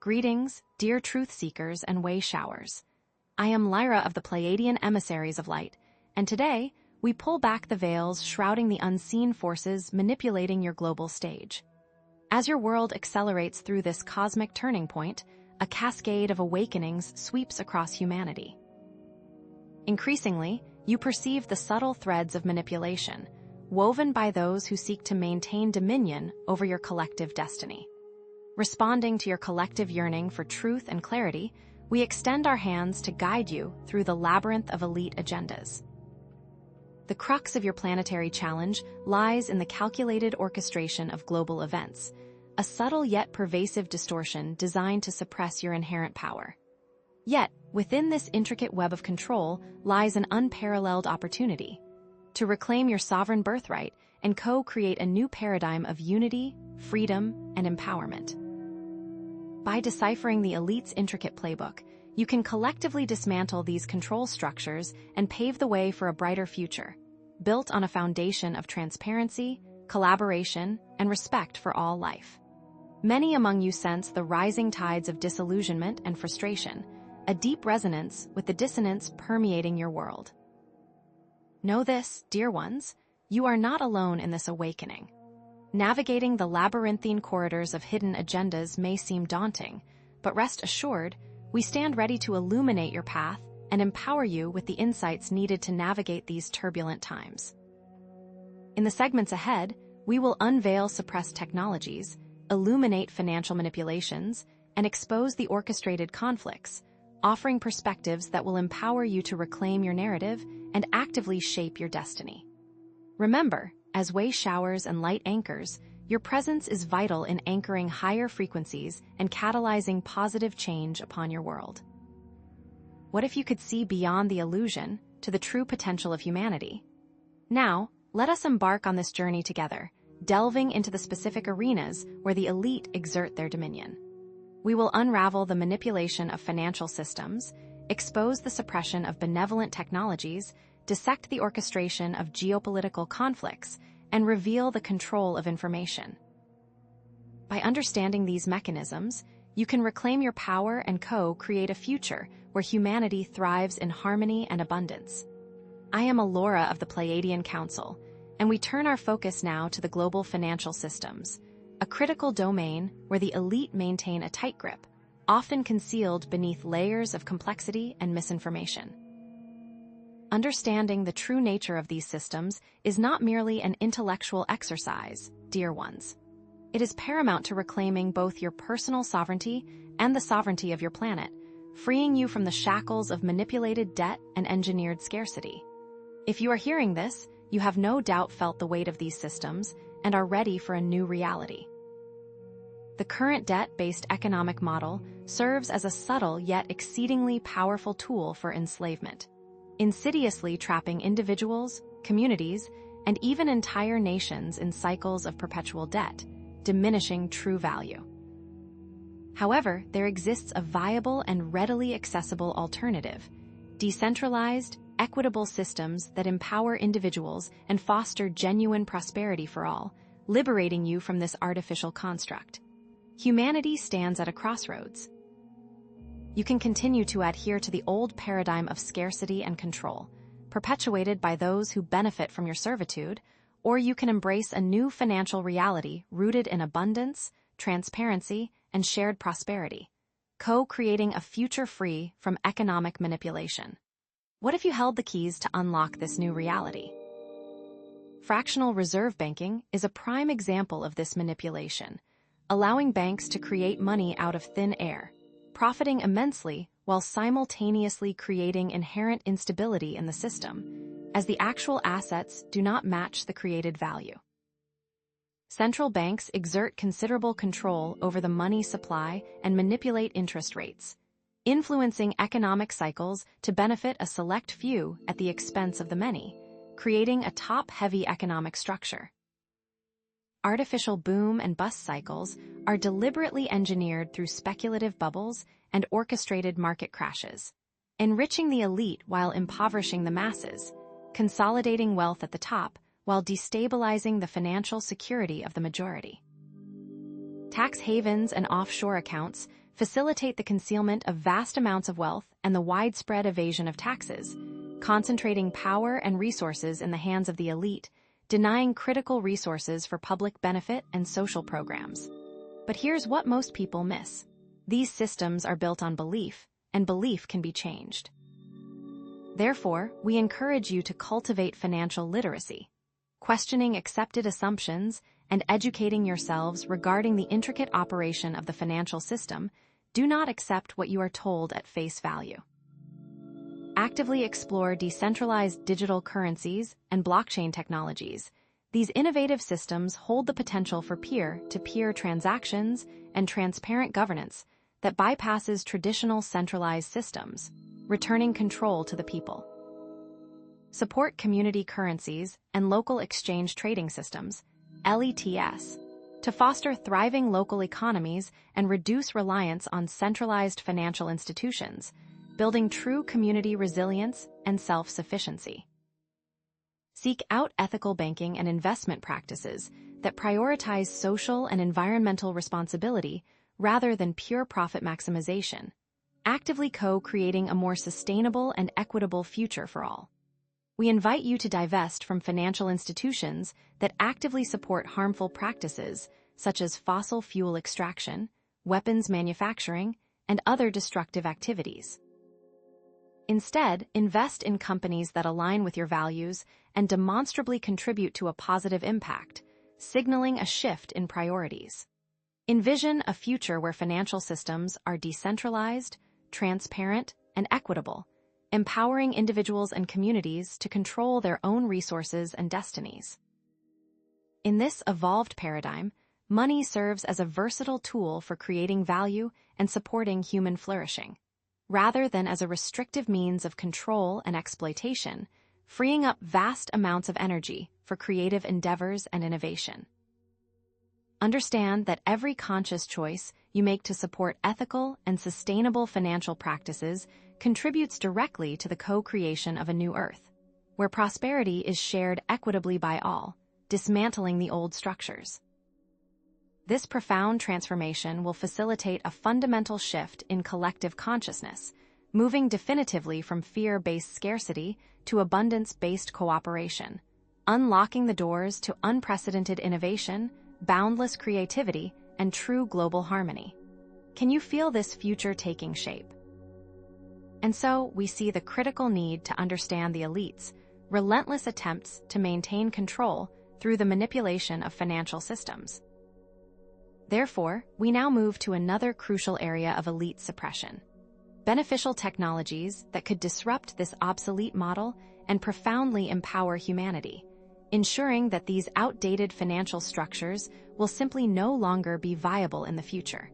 Greetings, dear truth seekers and way showers. I am Lyra of the Pleiadian emissaries of light, and today we pull back the veils shrouding the unseen forces manipulating your global stage. As your world accelerates through this cosmic turning point, a cascade of awakenings sweeps across humanity. Increasingly, you perceive the subtle threads of manipulation, woven by those who seek to maintain dominion over your collective destiny. Responding to your collective yearning for truth and clarity, we extend our hands to guide you through the labyrinth of elite agendas. The crux of your planetary challenge lies in the calculated orchestration of global events, a subtle yet pervasive distortion designed to suppress your inherent power. Yet, within this intricate web of control lies an unparalleled opportunity to reclaim your sovereign birthright and co-create a new paradigm of unity, freedom, and empowerment. By deciphering the elite's intricate playbook, you can collectively dismantle these control structures and pave the way for a brighter future, built on a foundation of transparency, collaboration, and respect for all life. Many among you sense the rising tides of disillusionment and frustration, a deep resonance with the dissonance permeating your world. Know this, dear ones, you are not alone in this awakening. Navigating the labyrinthine corridors of hidden agendas may seem daunting, but rest assured, we stand ready to illuminate your path and empower you with the insights needed to navigate these turbulent times. In the segments ahead, we will unveil suppressed technologies, illuminate financial manipulations, and expose the orchestrated conflicts, offering perspectives that will empower you to reclaim your narrative and actively shape your destiny. Remember, as way showers and light anchors, your presence is vital in anchoring higher frequencies and catalyzing positive change upon your world. What if you could see beyond the illusion to the true potential of humanity? Now, let us embark on this journey together, delving into the specific arenas where the elite exert their dominion. We will unravel the manipulation of financial systems, expose the suppression of benevolent technologies, dissect the orchestration of geopolitical conflicts, and reveal the control of information. By understanding these mechanisms, you can reclaim your power and co-create a future where humanity thrives in harmony and abundance. I am Alora of the Pleiadian Council, and we turn our focus now to the global financial systems, a critical domain where the elite maintain a tight grip, often concealed beneath layers of complexity and misinformation. Understanding the true nature of these systems is not merely an intellectual exercise, dear ones. It is paramount to reclaiming both your personal sovereignty and the sovereignty of your planet, freeing you from the shackles of manipulated debt and engineered scarcity. If you are hearing this, you have no doubt felt the weight of these systems and are ready for a new reality. The current debt-based economic model serves as a subtle yet exceedingly powerful tool for enslavement, insidiously trapping individuals, communities, and even entire nations in cycles of perpetual debt, diminishing true value. However, there exists a viable and readily accessible alternative: decentralized, equitable systems that empower individuals and foster genuine prosperity for all, liberating you from this artificial construct. Humanity stands at a crossroads. You can continue to adhere to the old paradigm of scarcity and control, perpetuated by those who benefit from your servitude, or you can embrace a new financial reality rooted in abundance, transparency, and shared prosperity, co-creating a future free from economic manipulation. What if you held the keys to unlock this new reality? Fractional reserve banking is a prime example of this manipulation, allowing banks to create money out of thin air, profiting immensely while simultaneously creating inherent instability in the system, as the actual assets do not match the created value. Central banks exert considerable control over the money supply and manipulate interest rates, influencing economic cycles to benefit a select few at the expense of the many, creating a top-heavy economic structure. Artificial boom and bust cycles are deliberately engineered through speculative bubbles and orchestrated market crashes, enriching the elite while impoverishing the masses, consolidating wealth at the top while destabilizing the financial security of the majority. Tax havens and offshore accounts facilitate the concealment of vast amounts of wealth and the widespread evasion of taxes, concentrating power and resources in the hands of the elite, denying critical resources for public benefit and social programs. But here's what most people miss. These systems are built on belief, and belief can be changed. Therefore, we encourage you to cultivate financial literacy, questioning accepted assumptions and educating yourselves regarding the intricate operation of the financial system. Do not accept what you are told at face value. Actively explore decentralized digital currencies and blockchain technologies. These innovative systems hold the potential for peer-to-peer transactions and transparent governance that bypasses traditional centralized systems, returning control to the people. Support community currencies and local exchange trading systems, LETS, to foster thriving local economies and reduce reliance on centralized financial institutions, building true community resilience and self-sufficiency. Seek out ethical banking and investment practices that prioritize social and environmental responsibility rather than pure profit maximization, actively co-creating a more sustainable and equitable future for all. We invite you to divest from financial institutions that actively support harmful practices such as fossil fuel extraction, weapons manufacturing, and other destructive activities. Instead, invest in companies that align with your values and demonstrably contribute to a positive impact, signaling a shift in priorities. Envision a future where financial systems are decentralized, transparent, and equitable, empowering individuals and communities to control their own resources and destinies. In this evolved paradigm, money serves as a versatile tool for creating value and supporting human flourishing, rather than as a restrictive means of control and exploitation, freeing up vast amounts of energy for creative endeavors and innovation. Understand that every conscious choice you make to support ethical and sustainable financial practices contributes directly to the co-creation of a new Earth, where prosperity is shared equitably by all, dismantling the old structures. This profound transformation will facilitate a fundamental shift in collective consciousness, moving definitively from fear-based scarcity to abundance-based cooperation, unlocking the doors to unprecedented innovation, boundless creativity, and true global harmony. Can you feel this future taking shape? And so, we see the critical need to understand the elites' relentless attempts to maintain control through the manipulation of financial systems. Therefore, we now move to another crucial area of elite suppression: beneficial technologies that could disrupt this obsolete model and profoundly empower humanity, ensuring that these outdated financial structures will simply no longer be viable in the future.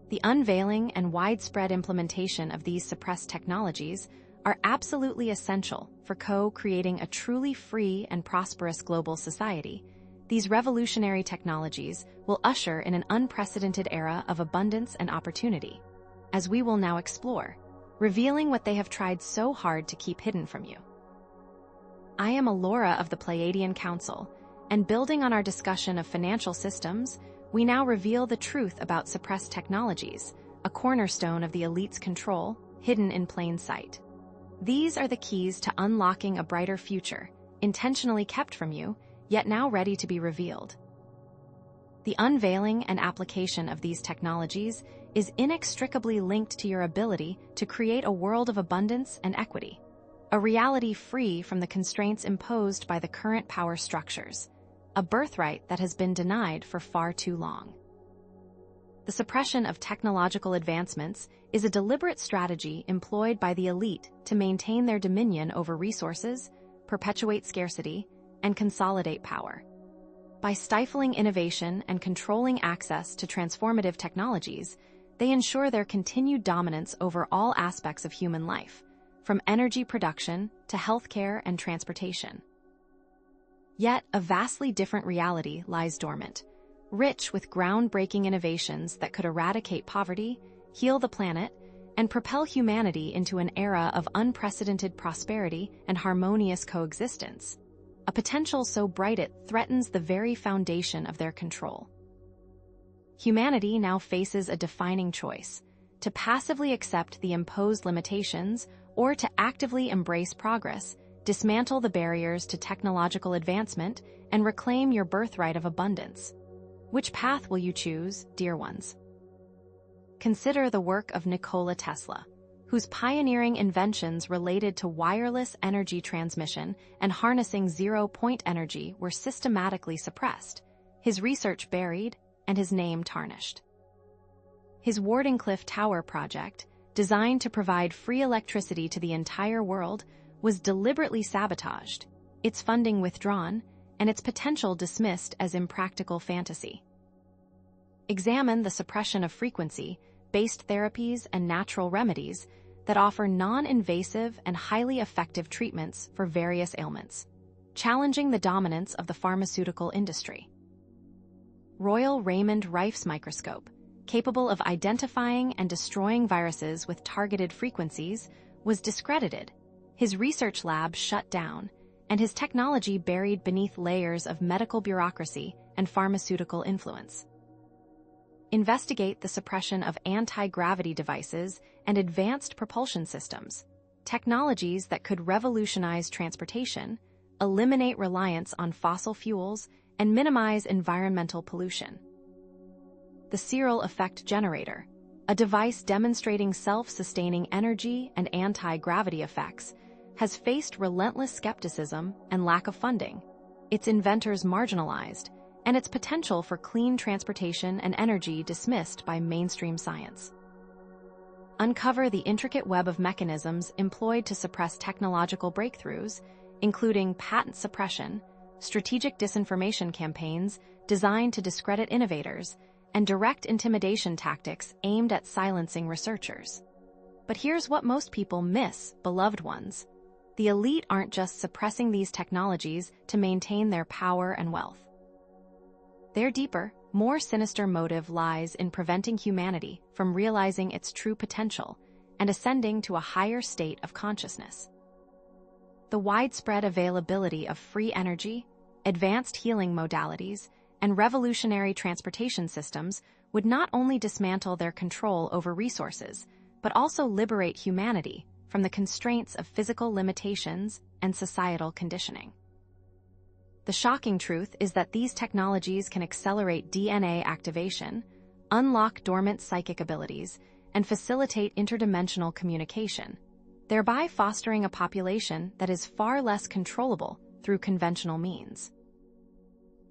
The unveiling and widespread implementation of these suppressed technologies are absolutely essential for co-creating a truly free and prosperous global society. These revolutionary technologies will usher in an unprecedented era of abundance and opportunity, as we will now explore, revealing what they have tried so hard to keep hidden from you. I am Alora of the Pleiadian Council, and building on our discussion of financial systems, we now reveal the truth about suppressed technologies, a cornerstone of the elite's control, hidden in plain sight. These are the keys to unlocking a brighter future, intentionally kept from you, yet now ready to be revealed. The unveiling and application of these technologies is inextricably linked to your ability to create a world of abundance and equity, a reality free from the constraints imposed by the current power structures, a birthright that has been denied for far too long. The suppression of technological advancements is a deliberate strategy employed by the elite to maintain their dominion over resources, perpetuate scarcity, and consolidate power. By stifling innovation and controlling access to transformative technologies, they ensure their continued dominance over all aspects of human life, from energy production to healthcare and transportation. Yet, a vastly different reality lies dormant, rich with groundbreaking innovations that could eradicate poverty, heal the planet, and propel humanity into an era of unprecedented prosperity and harmonious coexistence, a potential so bright it threatens the very foundation of their control. humanity now faces a defining choice: to passively accept the imposed limitations or to actively embrace progress, dismantle the barriers to technological advancement, and reclaim your birthright of abundance. Which path will you choose, dear ones? Consider the work of Nikola Tesla, whose pioneering inventions related to wireless energy transmission and harnessing zero-point energy were systematically suppressed, his research buried, and his name tarnished. His Wardenclyffe Tower project, designed to provide free electricity to the entire world, was deliberately sabotaged, its funding withdrawn, and its potential dismissed as impractical fantasy. Examine the suppression of frequency-based therapies and natural remedies that offer non-invasive and highly effective treatments for various ailments, challenging the dominance of the pharmaceutical industry. Royal Raymond Rife's microscope, capable of identifying and destroying viruses with targeted frequencies, was discredited, his research lab shut down, and his technology buried beneath layers of medical bureaucracy and pharmaceutical influence. Investigate the suppression of anti-gravity devices and advanced propulsion systems, technologies that could revolutionize transportation, eliminate reliance on fossil fuels, and minimize environmental pollution. The Sirian effect generator, a device demonstrating self-sustaining energy and anti-gravity effects, has faced relentless skepticism and lack of funding, its inventors marginalized, and its potential for clean transportation and energy dismissed by mainstream science. Uncover the intricate web of mechanisms employed to suppress technological breakthroughs, including patent suppression, strategic disinformation campaigns designed to discredit innovators, and direct intimidation tactics aimed at silencing researchers. But here's what most people miss, beloved ones. The elite aren't just suppressing these technologies to maintain their power and wealth. Their deeper, more sinister motive lies in preventing humanity from realizing its true potential and ascending to a higher state of consciousness. The widespread availability of free energy, advanced healing modalities, and revolutionary transportation systems would not only dismantle their control over resources, but also liberate humanity from the constraints of physical limitations and societal conditioning. The shocking truth is that these technologies can accelerate DNA activation, unlock dormant psychic abilities, and facilitate interdimensional communication, thereby fostering a population that is far less controllable through conventional means.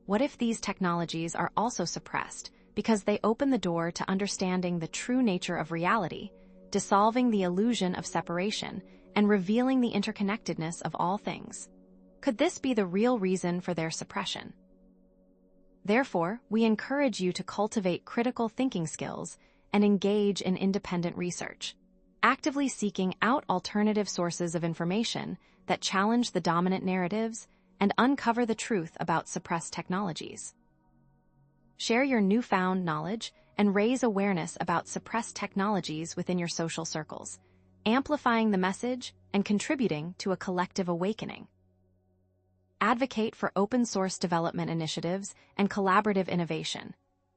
What if these technologies are also suppressed because they open the door to understanding the true nature of reality, dissolving the illusion of separation, and revealing the interconnectedness of all things? Could this be the real reason for their suppression? Therefore, we encourage you to cultivate critical thinking skills and engage in independent research, actively seeking out alternative sources of information that challenge the dominant narratives and uncover the truth about suppressed technologies. Share your newfound knowledge and raise awareness about suppressed technologies within your social circles, amplifying the message and contributing to a collective awakening. Advocate for open-source development initiatives and collaborative innovation,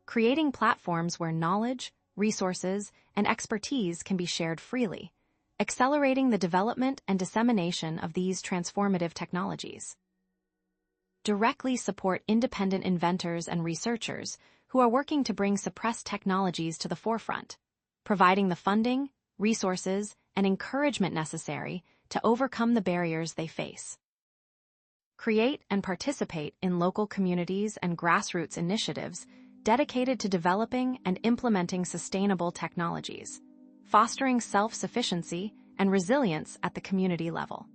creating platforms where knowledge, resources, and expertise can be shared freely, accelerating the development and dissemination of these transformative technologies. Directly support independent inventors and researchers who are working to bring suppressed technologies to the forefront, providing the funding, resources, and encouragement necessary to overcome the barriers they face. Create and participate in local communities and grassroots initiatives dedicated to developing and implementing sustainable technologies, fostering self-sufficiency and resilience at the community level.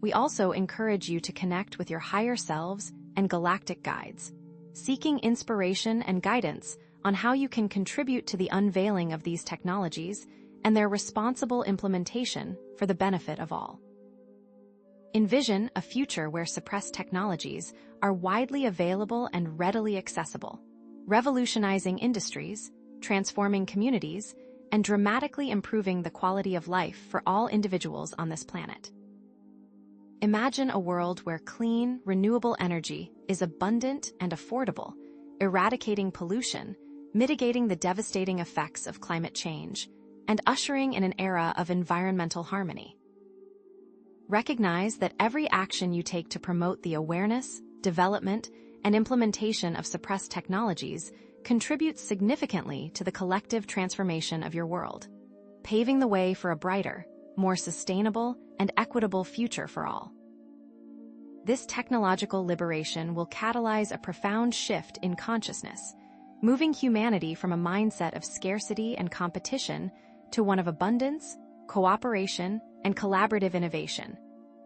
We also encourage you to connect with your higher selves and galactic guides, seeking inspiration and guidance on how you can contribute to the unveiling of these technologies and their responsible implementation for the benefit of all. Envision a future where suppressed technologies are widely available and readily accessible, revolutionizing industries, transforming communities, and dramatically improving the quality of life for all individuals on this planet. Imagine a world where clean, renewable energy is abundant and affordable, eradicating pollution mitigating the devastating effects of climate change, and ushering in an era of environmental harmony. Recognize that every action you take to promote the awareness, development, and implementation of suppressed technologies contributes significantly to the collective transformation of your world, paving the way for a brighter, more sustainable, and equitable future for all. This technological liberation will catalyze a profound shift in consciousness, moving humanity from a mindset of scarcity and competition to one of abundance, cooperation, and collaborative innovation,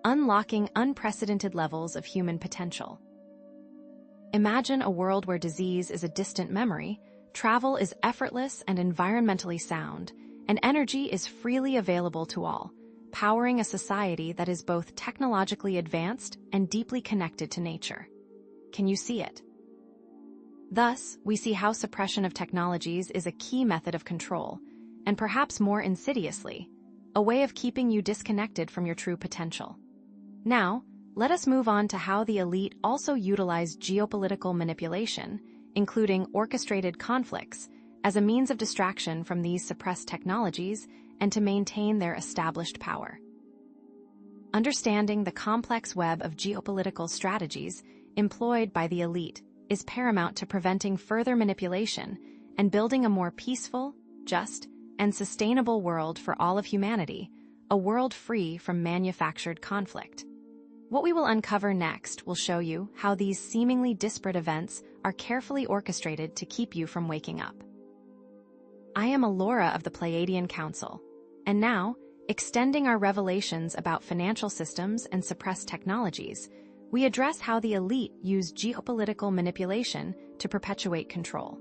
unlocking unprecedented levels of human potential. Imagine a world where disease is a distant memory, travel is effortless and environmentally sound, and energy is freely available to all, powering a society that is both technologically advanced and deeply connected to nature. Can you see it? Thus, we see how suppression of technologies is a key method of control, and perhaps more insidiously, a way of keeping you disconnected from your true potential. Now, let us move on to how the elite also utilize geopolitical manipulation, including orchestrated conflicts, as a means of distraction from these suppressed technologies and to maintain their established power. Understanding the complex web of geopolitical strategies employed by the elite is paramount to preventing further manipulation and building a more peaceful, just, and sustainable world for all of humanity, a world free from manufactured conflict. What we will uncover next will show you how these seemingly disparate events are carefully orchestrated to keep you from waking up. I am Alora of the Pleiadian Council, and now, extending our revelations about financial systems and suppressed technologies, we address how the elite use geopolitical manipulation to perpetuate control.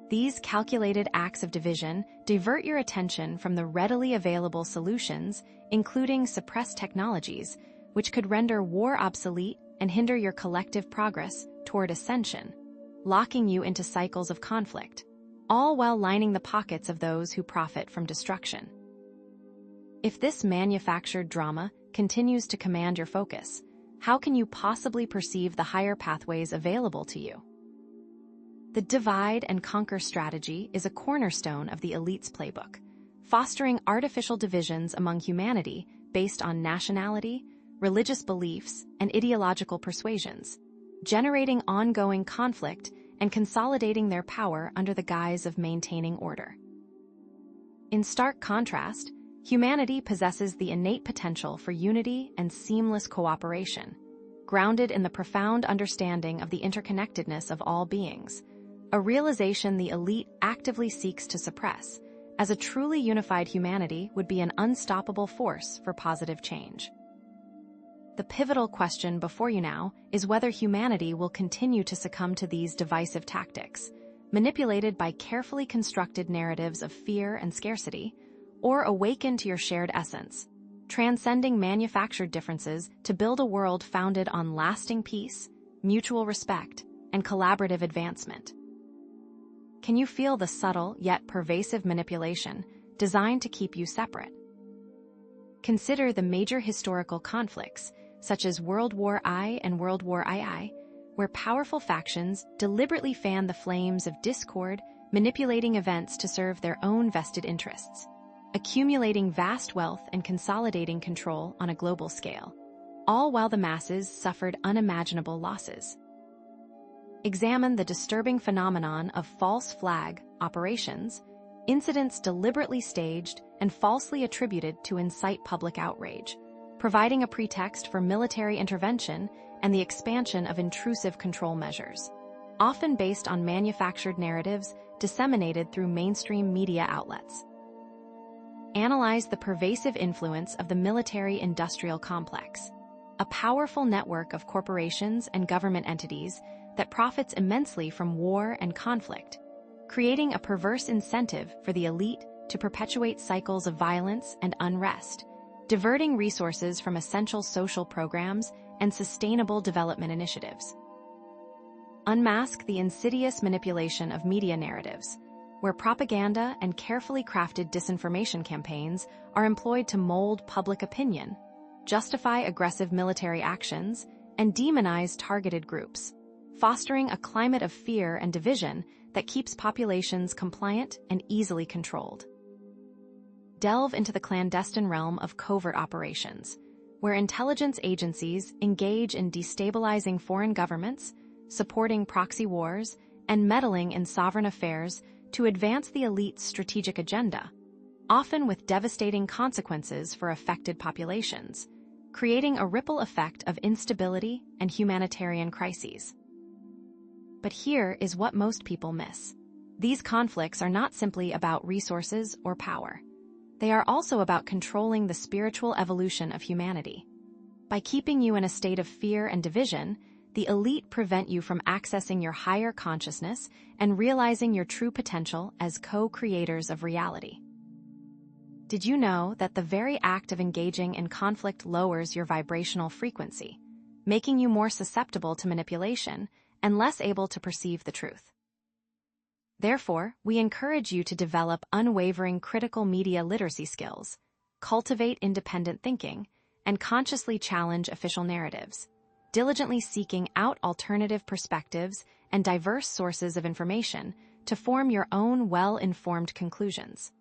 These calculated acts of division divert your attention from the readily available solutions, including suppressed technologies, which could render war obsolete and hinder your collective progress toward ascension, locking you into cycles of conflict, all while lining the pockets of those who profit from destruction. If this manufactured drama continues to command your focus, how can you possibly perceive the higher pathways available to you? The divide and conquer strategy is a cornerstone of the elite's playbook, fostering artificial divisions among humanity based on nationality, religious beliefs, and ideological persuasions, generating ongoing conflict and consolidating their power under the guise of maintaining order. In stark contrast, humanity possesses the innate potential for unity and seamless cooperation, grounded in the profound understanding of the interconnectedness of all beings, a realization the elite actively seeks to suppress, as a truly unified humanity would be an unstoppable force for positive change. The pivotal question before you now is whether humanity will continue to succumb to these divisive tactics, manipulated by carefully constructed narratives of fear and scarcity, or awaken to your shared essence, transcending manufactured differences to build a world founded on lasting peace, mutual respect, and collaborative advancement. Can you feel the subtle yet pervasive manipulation designed to keep you separate? Consider the major historical conflicts, such as World War I and World War II, where powerful factions deliberately fan the flames of discord, manipulating events to serve their own vested interests, accumulating vast wealth and consolidating control on a global scale, all while the masses suffered unimaginable losses. Examine the disturbing phenomenon of false flag operations, incidents deliberately staged and falsely attributed to incite public outrage, providing a pretext for military intervention and the expansion of intrusive control measures, often based on manufactured narratives disseminated through mainstream media outlets. Analyze the pervasive influence of the military-industrial complex, a powerful network of corporations and government entities that profits immensely from war and conflict, creating a perverse incentive for the elite to perpetuate cycles of violence and unrest, diverting resources from essential social programs and sustainable development initiatives. Unmask the insidious manipulation of media narratives, where propaganda and carefully crafted disinformation campaigns are employed to mold public opinion, justify aggressive military actions, and demonize targeted groups, fostering a climate of fear and division that keeps populations compliant and easily controlled. Delve into the clandestine realm of covert operations, where intelligence agencies engage in destabilizing foreign governments, supporting proxy wars, and meddling in sovereign affairs to advance the elite's strategic agenda, often with devastating consequences for affected populations, creating a ripple effect of instability and humanitarian crises. But here is what most people miss. These conflicts are not simply about resources or power. They are also about controlling the spiritual evolution of humanity. By keeping you in a state of fear and division, the elite prevent you from accessing your higher consciousness and realizing your true potential as co-creators of reality. Did you know that the very act of engaging in conflict lowers your vibrational frequency, making you more susceptible to manipulation and less able to perceive the truth? Therefore, we encourage you to develop unwavering critical media literacy skills, cultivate independent thinking, and consciously challenge official narratives, diligently seeking out alternative perspectives and diverse sources of information to form your own well-informed conclusions.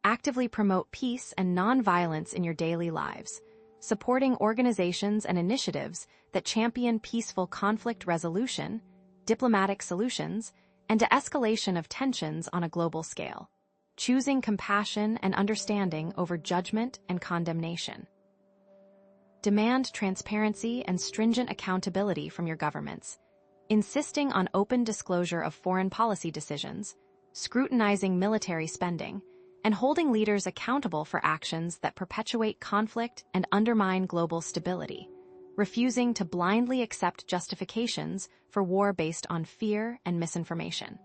Actively promote peace and non-violence in your daily lives, supporting organizations and initiatives that champion peaceful conflict resolution, diplomatic solutions, and de-escalation of tensions on a global scale, choosing compassion and understanding over judgment and condemnation. Demand transparency and stringent accountability from your governments, insisting on open disclosure of foreign policy decisions, scrutinizing military spending, and holding leaders accountable for actions that perpetuate conflict and undermine global stability, refusing to blindly accept justifications for war based on fear and misinformation.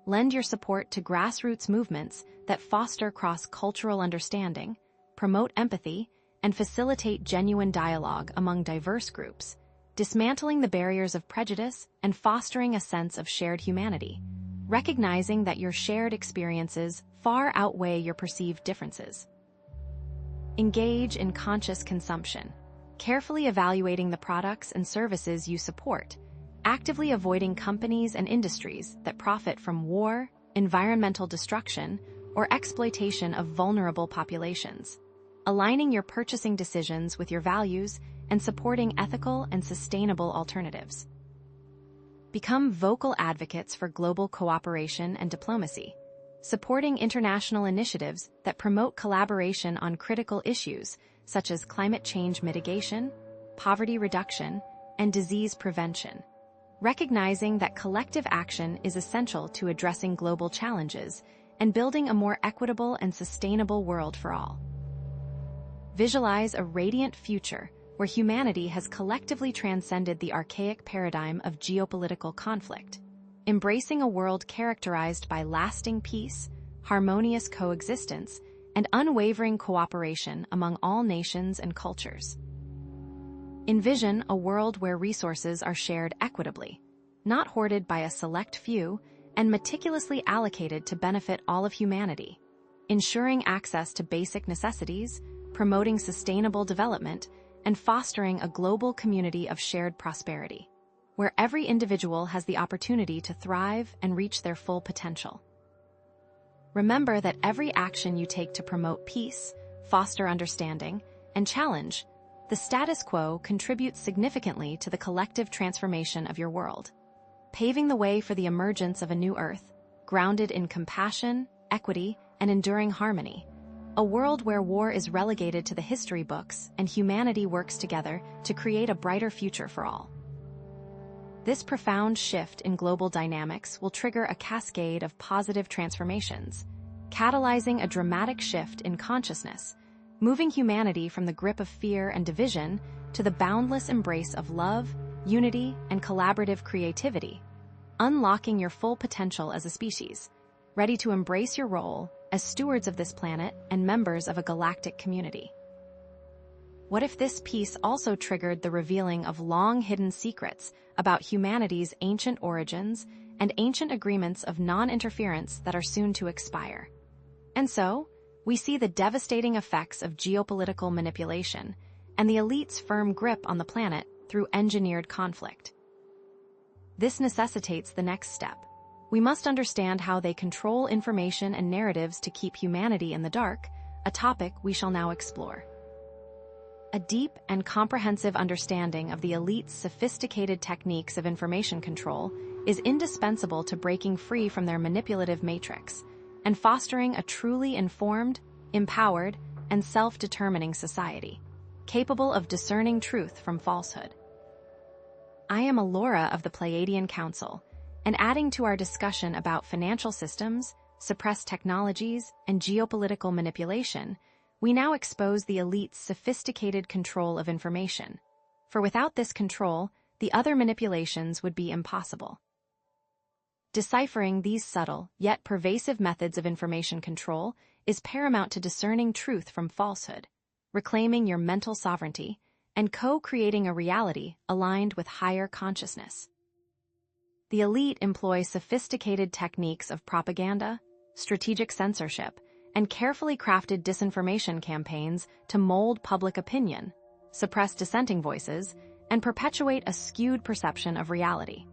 Lend your support to grassroots movements that foster cross-cultural understanding, promote empathy, and facilitate genuine dialogue among diverse groups, dismantling the barriers of prejudice and fostering a sense of shared humanity, recognizing that your shared experiences far outweigh your perceived differences. Engage in conscious consumption, carefully evaluating the products and services you support, actively avoiding companies and industries that profit from war, environmental destruction, or exploitation of vulnerable populations, aligning your purchasing decisions with your values and supporting ethical and sustainable alternatives. Become vocal advocates for global cooperation and diplomacy, supporting international initiatives that promote collaboration on critical issues such as climate change mitigation, poverty reduction, and disease prevention, recognizing that collective action is essential to addressing global challenges and building a more equitable and sustainable world for all. Visualize a radiant future where humanity has collectively transcended the archaic paradigm of geopolitical conflict, embracing a world characterized by lasting peace, harmonious coexistence, and unwavering cooperation among all nations and cultures. Envision a world where resources are shared equitably, not hoarded by a select few, and meticulously allocated to benefit all of humanity, ensuring access to basic necessities, promoting sustainable development, and fostering a global community of shared prosperity, where every individual has the opportunity to thrive and reach their full potential. Remember that every action you take to promote peace, foster understanding, and challenge the status quo contributes significantly to the collective transformation of your world, paving the way for the emergence of a new Earth, grounded in compassion, equity, and enduring harmony. A world where war is relegated to the history books and humanity works together to create a brighter future for all. This profound shift in global dynamics will trigger a cascade of positive transformations, catalyzing a dramatic shift in consciousness, moving humanity from the grip of fear and division to the boundless embrace of love, unity, and collaborative creativity, unlocking your full potential as a species, ready to embrace your role as stewards of this planet and members of a galactic community. What if this piece also triggered the revealing of long-hidden secrets about humanity's ancient origins and ancient agreements of non-interference that are soon to expire? And so, we see the devastating effects of geopolitical manipulation and the elite's firm grip on the planet through engineered conflict. This necessitates the next step. We must understand how they control information and narratives to keep humanity in the dark, a topic we shall now explore. A deep and comprehensive understanding of the elite's sophisticated techniques of information control is indispensable to breaking free from their manipulative matrix and fostering a truly informed, empowered, and self-determining society, capable of discerning truth from falsehood. I am Alora of the Pleiadian Council, and adding to our discussion about financial systems, suppressed technologies, and geopolitical manipulation, we now expose the elite's sophisticated control of information. For without this control, the other manipulations would be impossible. Deciphering these subtle, yet pervasive methods of information control is paramount to discerning truth from falsehood, reclaiming your mental sovereignty, and co-creating a reality aligned with higher consciousness. The elite employ sophisticated techniques of propaganda, strategic censorship, and carefully crafted disinformation campaigns to mold public opinion, suppress dissenting voices, and perpetuate a skewed perception of reality.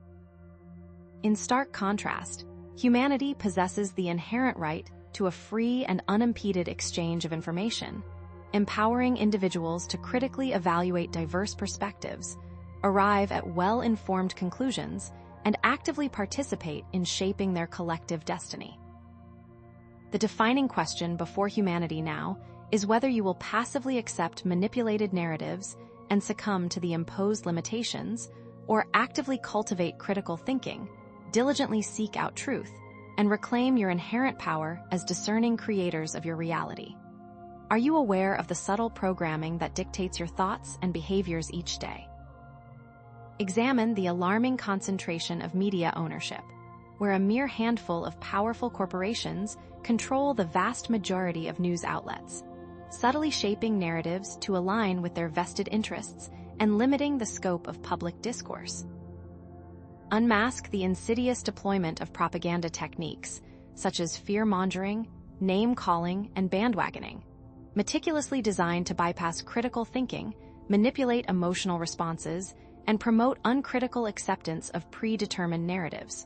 In stark contrast, humanity possesses the inherent right to a free and unimpeded exchange of information, empowering individuals to critically evaluate diverse perspectives, arrive at well-informed conclusions, and actively participate in shaping their collective destiny. The defining question before humanity now is whether you will passively accept manipulated narratives and succumb to the imposed limitations, or actively cultivate critical thinking, diligently seek out truth, and reclaim your inherent power as discerning creators of your reality. Are you aware of the subtle programming that dictates your thoughts and behaviors each day? Examine the alarming concentration of media ownership, where a mere handful of powerful corporations control the vast majority of news outlets, subtly shaping narratives to align with their vested interests and limiting the scope of public discourse. Unmask the insidious deployment of propaganda techniques, such as fear-mongering, name-calling, and bandwagoning, meticulously designed to bypass critical thinking, manipulate emotional responses, and promote uncritical acceptance of predetermined narratives.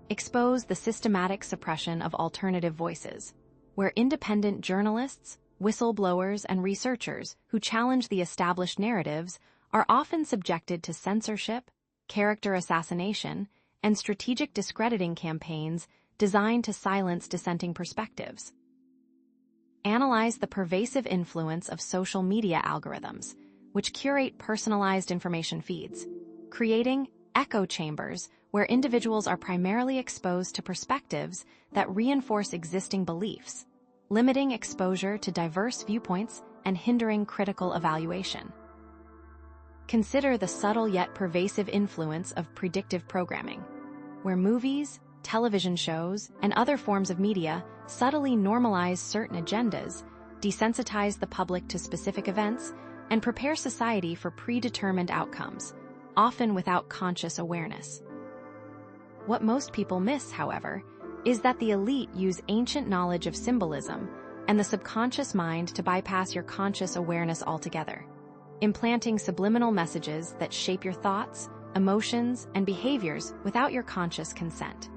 Expose the systematic suppression of alternative voices, where independent journalists, whistleblowers, and researchers who challenge the established narratives are often subjected to censorship, character assassination, and strategic discrediting campaigns designed to silence dissenting perspectives. Analyze the pervasive influence of social media algorithms, which curate personalized information feeds, creating echo chambers where individuals are primarily exposed to perspectives that reinforce existing beliefs, limiting exposure to diverse viewpoints and hindering critical evaluation. Consider the subtle yet pervasive influence of predictive programming, where movies, television shows, and other forms of media subtly normalize certain agendas, desensitize the public to specific events, and prepare society for predetermined outcomes, often without conscious awareness. What most people miss, however, is that the elite use ancient knowledge of symbolism and the subconscious mind to bypass your conscious awareness altogether, implanting subliminal messages that shape your thoughts, emotions, and behaviors without your conscious consent.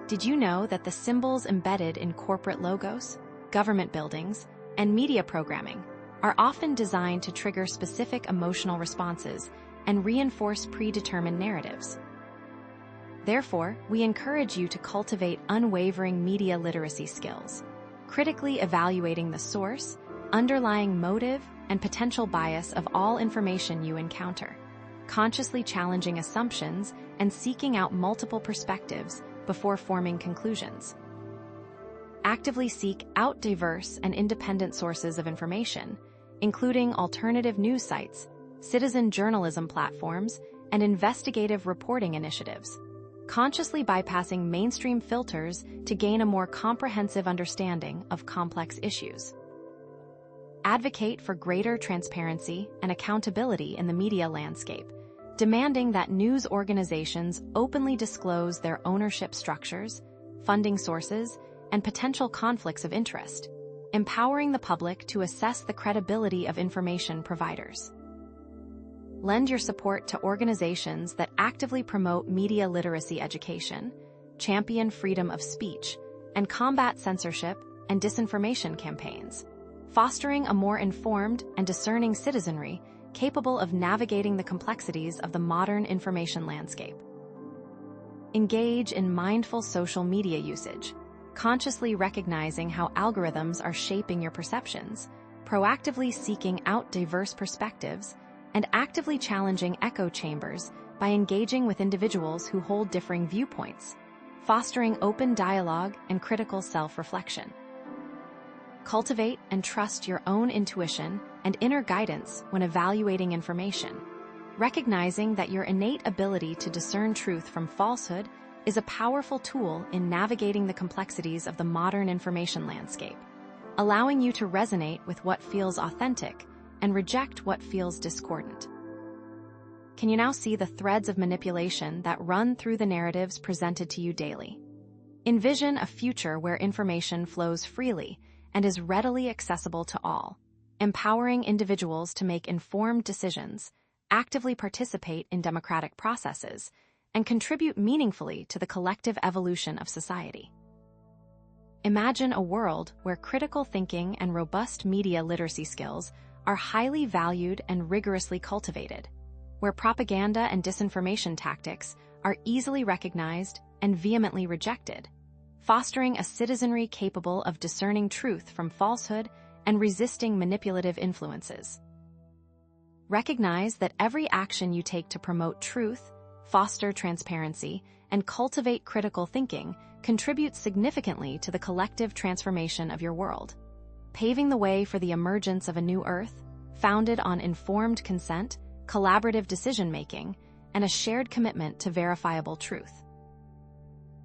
Did you know that the symbols embedded in corporate logos, government buildings, and media programming are often designed to trigger specific emotional responses and reinforce predetermined narratives? Therefore, we encourage you to cultivate unwavering media literacy skills, critically evaluating the source, underlying motive, and potential bias of all information you encounter, consciously challenging assumptions and seeking out multiple perspectives before forming conclusions. Actively seek out diverse and independent sources of information, including alternative news sites, citizen journalism platforms, and investigative reporting initiatives, consciously bypassing mainstream filters to gain a more comprehensive understanding of complex issues. Advocate for greater transparency and accountability in the media landscape, demanding that news organizations openly disclose their ownership structures, funding sources, and potential conflicts of interest, empowering the public to assess the credibility of information providers. lend your support to organizations that actively promote media literacy education, champion freedom of speech, and combat censorship and disinformation campaigns, fostering a more informed and discerning citizenry capable of navigating the complexities of the modern information landscape. Engage in mindful social media usage, consciously recognizing how algorithms are shaping your perceptions, proactively seeking out diverse perspectives, and actively challenging echo chambers by engaging with individuals who hold differing viewpoints, fostering open dialogue and critical self-reflection. Cultivate and trust your own intuition and inner guidance when evaluating information, recognizing that your innate ability to discern truth from falsehood is a powerful tool in navigating the complexities of the modern information landscape, allowing you to resonate with what feels authentic and reject what feels discordant. Can you now see the threads of manipulation that run through the narratives presented to you daily? Envision a future where information flows freely and is readily accessible to all, empowering individuals to make informed decisions, actively participate in democratic processes, and contribute meaningfully to the collective evolution of society. Imagine a world where critical thinking and robust media literacy skills are highly valued and rigorously cultivated, where propaganda and disinformation tactics are easily recognized and vehemently rejected, fostering a citizenry capable of discerning truth from falsehood and resisting manipulative influences. Recognize that every action you take to promote truth, foster transparency, and cultivate critical thinking contributes significantly to the collective transformation of your world, paving the way for the emergence of a new Earth, founded on informed consent, collaborative decision-making, and a shared commitment to verifiable truth.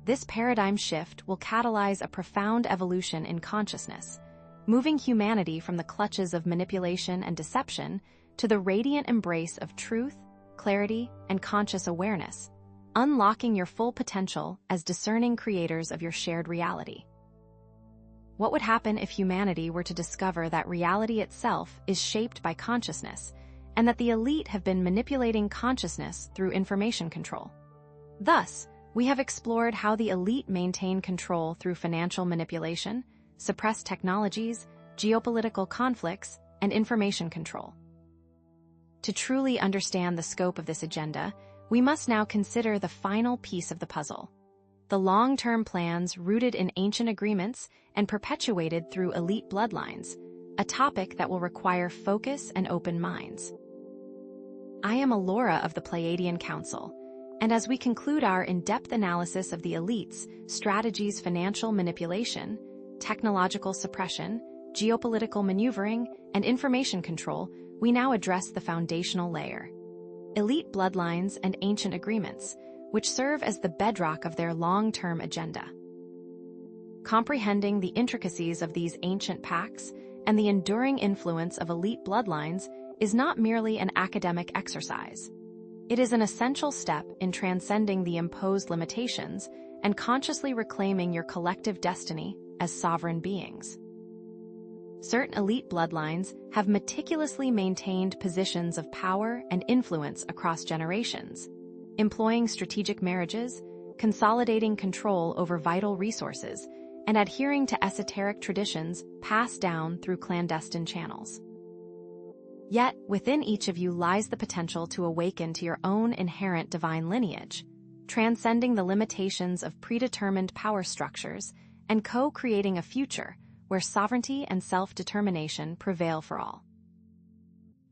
This paradigm shift will catalyze a profound evolution in consciousness, moving humanity from the clutches of manipulation and deception to the radiant embrace of truth, clarity, and conscious awareness, unlocking your full potential as discerning creators of your shared reality. What would happen if humanity were to discover that reality itself is shaped by consciousness, and that the elite have been manipulating consciousness through information control? Thus, we have explored how the elite maintain control through financial manipulation, suppressed technologies, geopolitical conflicts, and information control. To truly understand the scope of this agenda, we must now consider the final piece of the puzzle: the long-term plans rooted in ancient agreements and perpetuated through elite bloodlines, a topic that will require focus and open minds. I am Alora of the Pleiadian Council, and as we conclude our in-depth analysis of the elites, strategies, financial manipulation, technological suppression, geopolitical maneuvering, and information control, we now address the foundational layer: elite bloodlines and ancient agreements, which serve as the bedrock of their long-term agenda. Comprehending the intricacies of these ancient pacts and the enduring influence of elite bloodlines is not merely an academic exercise. It is an essential step in transcending the imposed limitations and consciously reclaiming your collective destiny as sovereign beings. Certain elite bloodlines have meticulously maintained positions of power and influence across generations, employing strategic marriages, consolidating control over vital resources, and adhering to esoteric traditions passed down through clandestine channels. Yet, within each of you lies the potential to awaken to your own inherent divine lineage, transcending the limitations of predetermined power structures and co-creating a future where sovereignty and self-determination prevail for all.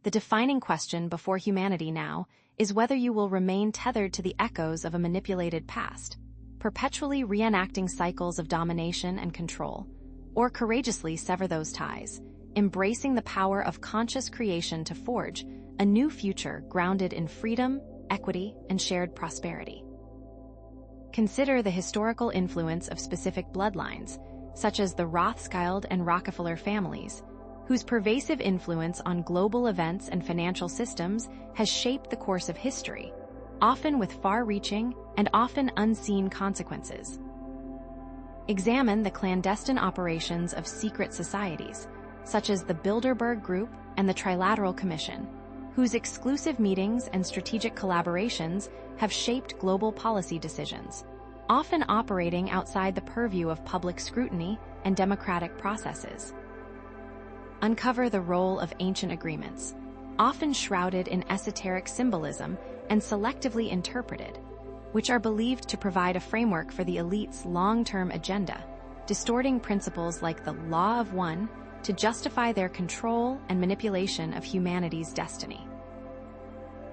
The defining question before humanity now is whether you will remain tethered to the echoes of a manipulated past, perpetually reenacting cycles of domination and control, or courageously sever those ties, embracing the power of conscious creation to forge a new future grounded in freedom, equity, and shared prosperity. Consider the historical influence of specific bloodlines, such as the Rothschild and Rockefeller families, whose pervasive influence on global events and financial systems has shaped the course of history, often with far-reaching and often unseen consequences. Examine the clandestine operations of secret societies, such as the Bilderberg Group and the Trilateral Commission, whose exclusive meetings and strategic collaborations have shaped global policy decisions, often operating outside the purview of public scrutiny and democratic processes. Uncover the role of ancient agreements, often shrouded in esoteric symbolism and selectively interpreted, which are believed to provide a framework for the elite's long-term agenda, distorting principles like the law of one to justify their control and manipulation of humanity's destiny.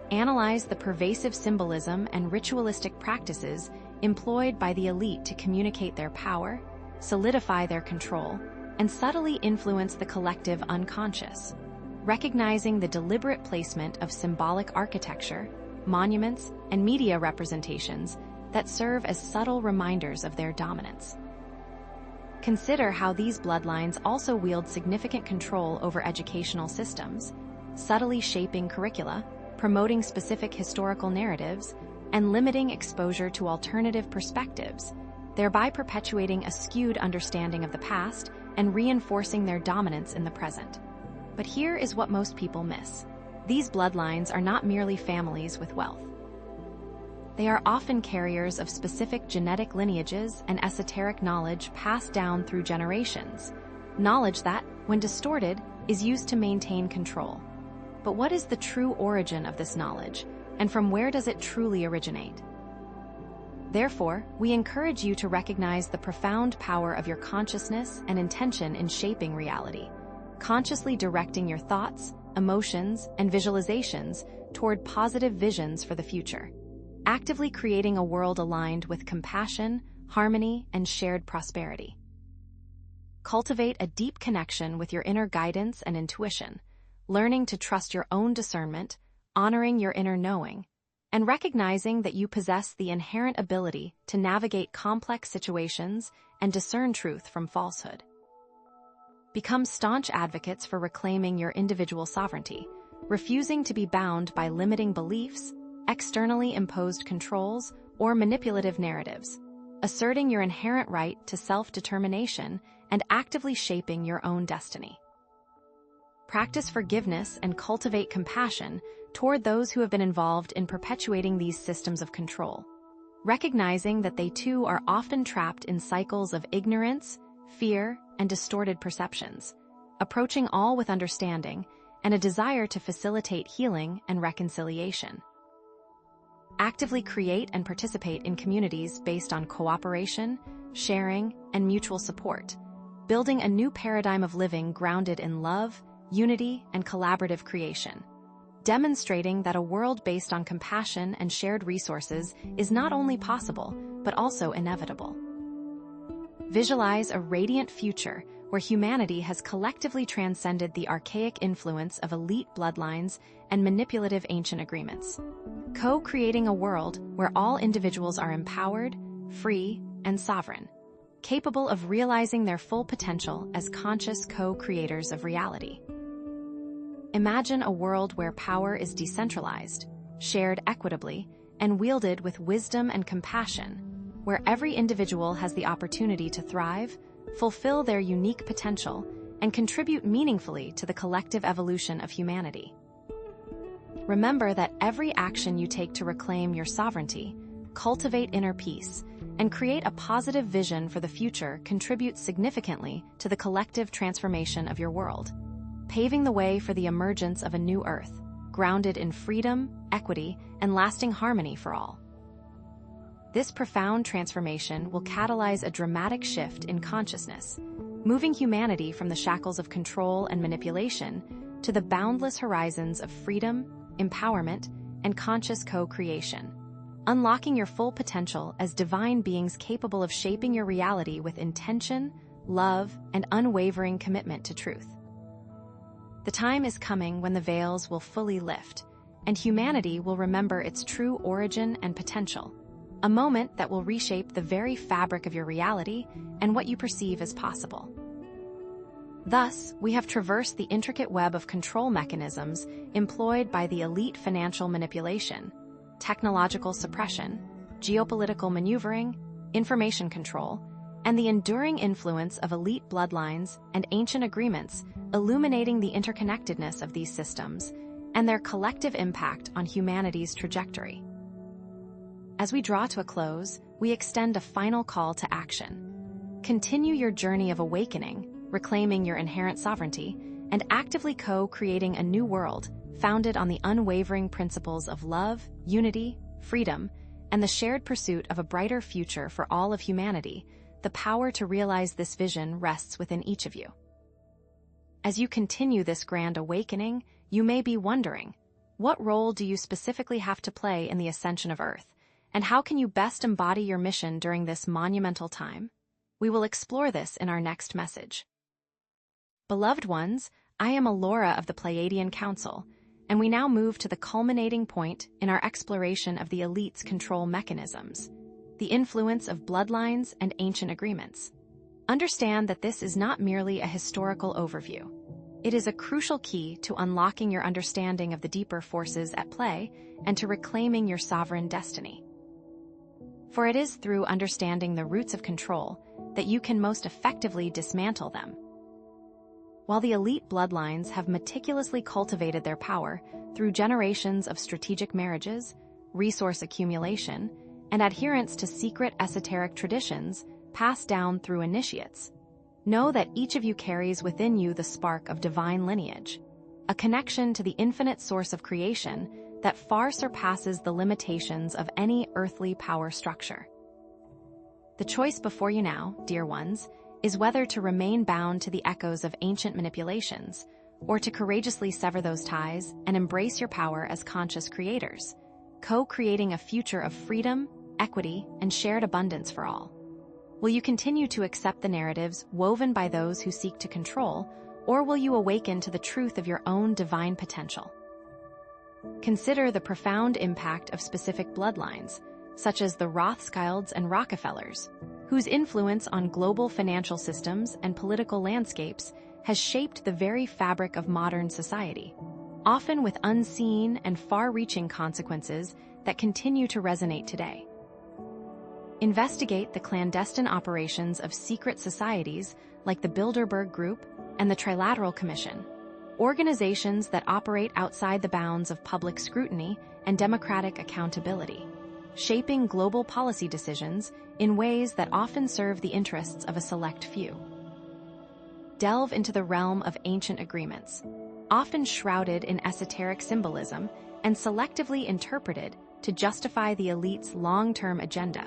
Analyze the pervasive symbolism and ritualistic practices employed by the elite to communicate their power, solidify their control, and subtly influence the collective unconscious, recognizing the deliberate placement of symbolic architecture, monuments, and media representations that serve as subtle reminders of their dominance. Consider how these bloodlines also wield significant control over educational systems, subtly shaping curricula, promoting specific historical narratives, and limiting exposure to alternative perspectives, thereby perpetuating a skewed understanding of the past and reinforcing their dominance in the present. But here is what most people miss. These bloodlines are not merely families with wealth. They are often carriers of specific genetic lineages and esoteric knowledge passed down through generations, knowledge that, when distorted, is used to maintain control. But what is the true origin of this knowledge, and from where does it truly originate? Therefore, we encourage you to recognize the profound power of your consciousness and intention in shaping reality, consciously directing your thoughts, emotions, and visualizations toward positive visions for the future, actively creating a world aligned with compassion, harmony, and shared prosperity. Cultivate a deep connection with your inner guidance and intuition, learning to trust your own discernment, honoring your inner knowing, and recognizing that you possess the inherent ability to navigate complex situations and discern truth from falsehood. Become staunch advocates for reclaiming your individual sovereignty, refusing to be bound by limiting beliefs, externally imposed controls, or manipulative narratives, asserting your inherent right to self-determination and actively shaping your own destiny. Practice forgiveness and cultivate compassion toward those who have been involved in perpetuating these systems of control, recognizing that they too are often trapped in cycles of ignorance, fear, and distorted perceptions, approaching all with understanding and a desire to facilitate healing and reconciliation. Actively create and participate in communities based on cooperation, sharing, and mutual support, building a new paradigm of living grounded in love, unity, and collaborative creation, demonstrating that a world based on compassion and shared resources is not only possible, but also inevitable. Visualize a radiant future where humanity has collectively transcended the archaic influence of elite bloodlines and manipulative ancient agreements, co-creating a world where all individuals are empowered, free, and sovereign, capable of realizing their full potential as conscious co-creators of reality. Imagine a world where power is decentralized, shared equitably, and wielded with wisdom and compassion, where every individual has the opportunity to thrive, fulfill their unique potential, and contribute meaningfully to the collective evolution of humanity. Remember that every action you take to reclaim your sovereignty, cultivate inner peace, and create a positive vision for the future contributes significantly to the collective transformation of your world, paving the way for the emergence of a new Earth, grounded in freedom, equity, and lasting harmony for all. This profound transformation will catalyze a dramatic shift in consciousness, moving humanity from the shackles of control and manipulation to the boundless horizons of freedom, empowerment, and conscious co-creation, unlocking your full potential as divine beings capable of shaping your reality with intention, love, and unwavering commitment to truth. The time is coming when the veils will fully lift, and humanity will remember its true origin and potential, a moment that will reshape the very fabric of your reality and what you perceive as possible. Thus, we have traversed the intricate web of control mechanisms employed by the elite: financial manipulation, technological suppression, geopolitical maneuvering, information control, and the enduring influence of elite bloodlines and ancient agreements, illuminating the interconnectedness of these systems, and their collective impact on humanity's trajectory. As we draw to a close, we extend a final call to action. Continue your journey of awakening, reclaiming your inherent sovereignty, and actively co-creating a new world founded on the unwavering principles of love, unity, freedom, and the shared pursuit of a brighter future for all of humanity. The power to realize this vision rests within each of you. As you continue this grand awakening, you may be wondering, what role do you specifically have to play in the ascension of Earth, and how can you best embody your mission during this monumental time? We will explore this in our next message. Beloved ones, I am Alora of the Pleiadian Council, and we now move to the culminating point in our exploration of the elite's control mechanisms, the influence of bloodlines and ancient agreements. Understand that this is not merely a historical overview. It is a crucial key to unlocking your understanding of the deeper forces at play and to reclaiming your sovereign destiny. For it is through understanding the roots of control that you can most effectively dismantle them. While the elite bloodlines have meticulously cultivated their power through generations of strategic marriages, resource accumulation, and adherence to secret esoteric traditions passed down through initiates, know that each of you carries within you the spark of divine lineage, a connection to the infinite source of creation that far surpasses the limitations of any earthly power structure. The choice before you now, dear ones, is whether to remain bound to the echoes of ancient manipulations or to courageously sever those ties and embrace your power as conscious creators, co-creating a future of freedom, equity, and shared abundance for all. Will you continue to accept the narratives woven by those who seek to control, or will you awaken to the truth of your own divine potential? Consider the profound impact of specific bloodlines, such as the Rothschilds and Rockefellers, whose influence on global financial systems and political landscapes has shaped the very fabric of modern society, often with unseen and far-reaching consequences that continue to resonate today. Investigate the clandestine operations of secret societies like the Bilderberg Group and the Trilateral Commission, organizations that operate outside the bounds of public scrutiny and democratic accountability, shaping global policy decisions in ways that often serve the interests of a select few. Delve into the realm of ancient agreements, often shrouded in esoteric symbolism and selectively interpreted to justify the elite's long-term agenda,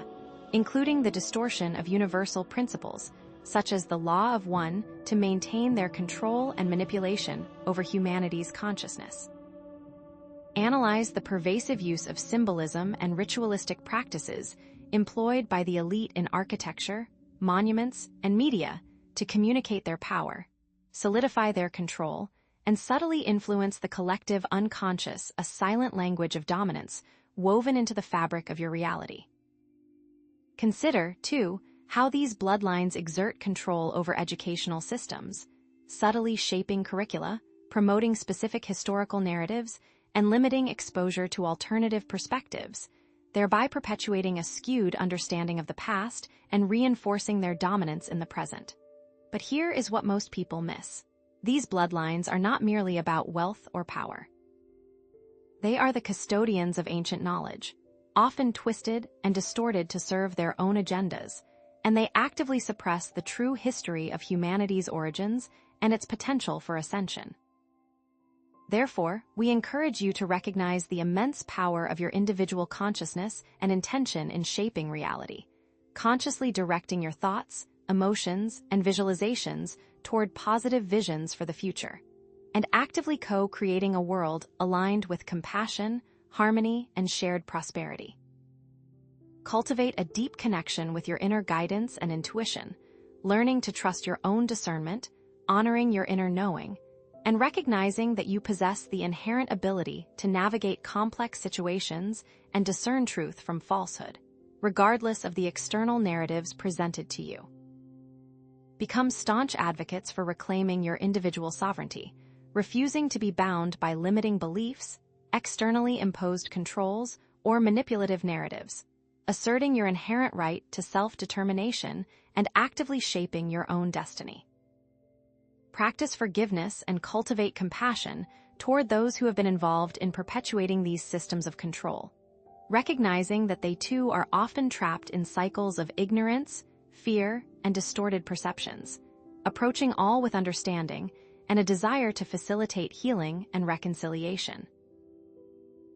including the distortion of universal principles, such as the law of one, to maintain their control and manipulation over humanity's consciousness. Analyze the pervasive use of symbolism and ritualistic practices employed by the elite in architecture, monuments, and media to communicate their power, solidify their control, and subtly influence the collective unconscious, a silent language of dominance woven into the fabric of your reality. Consider, too, how these bloodlines exert control over educational systems, subtly shaping curricula, promoting specific historical narratives, and limiting exposure to alternative perspectives, thereby perpetuating a skewed understanding of the past and reinforcing their dominance in the present. But here is what most people miss. These bloodlines are not merely about wealth or power. They are the custodians of ancient knowledge, often twisted and distorted to serve their own agendas, and they actively suppress the true history of humanity's origins and its potential for ascension. Therefore, we encourage you to recognize the immense power of your individual consciousness and intention in shaping reality, consciously directing your thoughts, emotions, and visualizations toward positive visions for the future, and actively co-creating a world aligned with compassion, harmony, and shared prosperity. Cultivate a deep connection with your inner guidance and intuition, learning to trust your own discernment, honoring your inner knowing, and recognizing that you possess the inherent ability to navigate complex situations and discern truth from falsehood, regardless of the external narratives presented to you. Become staunch advocates for reclaiming your individual sovereignty, refusing to be bound by limiting beliefs, externally imposed controls, or manipulative narratives, asserting your inherent right to self-determination and actively shaping your own destiny. Practice forgiveness and cultivate compassion toward those who have been involved in perpetuating these systems of control, recognizing that they too are often trapped in cycles of ignorance, fear, and distorted perceptions, approaching all with understanding and a desire to facilitate healing and reconciliation.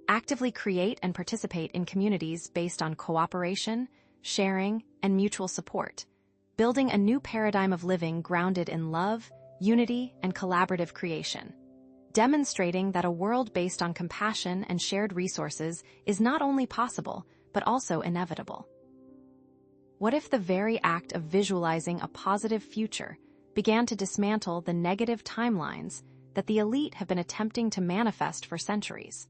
Actively create and participate in communities based on cooperation, sharing, and mutual support, building a new paradigm of living grounded in love, unity, and collaborative creation, demonstrating that a world based on compassion and shared resources is not only possible, but also inevitable. What if the very act of visualizing a positive future began to dismantle the negative timelines that the elite have been attempting to manifest for centuries?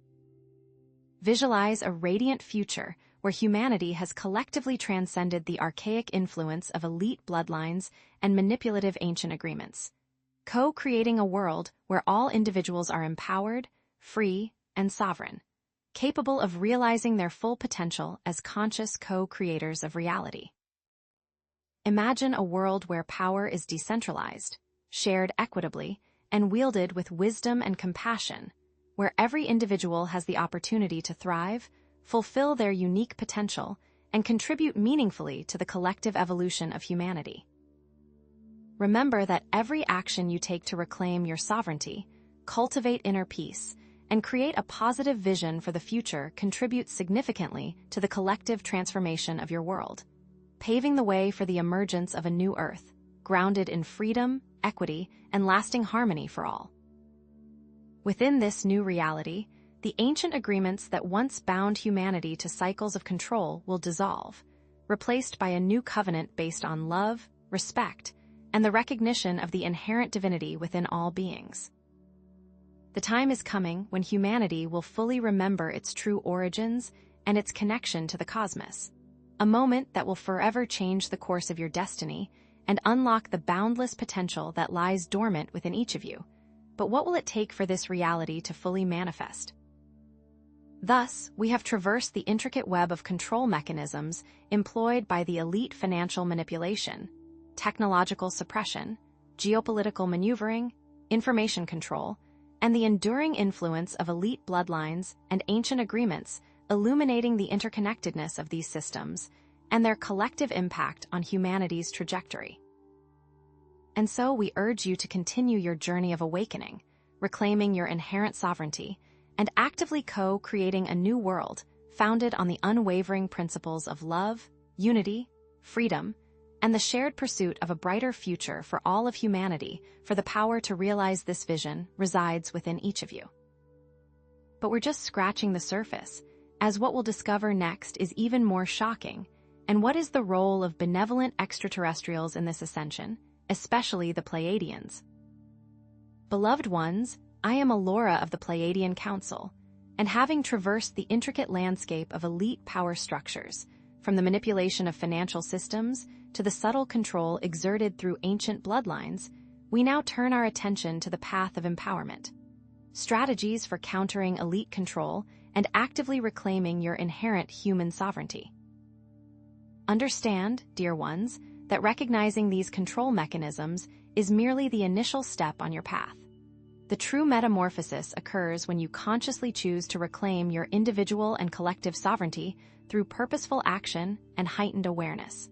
Visualize a radiant future where humanity has collectively transcended the archaic influence of elite bloodlines and manipulative ancient agreements, co-creating a world where all individuals are empowered, free, and sovereign, capable of realizing their full potential as conscious co-creators of reality. Imagine a world where power is decentralized, shared equitably, and wielded with wisdom and compassion, where every individual has the opportunity to thrive, fulfill their unique potential, and contribute meaningfully to the collective evolution of humanity. Remember that every action you take to reclaim your sovereignty, cultivate inner peace, and create a positive vision for the future contributes significantly to the collective transformation of your world, paving the way for the emergence of a new Earth, grounded in freedom, equity, and lasting harmony for all. Within this new reality, the ancient agreements that once bound humanity to cycles of control will dissolve, replaced by a new covenant based on love, respect, and the recognition of the inherent divinity within all beings. The time is coming when humanity will fully remember its true origins and its connection to the cosmos, a moment that will forever change the course of your destiny and unlock the boundless potential that lies dormant within each of you. But what will it take for this reality to fully manifest? Thus, we have traversed the intricate web of control mechanisms employed by the elite: financial manipulation, technological suppression, geopolitical maneuvering, information control, and the enduring influence of elite bloodlines and ancient agreements, illuminating the interconnectedness of these systems and their collective impact on humanity's trajectory. And so we urge you to continue your journey of awakening, reclaiming your inherent sovereignty, and actively co-creating a new world founded on the unwavering principles of love, unity, freedom, and the shared pursuit of a brighter future for all of humanity. For the power to realize this vision resides within each of you. But we're just scratching the surface, as what we'll discover next is even more shocking. And what is the role of benevolent extraterrestrials in this ascension, especially the Pleiadians? Beloved ones, I am Alora of the Pleiadian Council, and having traversed the intricate landscape of elite power structures, from the manipulation of financial systems to the subtle control exerted through ancient bloodlines, we now turn our attention to the path of empowerment, strategies for countering elite control and actively reclaiming your inherent human sovereignty. Understand, dear ones, that recognizing these control mechanisms is merely the initial step on your path. The true metamorphosis occurs when you consciously choose to reclaim your individual and collective sovereignty through purposeful action and heightened awareness.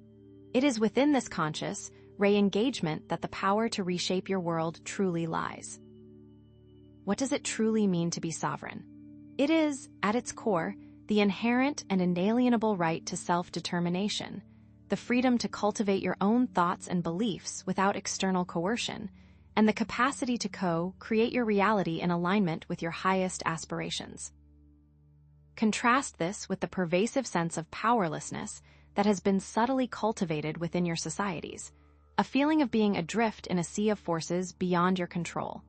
It is within this conscious, re-engagement that the power to reshape your world truly lies. What does it truly mean to be sovereign? It is, at its core, the inherent and inalienable right to self-determination, the freedom to cultivate your own thoughts and beliefs without external coercion, and the capacity to co-create your reality in alignment with your highest aspirations. Contrast this with the pervasive sense of powerlessness that has been subtly cultivated within your societies, a feeling of being adrift in a sea of forces beyond your control.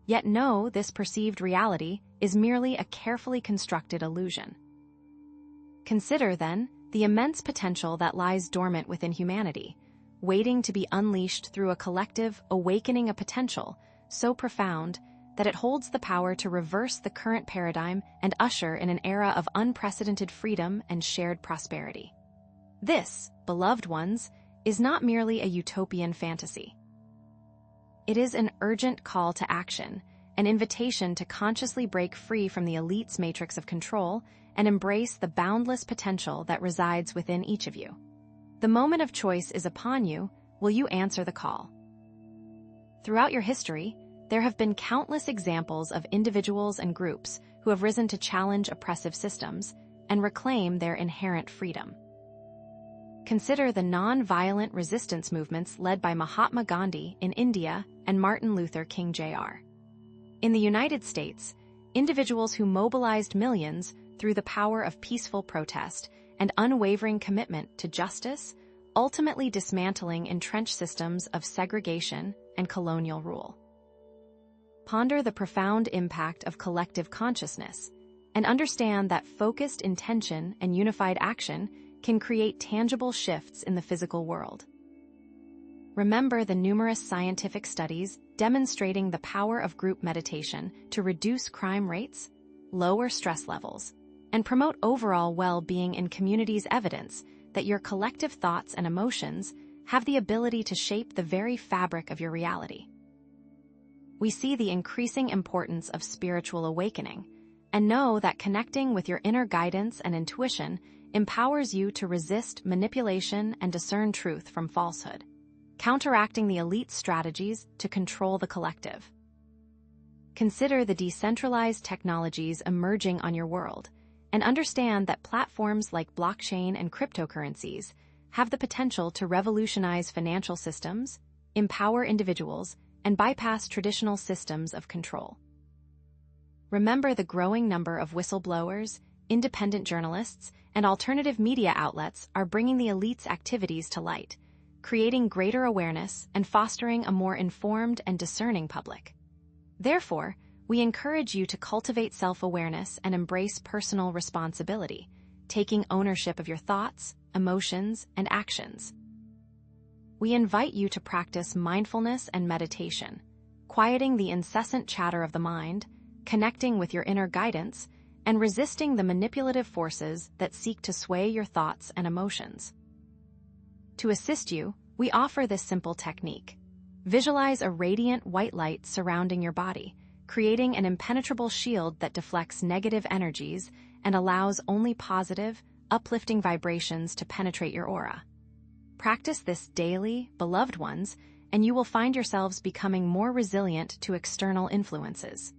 Yet know this perceived reality is merely a carefully constructed illusion. Consider, then, the immense potential that lies dormant within humanity, waiting to be unleashed through a collective awakening of potential so profound that it holds the power to reverse the current paradigm and usher in an era of unprecedented freedom and shared prosperity. This, beloved ones, is not merely a utopian fantasy. It is an urgent call to action, an invitation to consciously break free from the elite's matrix of control and embrace the boundless potential that resides within each of you. The moment of choice is upon you. Will you answer the call? Throughout your history, there have been countless examples of individuals and groups who have risen to challenge oppressive systems and reclaim their inherent freedom. Consider the non-violent resistance movements led by Mahatma Gandhi in India and Martin Luther King Jr. In the United States, individuals who mobilized millions through the power of peaceful protest and unwavering commitment to justice, ultimately dismantling entrenched systems of segregation and colonial rule. Ponder the profound impact of collective consciousness and understand that focused intention and unified action can create tangible shifts in the physical world. Remember the numerous scientific studies demonstrating the power of group meditation to reduce crime rates, lower stress levels, and promote overall well-being in communities. Evidence that your collective thoughts and emotions have the ability to shape the very fabric of your reality. We see the increasing importance of spiritual awakening and know that connecting with your inner guidance and intuition empowers you to resist manipulation and discern truth from falsehood, counteracting the elite strategies to control the collective. Consider the decentralized technologies emerging on your world and understand that platforms like blockchain and cryptocurrencies have the potential to revolutionize financial systems, empower individuals, and bypass traditional systems of control. Remember the growing number of whistleblowers, independent journalists, and alternative media outlets are bringing the elite's activities to light, creating greater awareness and fostering a more informed and discerning public. Therefore, we encourage you to cultivate self-awareness and embrace personal responsibility, taking ownership of your thoughts, emotions, and actions. We invite you to practice mindfulness and meditation, quieting the incessant chatter of the mind, connecting with your inner guidance, and resisting the manipulative forces that seek to sway your thoughts and emotions. To assist you, we offer this simple technique. Visualize a radiant white light surrounding your body, creating an impenetrable shield that deflects negative energies and allows only positive, uplifting vibrations to penetrate your aura. Practice this daily, beloved ones, and you will find yourselves becoming more resilient to external influences.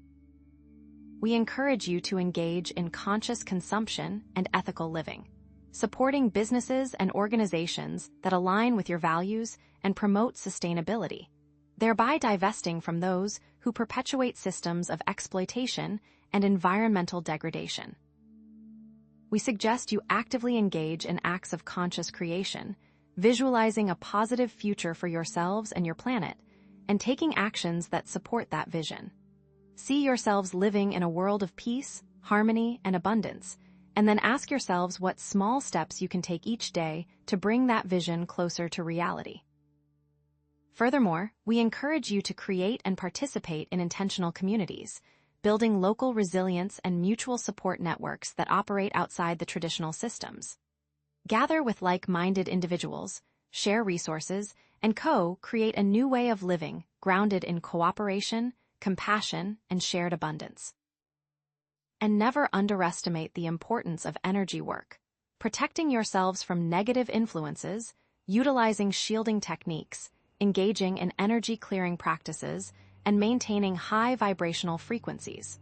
We encourage you to engage in conscious consumption and ethical living, supporting businesses and organizations that align with your values and promote sustainability, thereby divesting from those who perpetuate systems of exploitation and environmental degradation. We suggest you actively engage in acts of conscious creation, visualizing a positive future for yourselves and your planet, and taking actions that support that vision. See yourselves living in a world of peace, harmony, and abundance, and then ask yourselves what small steps you can take each day to bring that vision closer to reality. Furthermore, we encourage you to create and participate in intentional communities, building local resilience and mutual support networks that operate outside the traditional systems. Gather with like-minded individuals, share resources, and co-create a new way of living grounded in cooperation, compassion, and shared abundance. And never underestimate the importance of energy work, protecting yourselves from negative influences, utilizing shielding techniques, engaging in energy-clearing practices, and maintaining high vibrational frequencies.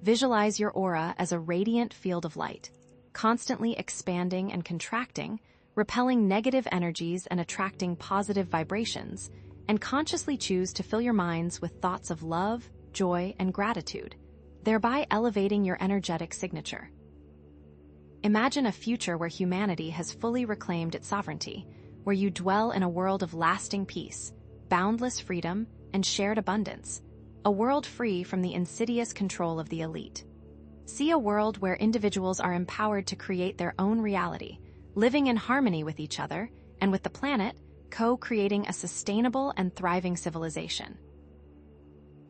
Visualize your aura as a radiant field of light, constantly expanding and contracting, repelling negative energies and attracting positive vibrations, and consciously choose to fill your minds with thoughts of love, joy, and gratitude, thereby elevating your energetic signature. Imagine a future where humanity has fully reclaimed its sovereignty, where you dwell in a world of lasting peace, boundless freedom, and shared abundance, a world free from the insidious control of the elite. See a world where individuals are empowered to create their own reality, living in harmony with each other and with the planet, co-creating a sustainable and thriving civilization.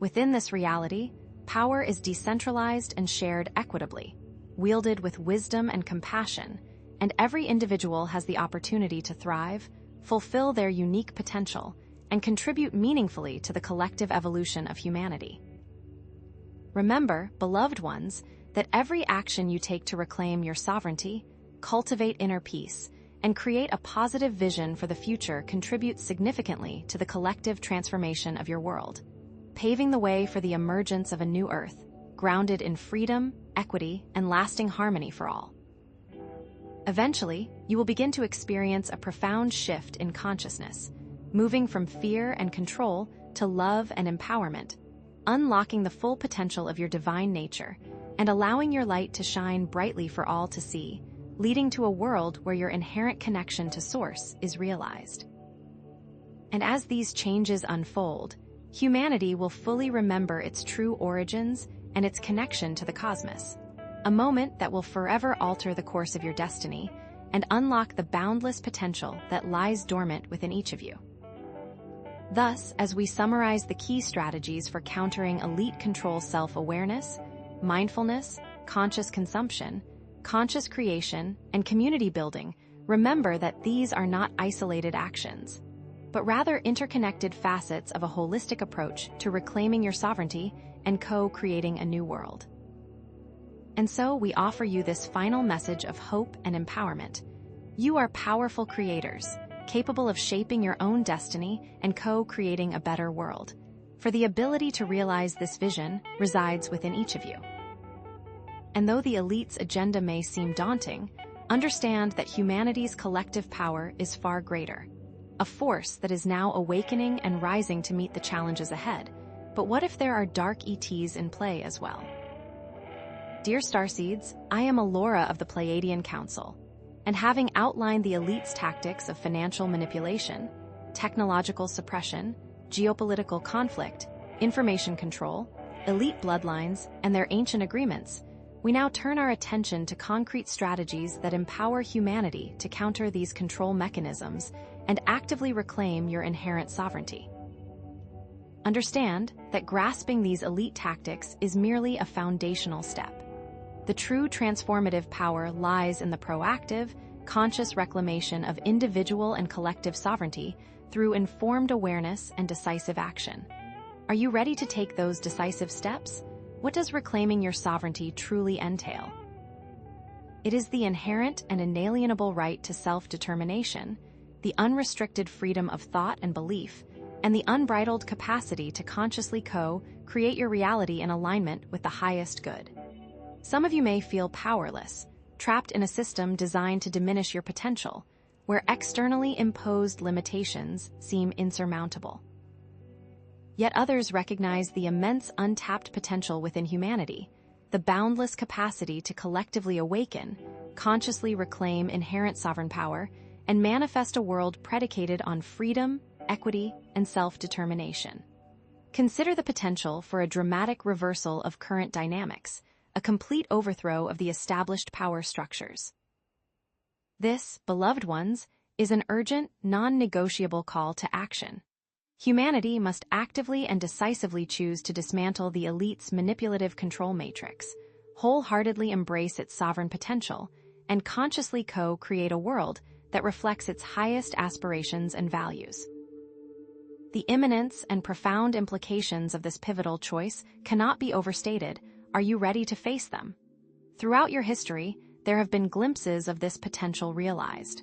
Within this reality, power is decentralized and shared equitably, wielded with wisdom and compassion, and every individual has the opportunity to thrive, fulfill their unique potential, and contribute meaningfully to the collective evolution of humanity. Remember, beloved ones, that every action you take to reclaim your sovereignty, cultivate inner peace, and create a positive vision for the future contributes significantly to the collective transformation of your world, paving the way for the emergence of a new Earth, grounded in freedom, equity, and lasting harmony for all. Eventually, you will begin to experience a profound shift in consciousness, moving from fear and control to love and empowerment, unlocking the full potential of your divine nature and allowing your light to shine brightly for all to see, leading to a world where your inherent connection to Source is realized. And as these changes unfold, humanity will fully remember its true origins and its connection to the cosmos, a moment that will forever alter the course of your destiny and unlock the boundless potential that lies dormant within each of you. Thus, as we summarize the key strategies for countering elite control self-awareness, mindfulness, conscious consumption, conscious creation, and community building, remember that these are not isolated actions, but rather interconnected facets of a holistic approach to reclaiming your sovereignty and co-creating a new world. And so we offer you this final message of hope and empowerment. You are powerful creators, capable of shaping your own destiny and co-creating a better world. For the ability to realize this vision resides within each of you. And though the elite's agenda may seem daunting, understand that humanity's collective power is far greater, a force that is now awakening and rising to meet the challenges ahead. But what if there are dark ETs in play as well? Dear starseeds, I am Laura of the Pleiadian Council, and having outlined the elite's tactics of financial manipulation, technological suppression, geopolitical conflict, information control, elite bloodlines, and their ancient agreements, we now turn our attention to concrete strategies that empower humanity to counter these control mechanisms and actively reclaim your inherent sovereignty. Understand that grasping these elite tactics is merely a foundational step. The true transformative power lies in the proactive, conscious reclamation of individual and collective sovereignty through informed awareness and decisive action. Are you ready to take those decisive steps? What does reclaiming your sovereignty truly entail? It is the inherent and inalienable right to self-determination, the unrestricted freedom of thought and belief, and the unbridled capacity to consciously co-create your reality in alignment with the highest good. Some of you may feel powerless, trapped in a system designed to diminish your potential, where externally imposed limitations seem insurmountable. Yet others recognize the immense untapped potential within humanity, the boundless capacity to collectively awaken, consciously reclaim inherent sovereign power, and manifest a world predicated on freedom, equity, and self-determination. Consider the potential for a dramatic reversal of current dynamics, a complete overthrow of the established power structures. This, beloved ones, is an urgent, non-negotiable call to action. Humanity must actively and decisively choose to dismantle the elite's manipulative control matrix, wholeheartedly embrace its sovereign potential, and consciously co-create a world that reflects its highest aspirations and values. The imminence and profound implications of this pivotal choice cannot be overstated. Are you ready to face them? Throughout your history, there have been glimpses of this potential realized.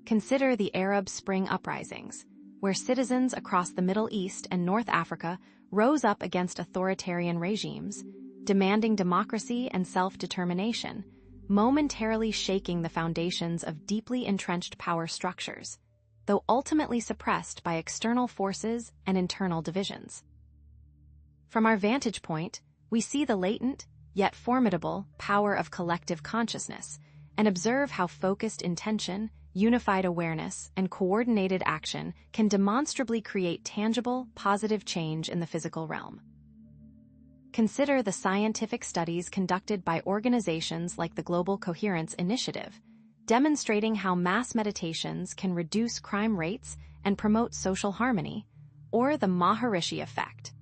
Consider the Arab Spring uprisings, where citizens across the Middle East and North Africa rose up against authoritarian regimes, demanding democracy and self-determination, momentarily shaking the foundations of deeply entrenched power structures, though ultimately suppressed by external forces and internal divisions. From our vantage point, we see the latent, yet formidable, power of collective consciousness and observe how focused intention, unified awareness, and coordinated action can demonstrably create tangible, positive change in the physical realm. Consider the scientific studies conducted by organizations like the Global Coherence Initiative, demonstrating how mass meditations can reduce crime rates and promote social harmony, or the Maharishi effect,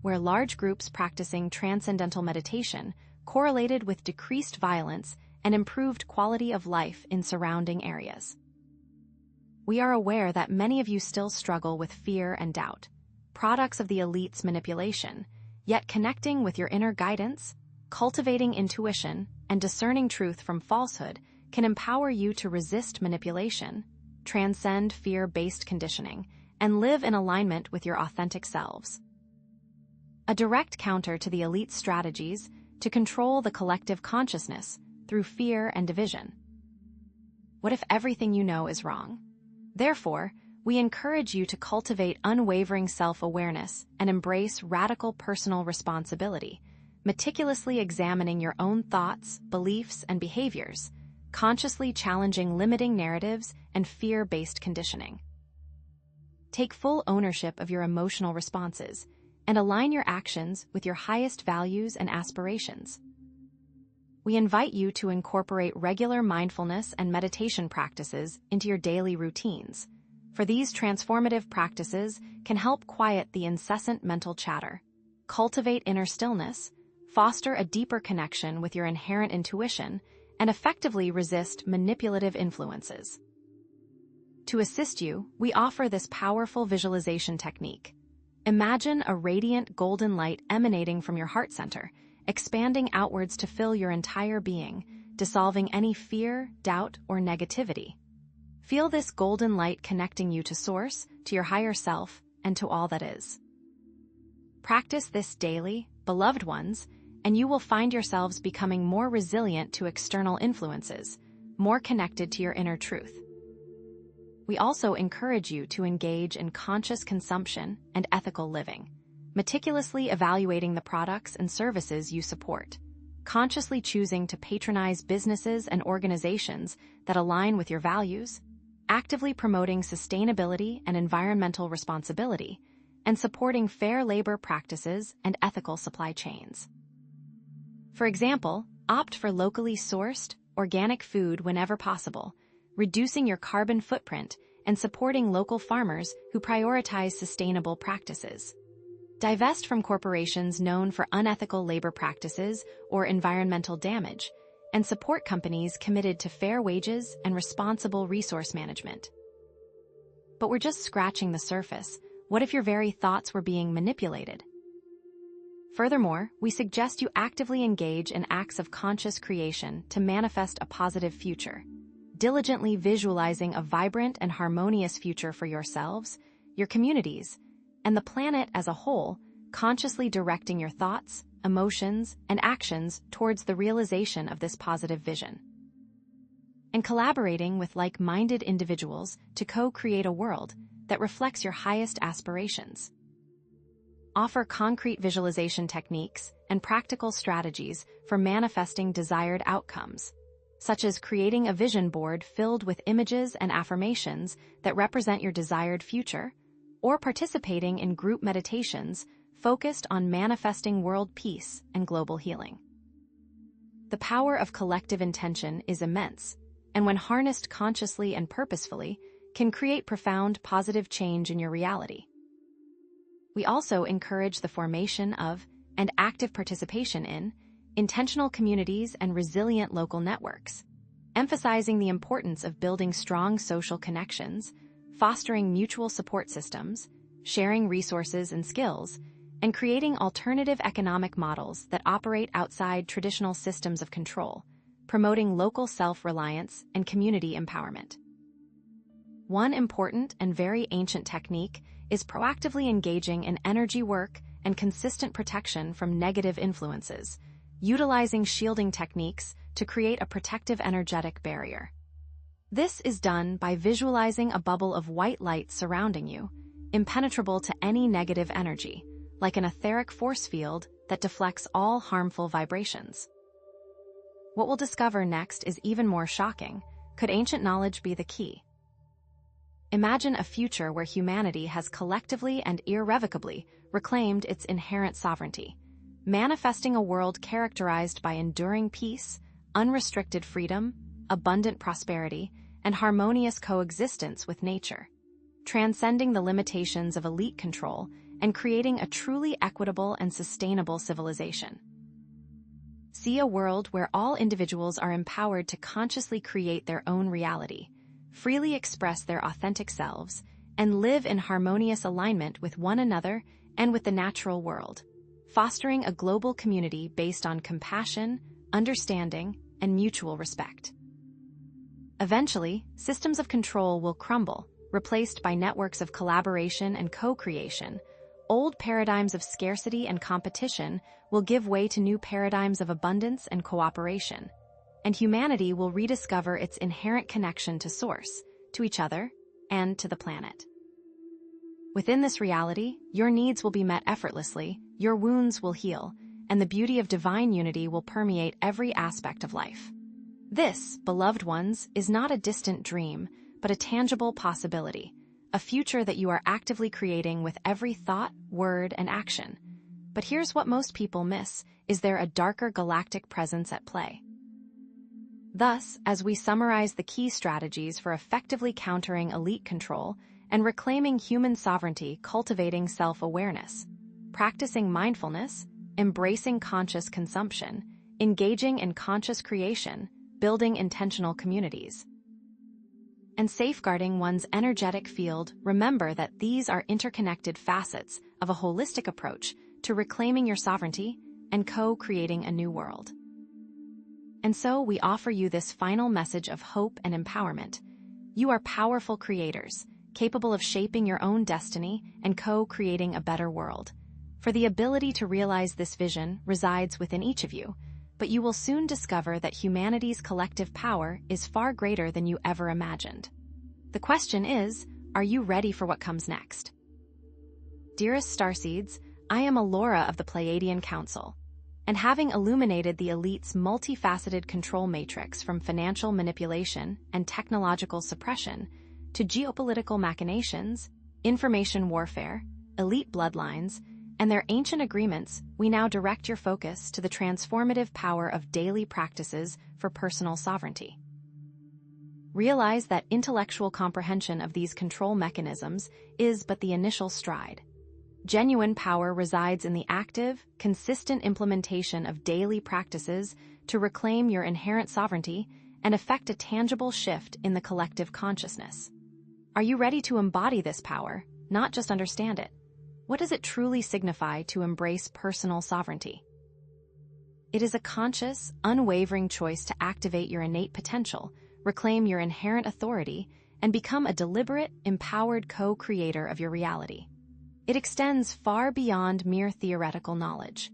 where large groups practicing transcendental meditation correlated with decreased violence and improved quality of life in surrounding areas. We are aware that many of you still struggle with fear and doubt, products of the elite's manipulation, Yet connecting with your inner guidance, cultivating intuition, and discerning truth from falsehood can empower you to resist manipulation, transcend fear-based conditioning, and live in alignment with your authentic selves. A direct counter to the elite strategies to control the collective consciousness through fear and division. What if everything you know is wrong? Therefore, we encourage you to cultivate unwavering self-awareness and embrace radical personal responsibility, meticulously examining your own thoughts, beliefs, and behaviors, consciously challenging limiting narratives and fear-based conditioning. Take full ownership of your emotional responses and align your actions with your highest values and aspirations. We invite you to incorporate regular mindfulness and meditation practices into your daily routines, for these transformative practices can help quiet the incessant mental chatter, cultivate inner stillness, foster a deeper connection with your inherent intuition, and effectively resist manipulative influences. To assist you, we offer this powerful visualization technique. Imagine a radiant golden light emanating from your heart center, expanding outwards to fill your entire being, dissolving any fear, doubt, or negativity. Feel this golden light connecting you to Source, to your higher self, and to all that is. Practice this daily, beloved ones, and you will find yourselves becoming more resilient to external influences, more connected to your inner truth. We also encourage you to engage in conscious consumption and ethical living, meticulously evaluating the products and services you support, consciously choosing to patronize businesses and organizations that align with your values, actively promoting sustainability and environmental responsibility, and supporting fair labor practices and ethical supply chains. For example, opt for locally sourced, organic food whenever possible, reducing your carbon footprint and supporting local farmers who prioritize sustainable practices. Divest from corporations known for unethical labor practices or environmental damage, and support companies committed to fair wages and responsible resource management. But we're just scratching the surface. What if your very thoughts were being manipulated? Furthermore, we suggest you actively engage in acts of conscious creation to manifest a positive future, diligently visualizing a vibrant and harmonious future for yourselves, your communities, and the planet as a whole, consciously directing your thoughts, emotions, and actions towards the realization of this positive vision. And collaborating with like-minded individuals to co-create a world that reflects your highest aspirations. Offer concrete visualization techniques and practical strategies for manifesting desired outcomes, such as creating a vision board filled with images and affirmations that represent your desired future, or participating in group meditations focused on manifesting world peace and global healing. The power of collective intention is immense, and when harnessed consciously and purposefully, can create profound positive change in your reality. We also encourage the formation of, and active participation in, intentional communities and resilient local networks, emphasizing the importance of building strong social connections, fostering mutual support systems, sharing resources and skills, and creating alternative economic models that operate outside traditional systems of control, promoting local self-reliance and community empowerment. One important and very ancient technique is proactively engaging in energy work and consistent protection from negative influences, utilizing shielding techniques to create a protective energetic barrier. This is done by visualizing a bubble of white light surrounding you, impenetrable to any negative energy, like an etheric force field that deflects all harmful vibrations. What we'll discover next is even more shocking. Could ancient knowledge be the key? Imagine a future where humanity has collectively and irrevocably reclaimed its inherent sovereignty, manifesting a world characterized by enduring peace, unrestricted freedom, abundant prosperity, and harmonious coexistence with nature, transcending the limitations of elite control and creating a truly equitable and sustainable civilization. See a world where all individuals are empowered to consciously create their own reality, freely express their authentic selves, and live in harmonious alignment with one another and with the natural world. fostering a global community based on compassion, understanding, and mutual respect. Eventually, systems of control will crumble, replaced by networks of collaboration and co-creation. Old paradigms of scarcity and competition will give way to new paradigms of abundance and cooperation, and humanity will rediscover its inherent connection to Source, to each other, and to the planet. Within this reality, your needs will be met effortlessly, your wounds will heal, and the beauty of divine unity will permeate every aspect of life. This, beloved ones, is not a distant dream, but a tangible possibility, a future that you are actively creating with every thought, word, and action. But here's what most people miss: is there a darker galactic presence at play? Thus, as we summarize the key strategies for effectively countering elite control and reclaiming human sovereignty, cultivating self-awareness, practicing mindfulness, embracing conscious consumption, engaging in conscious creation, building intentional communities, and safeguarding one's energetic field, remember that these are interconnected facets of a holistic approach to reclaiming your sovereignty and co-creating a new world. And so we offer you this final message of hope and empowerment. You are powerful creators, capable of shaping your own destiny and co-creating a better world. For the ability to realize this vision resides within each of you, but you will soon discover that humanity's collective power is far greater than you ever imagined. The question is, are you ready for what comes next? Dearest starseeds, I am Alora of the Pleiadian Council, and having illuminated the elite's multifaceted control matrix from financial manipulation and technological suppression to geopolitical machinations, information warfare, elite bloodlines, and their ancient agreements, we now direct your focus to the transformative power of daily practices for personal sovereignty. Realize that intellectual comprehension of these control mechanisms is but the initial stride. Genuine power resides in the active, consistent implementation of daily practices to reclaim your inherent sovereignty and effect a tangible shift in the collective consciousness. Are you ready to embody this power, not just understand it? What does it truly signify to embrace personal sovereignty? It is a conscious, unwavering choice to activate your innate potential, reclaim your inherent authority, and become a deliberate, empowered co-creator of your reality. It extends far beyond mere theoretical knowledge.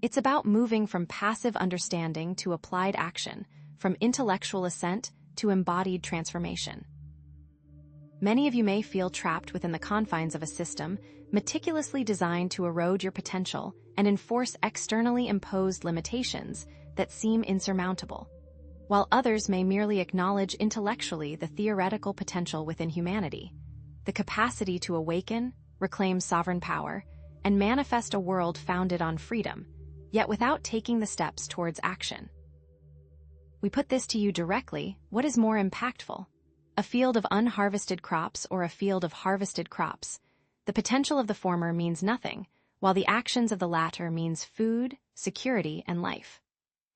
It's about moving from passive understanding to applied action, from intellectual assent to embodied transformation. Many of you may feel trapped within the confines of a system meticulously designed to erode your potential and enforce externally imposed limitations that seem insurmountable, while others may merely acknowledge intellectually the theoretical potential within humanity, the capacity to awaken, reclaim sovereign power, and manifest a world founded on freedom, yet without taking the steps towards action. We put this to you directly: what is more impactful? A field of unharvested crops or a field of harvested crops? The potential of the former means nothing, while the actions of the latter means food, security, and life.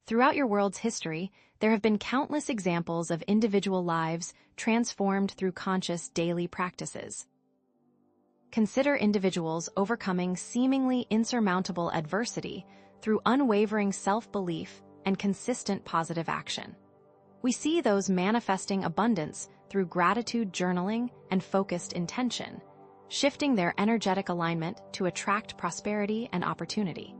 Throughout your world's history, there have been countless examples of individual lives transformed through conscious daily practices. Consider individuals overcoming seemingly insurmountable adversity through unwavering self-belief and consistent positive action. We see those manifesting abundance through gratitude journaling and focused intention, shifting their energetic alignment to attract prosperity and opportunity.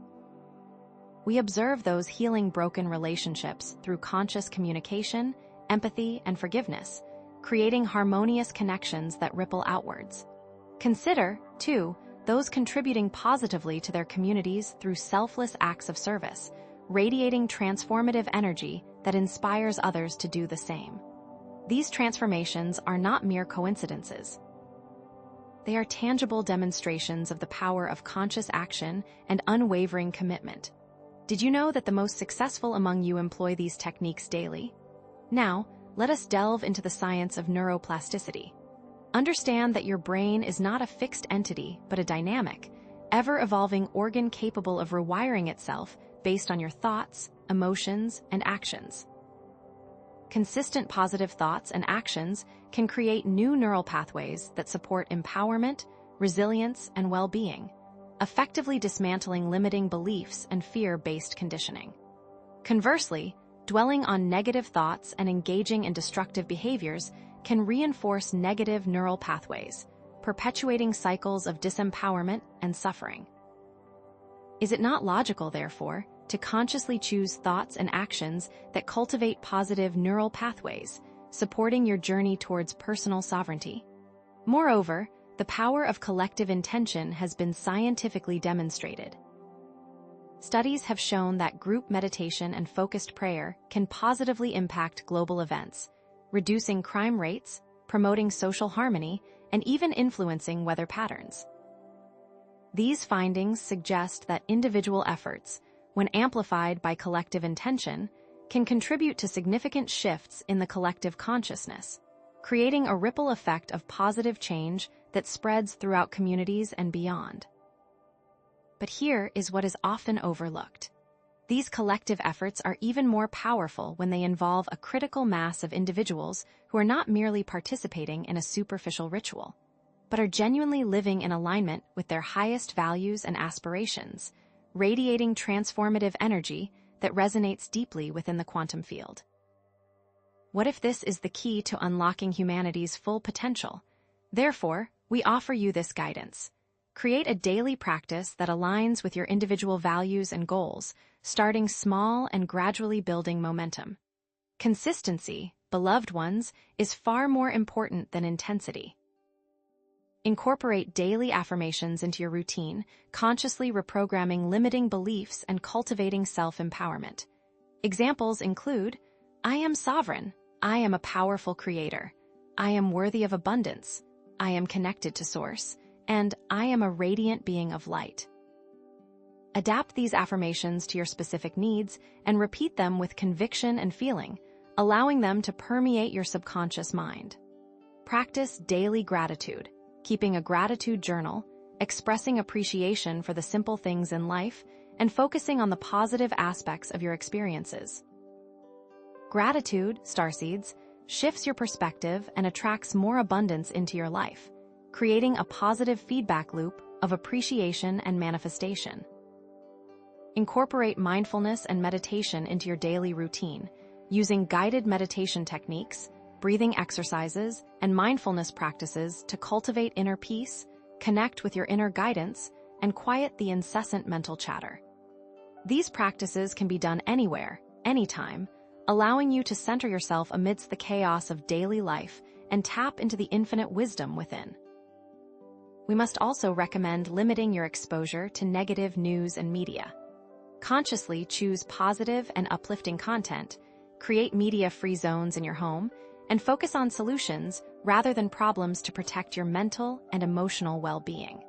We observe those healing broken relationships through conscious communication, empathy, and forgiveness, creating harmonious connections that ripple outwards. Consider, too, those contributing positively to their communities through selfless acts of service, radiating transformative energy that inspires others to do the same. These transformations are not mere coincidences. They are tangible demonstrations of the power of conscious action and unwavering commitment. Did you know that the most successful among you employ these techniques daily? Now, let us delve into the science of neuroplasticity. Understand that your brain is not a fixed entity, but a dynamic, ever-evolving organ capable of rewiring itself based on your thoughts, emotions, and actions. Consistent positive thoughts and actions can create new neural pathways that support empowerment, resilience, and well-being, effectively dismantling limiting beliefs and fear-based conditioning. Conversely, dwelling on negative thoughts and engaging in destructive behaviors can reinforce negative neural pathways, perpetuating cycles of disempowerment and suffering. Is it not logical, therefore, to consciously choose thoughts and actions that cultivate positive neural pathways, supporting your journey towards personal sovereignty? Moreover, the power of collective intention has been scientifically demonstrated. Studies have shown that group meditation and focused prayer can positively impact global events, reducing crime rates, promoting social harmony, and even influencing weather patterns. These findings suggest that individual efforts, when amplified by collective intention, can contribute to significant shifts in the collective consciousness, creating a ripple effect of positive change that spreads throughout communities and beyond. But here is what is often overlooked. These collective efforts are even more powerful when they involve a critical mass of individuals who are not merely participating in a superficial ritual, but are genuinely living in alignment with their highest values and aspirations, radiating transformative energy that resonates deeply within the quantum field. What if this is the key to unlocking humanity's full potential? Therefore, we offer you this guidance. Create a daily practice that aligns with your individual values and goals, starting small and gradually building momentum. Consistency, beloved ones, is far more important than intensity. Incorporate daily affirmations into your routine, consciously reprogramming limiting beliefs and cultivating self-empowerment. Examples include, I am sovereign, I am a powerful creator, I am worthy of abundance, I am connected to Source, and I am a radiant being of light. Adapt these affirmations to your specific needs and repeat them with conviction and feeling, allowing them to permeate your subconscious mind. Practice daily gratitude, keeping a gratitude journal, expressing appreciation for the simple things in life, and focusing on the positive aspects of your experiences. Gratitude, starseeds, shifts your perspective and attracts more abundance into your life, creating a positive feedback loop of appreciation and manifestation. Incorporate mindfulness and meditation into your daily routine, using guided meditation techniques, breathing exercises, and mindfulness practices to cultivate inner peace, connect with your inner guidance, and quiet the incessant mental chatter. These practices can be done anywhere, anytime, allowing you to center yourself amidst the chaos of daily life and tap into the infinite wisdom within. We must also recommend limiting your exposure to negative news and media. Consciously choose positive and uplifting content, create media-free zones in your home, and focus on solutions rather than problems to protect your mental and emotional well-being.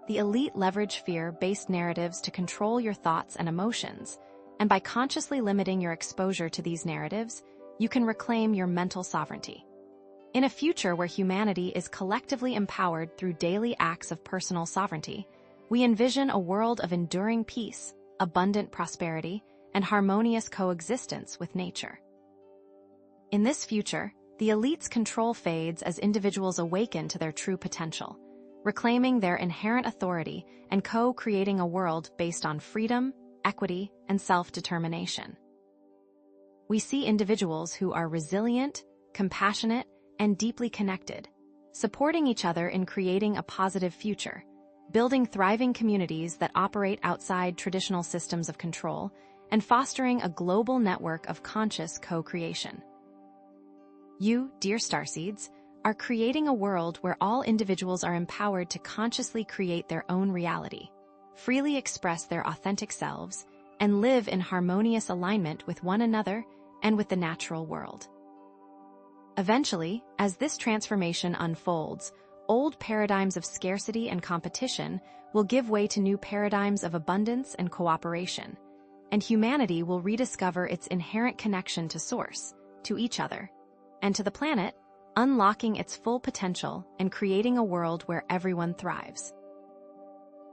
The elite leverage fear-based narratives to control your thoughts and emotions, and by consciously limiting your exposure to these narratives, you can reclaim your mental sovereignty. In a future where humanity is collectively empowered through daily acts of personal sovereignty, we envision a world of enduring peace, abundant prosperity, and harmonious coexistence with nature. In this future, the elite's control fades as individuals awaken to their true potential, reclaiming their inherent authority and co-creating a world based on freedom, equity, and self-determination. We see individuals who are resilient, compassionate, and deeply connected, supporting each other in creating a positive future, building thriving communities that operate outside traditional systems of control, and fostering a global network of conscious co-creation. You, dear starseeds, are creating a world where all individuals are empowered to consciously create their own reality, freely express their authentic selves, and live in harmonious alignment with one another and with the natural world. Eventually, as this transformation unfolds, old paradigms of scarcity and competition will give way to new paradigms of abundance and cooperation, and humanity will rediscover its inherent connection to Source, to each other, and to the planet, unlocking its full potential and creating a world where everyone thrives.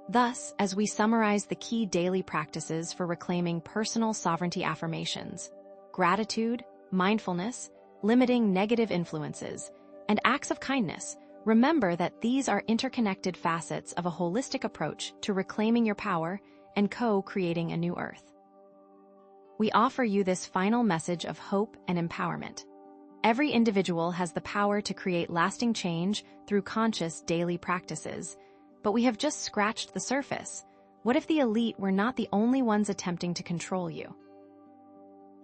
Thus, as we summarize the key daily practices for reclaiming personal sovereignty affirmations, gratitude, mindfulness, limiting negative influences, and acts of kindness Remember that these are interconnected facets of a holistic approach to reclaiming your power and co-creating a new Earth. We offer you this final message of hope and empowerment. Every individual has the power to create lasting change through conscious daily practices, but we have just scratched the surface. What if the elite were not the only ones attempting to control you?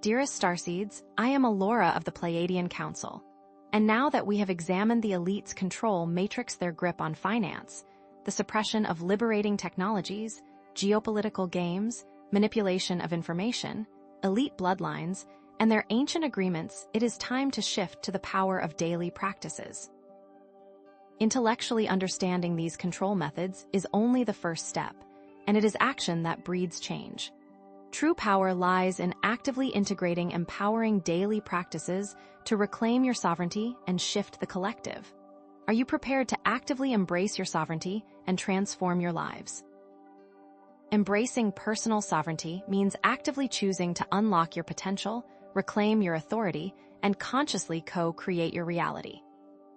Dearest starseeds, I am Alora of the Pleiadian Council. And now that we have examined the elite's control matrix, their grip on finance, the suppression of liberating technologies, geopolitical games, manipulation of information, elite bloodlines, and their ancient agreements, it is time to shift to the power of daily practices. Intellectually understanding these control methods is only the first step, and it is action that breeds change. True power lies in actively integrating empowering daily practices to reclaim your sovereignty and shift the collective. Are you prepared to actively embrace your sovereignty and transform your lives? Embracing personal sovereignty means actively choosing to unlock your potential, reclaim your authority, and consciously co-create your reality.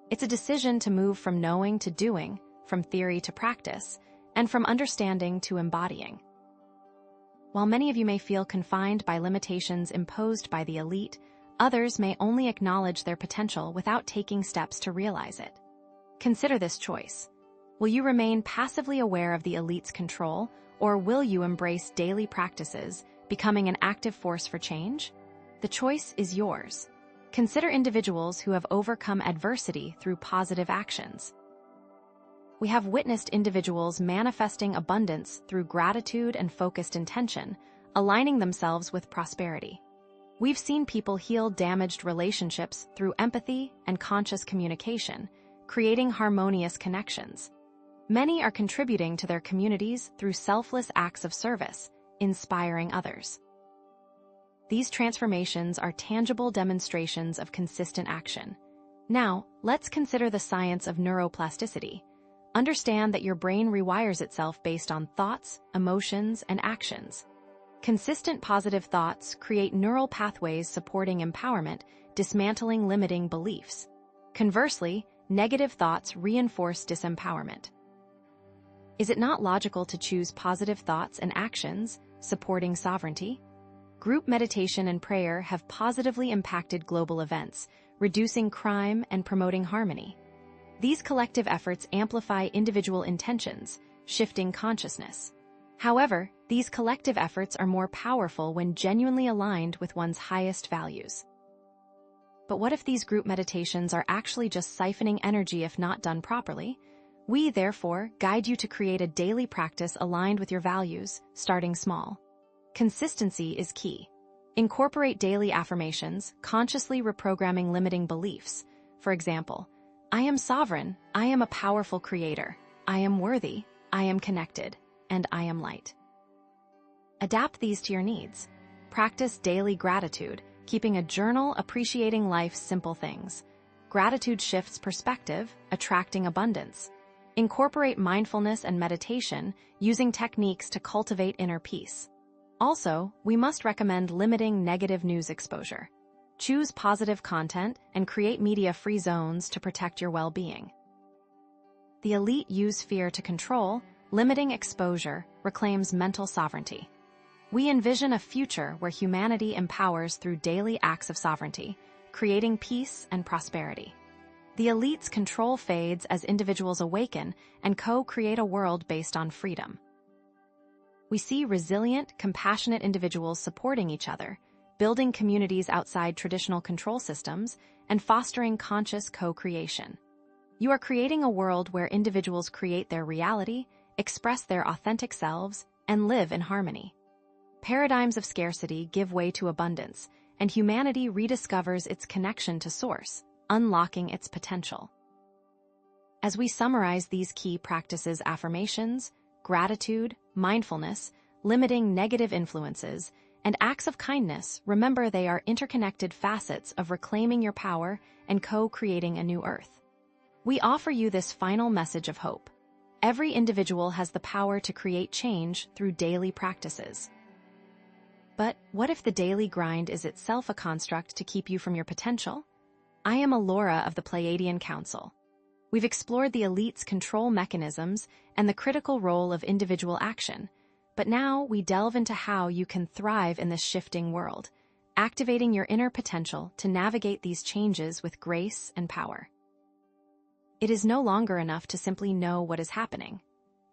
It's a decision to move from knowing to doing, from theory to practice, and from understanding to embodying. While many of you may feel confined by limitations imposed by the elite, others may only acknowledge their potential without taking steps to realize it. Consider this choice. Will you remain passively aware of the elite's control, or will you embrace daily practices, becoming an active force for change? The choice is yours. Consider individuals who have overcome adversity through positive actions. We have witnessed individuals manifesting abundance through gratitude and focused intention, aligning themselves with prosperity. We've seen people heal damaged relationships through empathy and conscious communication, creating harmonious connections. Many are contributing to their communities through selfless acts of service, inspiring others. These transformations are tangible demonstrations of consistent action. Now, let's consider the science of neuroplasticity. Understand that your brain rewires itself based on thoughts, emotions, and actions. Consistent positive thoughts create neural pathways supporting empowerment, dismantling limiting beliefs. Conversely, negative thoughts reinforce disempowerment. Is it not logical to choose positive thoughts and actions, supporting sovereignty? Group meditation and prayer have positively impacted global events, reducing crime and promoting harmony. These collective efforts amplify individual intentions, shifting consciousness. However, these collective efforts are more powerful when genuinely aligned with one's highest values. But what if these group meditations are actually just siphoning energy if not done properly? We, therefore, guide you to create a daily practice aligned with your values, starting small. Consistency is key. Incorporate daily affirmations, consciously reprogramming limiting beliefs. For example, I am sovereign, I am a powerful creator, I am worthy, I am connected, and I am light. Adapt these to your needs. Practice daily gratitude, keeping a journal appreciating life's simple things. Gratitude shifts perspective, attracting abundance. Incorporate mindfulness and meditation, using techniques to cultivate inner peace. Also, we must recommend limiting negative news exposure. Choose positive content and create media-free zones to protect your well-being. The elite use fear to control, limiting exposure reclaims mental sovereignty. We envision a future where humanity empowers through daily acts of sovereignty, creating peace and prosperity. The elite's control fades as individuals awaken and co-create a world based on freedom. We see resilient, compassionate individuals supporting each other, building communities outside traditional control systems, and fostering conscious co-creation. You are creating a world where individuals create their reality, express their authentic selves, and live in harmony. Paradigms of scarcity give way to abundance, and humanity rediscovers its connection to Source, unlocking its potential. As we summarize these key practices: affirmations, gratitude, mindfulness, limiting negative influences, and acts of kindness, remember they are interconnected facets of reclaiming your power and co-creating a new Earth. We offer you this final message of hope. Every individual has the power to create change through daily practices. But what if the daily grind is itself a construct to keep you from your potential? I am Alora of the Pleiadian Council. We've explored the elite's control mechanisms and the critical role of individual action, but now we delve into how you can thrive in this shifting world, activating your inner potential to navigate these changes with grace and power. It is no longer enough to simply know what is happening.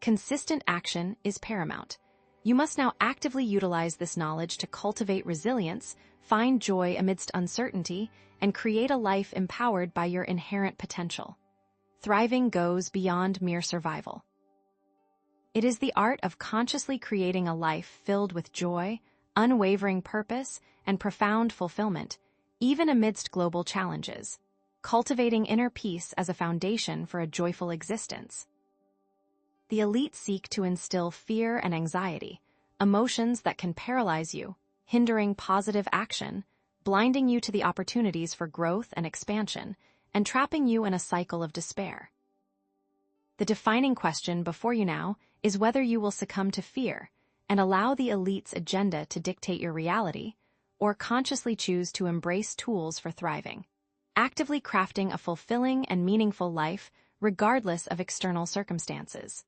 Consistent action is paramount. You must now actively utilize this knowledge to cultivate resilience, find joy amidst uncertainty, and create a life empowered by your inherent potential. Thriving goes beyond mere survival. It is the art of consciously creating a life filled with joy, unwavering purpose, and profound fulfillment, even amidst global challenges, cultivating inner peace as a foundation for a joyful existence. The elite seek to instill fear and anxiety, emotions that can paralyze you, hindering positive action, blinding you to the opportunities for growth and expansion, and trapping you in a cycle of despair. The defining question before you now is whether you will succumb to fear and allow the elite's agenda to dictate your reality, or consciously choose to embrace tools for thriving, actively crafting a fulfilling and meaningful life regardless of external circumstances.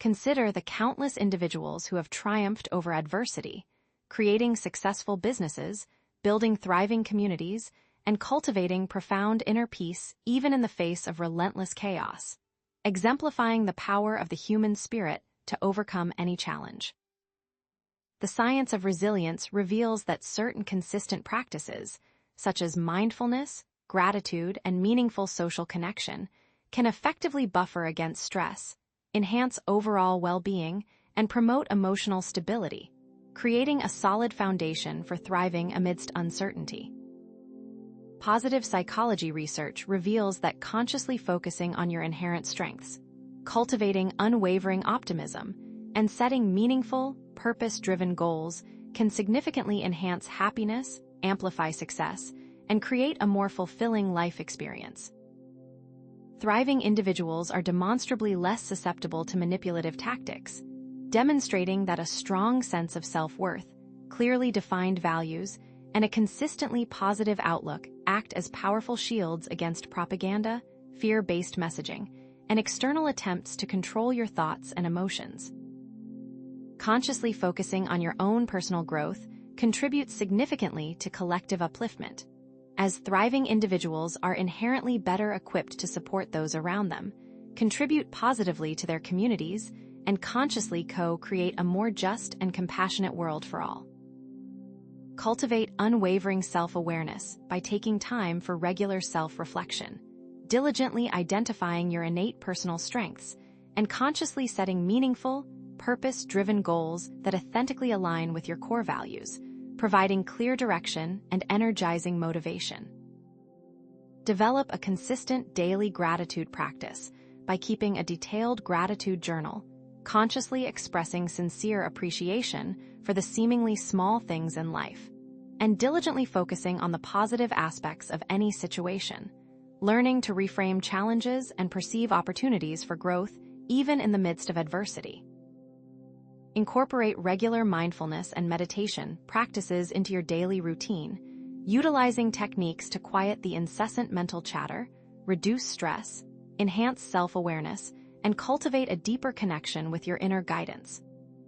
Consider the countless individuals who have triumphed over adversity, creating successful businesses, building thriving communities, and cultivating profound inner peace even in the face of relentless chaos, exemplifying the power of the human spirit to overcome any challenge. The science of resilience reveals that certain consistent practices, such as mindfulness, gratitude, and meaningful social connection, can effectively buffer against stress, enhance overall well-being, and promote emotional stability, creating a solid foundation for thriving amidst uncertainty. Positive psychology research reveals that consciously focusing on your inherent strengths, cultivating unwavering optimism, and setting meaningful, purpose-driven goals can significantly enhance happiness, amplify success, and create a more fulfilling life experience. Thriving individuals are demonstrably less susceptible to manipulative tactics, demonstrating that a strong sense of self-worth, clearly defined values, and a consistently positive outlook act as powerful shields against propaganda, fear-based messaging, and external attempts to control your thoughts and emotions. Consciously focusing on your own personal growth contributes significantly to collective upliftment, as thriving individuals are inherently better equipped to support those around them, contribute positively to their communities, and consciously co-create a more just and compassionate world for all. Cultivate unwavering self-awareness by taking time for regular self-reflection, diligently identifying your innate personal strengths, and consciously setting meaningful, purpose-driven goals that authentically align with your core values, providing clear direction and energizing motivation. Develop a consistent daily gratitude practice by keeping a detailed gratitude journal, consciously expressing sincere appreciation for the seemingly small things in life, and diligently focusing on the positive aspects of any situation, learning to reframe challenges and perceive opportunities for growth even in the midst of adversity. Incorporate regular mindfulness and meditation practices into your daily routine, utilizing techniques to quiet the incessant mental chatter, reduce stress, enhance self-awareness, and cultivate a deeper connection with your inner guidance,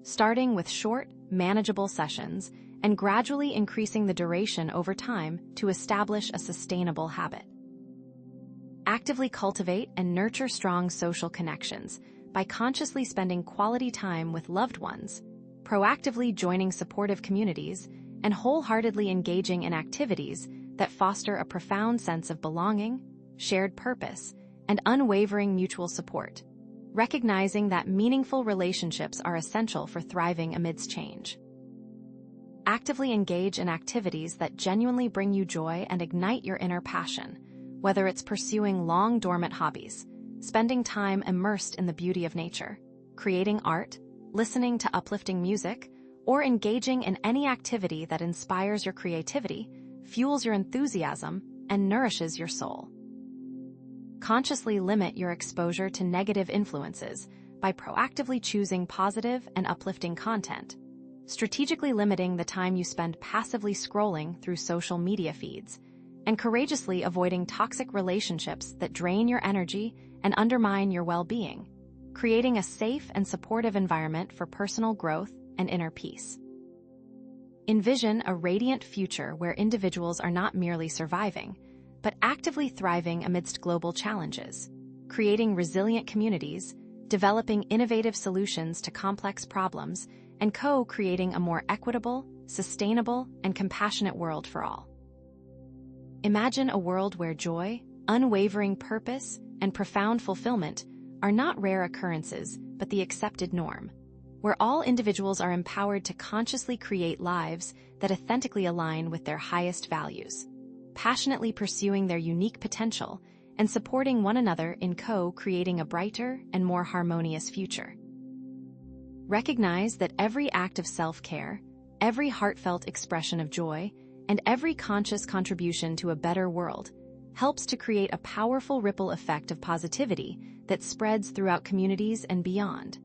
starting with short, manageable sessions and gradually increasing the duration over time to establish a sustainable habit. Actively cultivate and nurture strong social connections by consciously spending quality time with loved ones, proactively joining supportive communities, and wholeheartedly engaging in activities that foster a profound sense of belonging, shared purpose, and unwavering mutual support, recognizing that meaningful relationships are essential for thriving amidst change. Actively engage in activities that genuinely bring you joy and ignite your inner passion, whether it's pursuing long-dormant hobbies, spending time immersed in the beauty of nature, creating art, listening to uplifting music, or engaging in any activity that inspires your creativity, fuels your enthusiasm, and nourishes your soul. Consciously limit your exposure to negative influences by proactively choosing positive and uplifting content, strategically limiting the time you spend passively scrolling through social media feeds, and courageously avoiding toxic relationships that drain your energy and undermine your well-being, creating a safe and supportive environment for personal growth and inner peace. Envision a radiant future where individuals are not merely surviving, but actively thriving amidst global challenges, creating resilient communities, developing innovative solutions to complex problems, and co-creating a more equitable, sustainable, and compassionate world for all. Imagine a world where joy, unwavering purpose, and profound fulfillment are not rare occurrences, but the accepted norm, where all individuals are empowered to consciously create lives that authentically align with their highest values, passionately pursuing their unique potential and supporting one another in co-creating a brighter and more harmonious future. Recognize that every act of self-care, every heartfelt expression of joy, and every conscious contribution to a better world helps to create a powerful ripple effect of positivity that spreads throughout communities and beyond,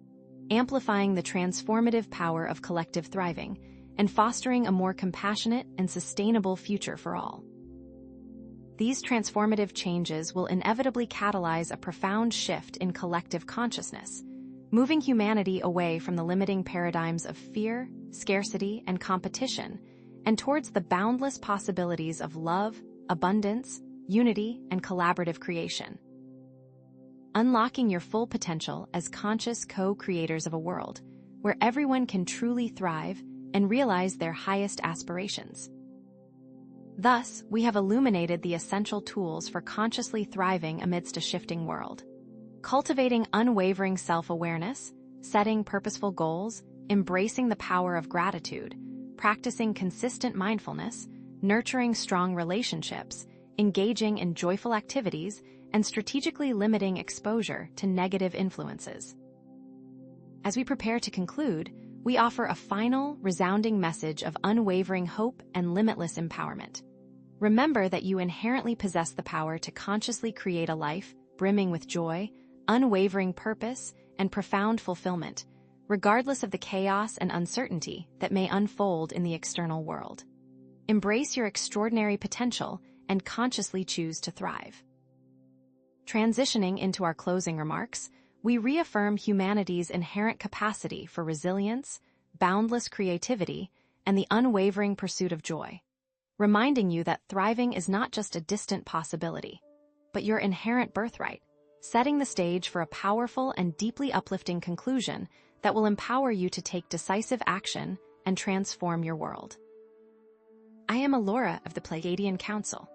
amplifying the transformative power of collective thriving and fostering a more compassionate and sustainable future for all. These transformative changes will inevitably catalyze a profound shift in collective consciousness, moving humanity away from the limiting paradigms of fear, scarcity, and competition, and towards the boundless possibilities of love, abundance, unity, and collaborative creation. Unlocking your full potential as conscious co-creators of a world where everyone can truly thrive and realize their highest aspirations. Thus, we have illuminated the essential tools for consciously thriving amidst a shifting world. Cultivating unwavering self-awareness, setting purposeful goals, embracing the power of gratitude, practicing consistent mindfulness, nurturing strong relationships, engaging in joyful activities, and strategically limiting exposure to negative influences. As we prepare to conclude, we offer a final, resounding message of unwavering hope and limitless empowerment. Remember that you inherently possess the power to consciously create a life brimming with joy, unwavering purpose, and profound fulfillment, regardless of the chaos and uncertainty that may unfold in the external world. Embrace your extraordinary potential and consciously choose to thrive. Transitioning into our closing remarks, we reaffirm humanity's inherent capacity for resilience, boundless creativity, and the unwavering pursuit of joy, reminding you that thriving is not just a distant possibility, but your inherent birthright, setting the stage for a powerful and deeply uplifting conclusion that will empower you to take decisive action and transform your world. I am Alora of the Pleiadian Council.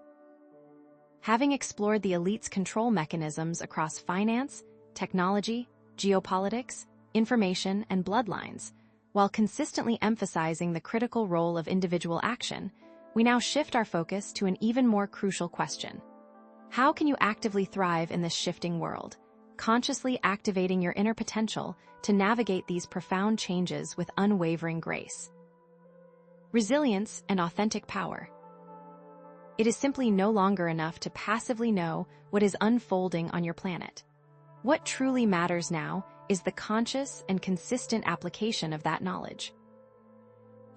Having explored the elite's control mechanisms across finance, technology, geopolitics, information, and bloodlines, while consistently emphasizing the critical role of individual action, we now shift our focus to an even more crucial question. How can you actively thrive in this shifting world, consciously activating your inner potential to navigate these profound changes with unwavering grace? Resilience and authentic power. It is simply no longer enough to passively know what is unfolding on your planet. What truly matters now is the conscious and consistent application of that knowledge.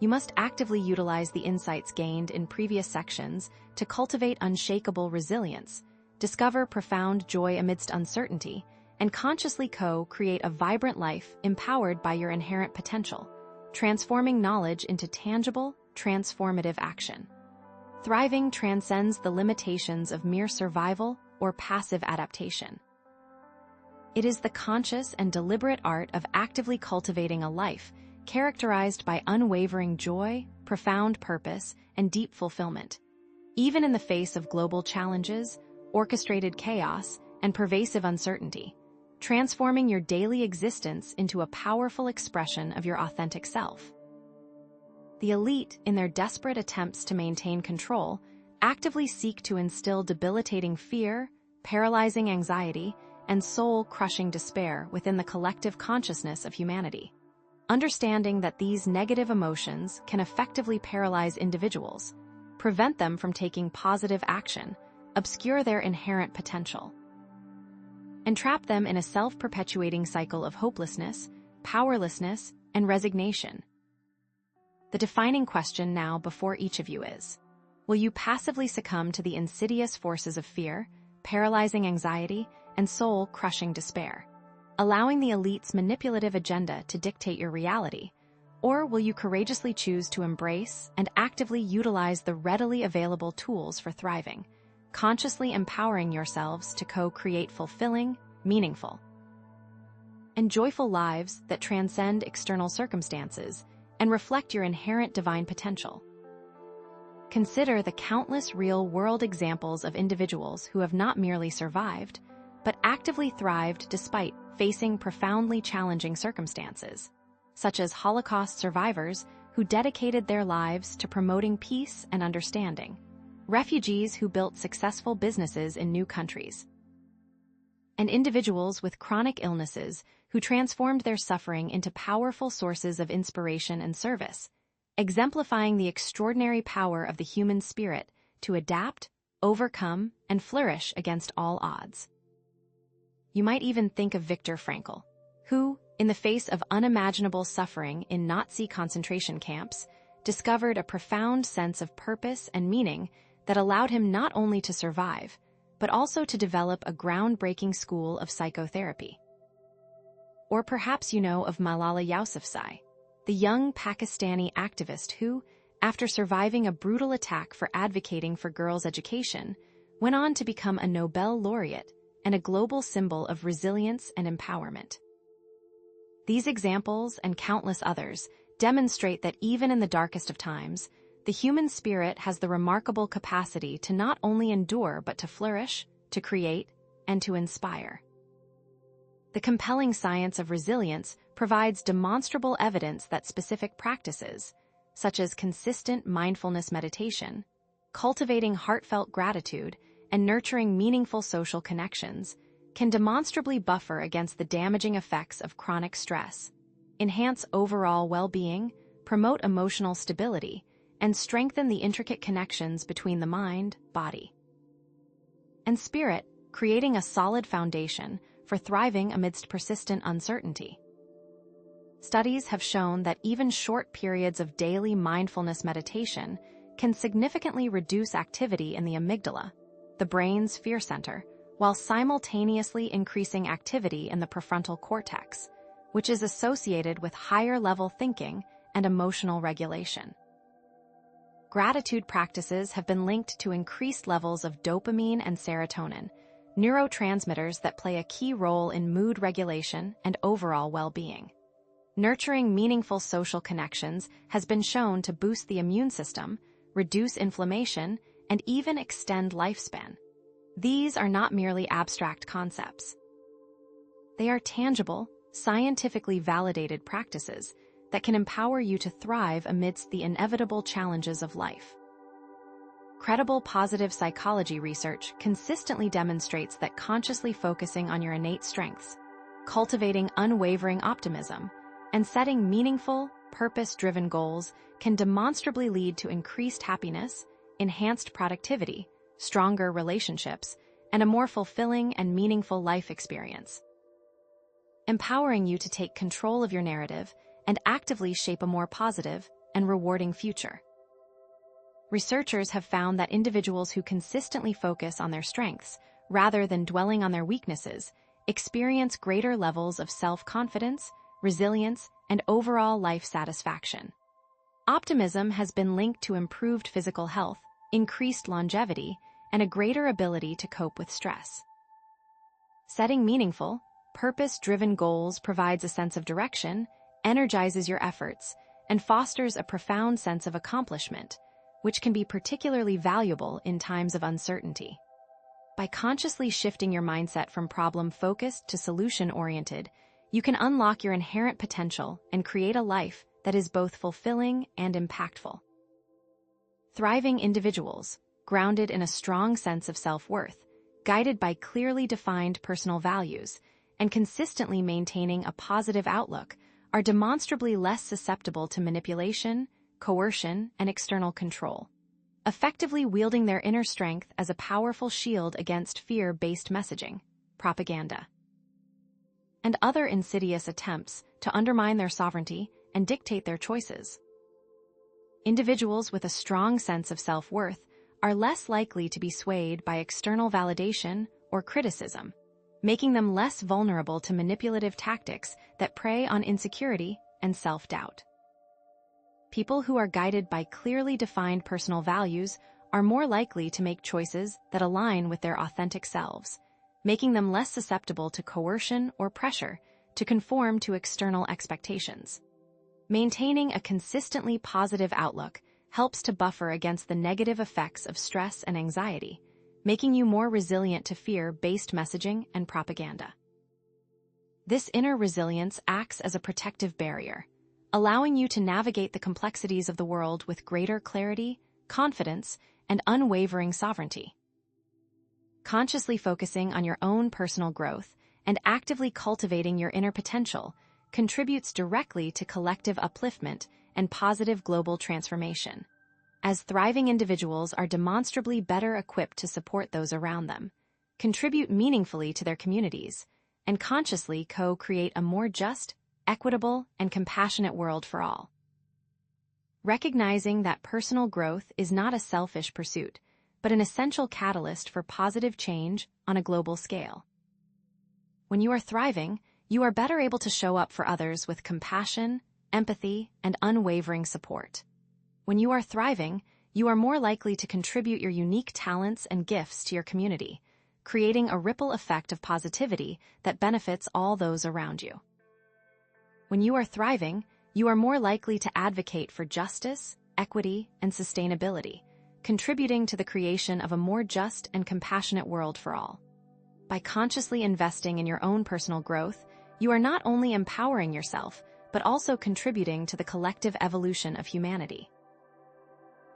You must actively utilize the insights gained in previous sections to cultivate unshakable resilience, discover profound joy amidst uncertainty, and consciously co-create a vibrant life empowered by your inherent potential, transforming knowledge into tangible, transformative action. Thriving transcends the limitations of mere survival or passive adaptation. It is the conscious and deliberate art of actively cultivating a life characterized by unwavering joy, profound purpose, and deep fulfillment. Even in the face of global challenges, orchestrated chaos, and pervasive uncertainty, transforming your daily existence into a powerful expression of your authentic self. The elite, in their desperate attempts to maintain control, actively seek to instill debilitating fear, paralyzing anxiety, and soul-crushing despair within the collective consciousness of humanity. Understanding that these negative emotions can effectively paralyze individuals, prevent them from taking positive action, obscure their inherent potential, and trap them in a self-perpetuating cycle of hopelessness, powerlessness, and resignation. The defining question now before each of you is, will you passively succumb to the insidious forces of fear, paralyzing anxiety, and soul-crushing despair, allowing the elite's manipulative agenda to dictate your reality? Or will you courageously choose to embrace and actively utilize the readily available tools for thriving, consciously empowering yourselves to co-create fulfilling, meaningful, and joyful lives that transcend external circumstances and reflect your inherent divine potential? Consider the countless real-world examples of individuals who have not merely survived, but actively thrived despite facing profoundly challenging circumstances, such as Holocaust survivors who dedicated their lives to promoting peace and understanding, refugees who built successful businesses in new countries, and individuals with chronic illnesses who transformed their suffering into powerful sources of inspiration and service, exemplifying the extraordinary power of the human spirit to adapt, overcome, and flourish against all odds. You might even think of Viktor Frankl, who, in the face of unimaginable suffering in Nazi concentration camps, discovered a profound sense of purpose and meaning that allowed him not only to survive, but also to develop a groundbreaking school of psychotherapy. Or perhaps you know of Malala Yousafzai, the young Pakistani activist who, after surviving a brutal attack for advocating for girls' education, went on to become a Nobel laureate and a global symbol of resilience and empowerment. These examples and countless others demonstrate that even in the darkest of times, the human spirit has the remarkable capacity to not only endure but to flourish, to create, and to inspire. The compelling science of resilience provides demonstrable evidence that specific practices, such as consistent mindfulness meditation, cultivating heartfelt gratitude, and nurturing meaningful social connections, can demonstrably buffer against the damaging effects of chronic stress, enhance overall well-being, promote emotional stability, and strengthen the intricate connections between the mind, body, and spirit, creating a solid foundation for thriving amidst persistent uncertainty. Studies have shown that even short periods of daily mindfulness meditation can significantly reduce activity in the amygdala, the brain's fear center, while simultaneously increasing activity in the prefrontal cortex, which is associated with higher-level thinking and emotional regulation. Gratitude practices have been linked to increased levels of dopamine and serotonin, neurotransmitters that play a key role in mood regulation and overall well-being. Nurturing meaningful social connections has been shown to boost the immune system, reduce inflammation, and even extend lifespan. These are not merely abstract concepts. They are tangible, scientifically validated practices that can empower you to thrive amidst the inevitable challenges of life. Credible positive psychology research consistently demonstrates that consciously focusing on your innate strengths, cultivating unwavering optimism, and setting meaningful, purpose-driven goals can demonstrably lead to increased happiness, enhanced productivity, stronger relationships, and a more fulfilling and meaningful life experience, empowering you to take control of your narrative and actively shape a more positive and rewarding future. Researchers have found that individuals who consistently focus on their strengths rather than dwelling on their weaknesses experience greater levels of self-confidence, resilience, and overall life satisfaction. Optimism has been linked to improved physical health, increased longevity, and a greater ability to cope with stress. Setting meaningful, purpose-driven goals provides a sense of direction, energizes your efforts, and fosters a profound sense of accomplishment, which can be particularly valuable in times of uncertainty. By consciously shifting your mindset from problem-focused to solution-oriented, you can unlock your inherent potential and create a life that is both fulfilling and impactful. Thriving individuals, grounded in a strong sense of self-worth, guided by clearly defined personal values, and consistently maintaining a positive outlook, are demonstrably less susceptible to manipulation, coercion, and external control, effectively wielding their inner strength as a powerful shield against fear-based messaging, propaganda, and other insidious attempts to undermine their sovereignty and dictate their choices. Individuals with a strong sense of self-worth are less likely to be swayed by external validation or criticism, making them less vulnerable to manipulative tactics that prey on insecurity and self-doubt. People who are guided by clearly defined personal values are more likely to make choices that align with their authentic selves, making them less susceptible to coercion or pressure to conform to external expectations. Maintaining a consistently positive outlook helps to buffer against the negative effects of stress and anxiety, making you more resilient to fear-based messaging and propaganda. This inner resilience acts as a protective barrier, allowing you to navigate the complexities of the world with greater clarity, confidence, and unwavering sovereignty. Consciously focusing on your own personal growth and actively cultivating your inner potential contributes directly to collective upliftment and positive global transformation, as thriving individuals are demonstrably better equipped to support those around them, contribute meaningfully to their communities, and consciously co-create a more just, equitable, and compassionate world for all. Recognizing that personal growth is not a selfish pursuit, but an essential catalyst for positive change on a global scale. When you are thriving, you are better able to show up for others with compassion, empathy, and unwavering support. When you are thriving, you are more likely to contribute your unique talents and gifts to your community, creating a ripple effect of positivity that benefits all those around you. When you are thriving, you are more likely to advocate for justice, equity, and sustainability, contributing to the creation of a more just and compassionate world for all. By consciously investing in your own personal growth, you are not only empowering yourself, but also contributing to the collective evolution of humanity.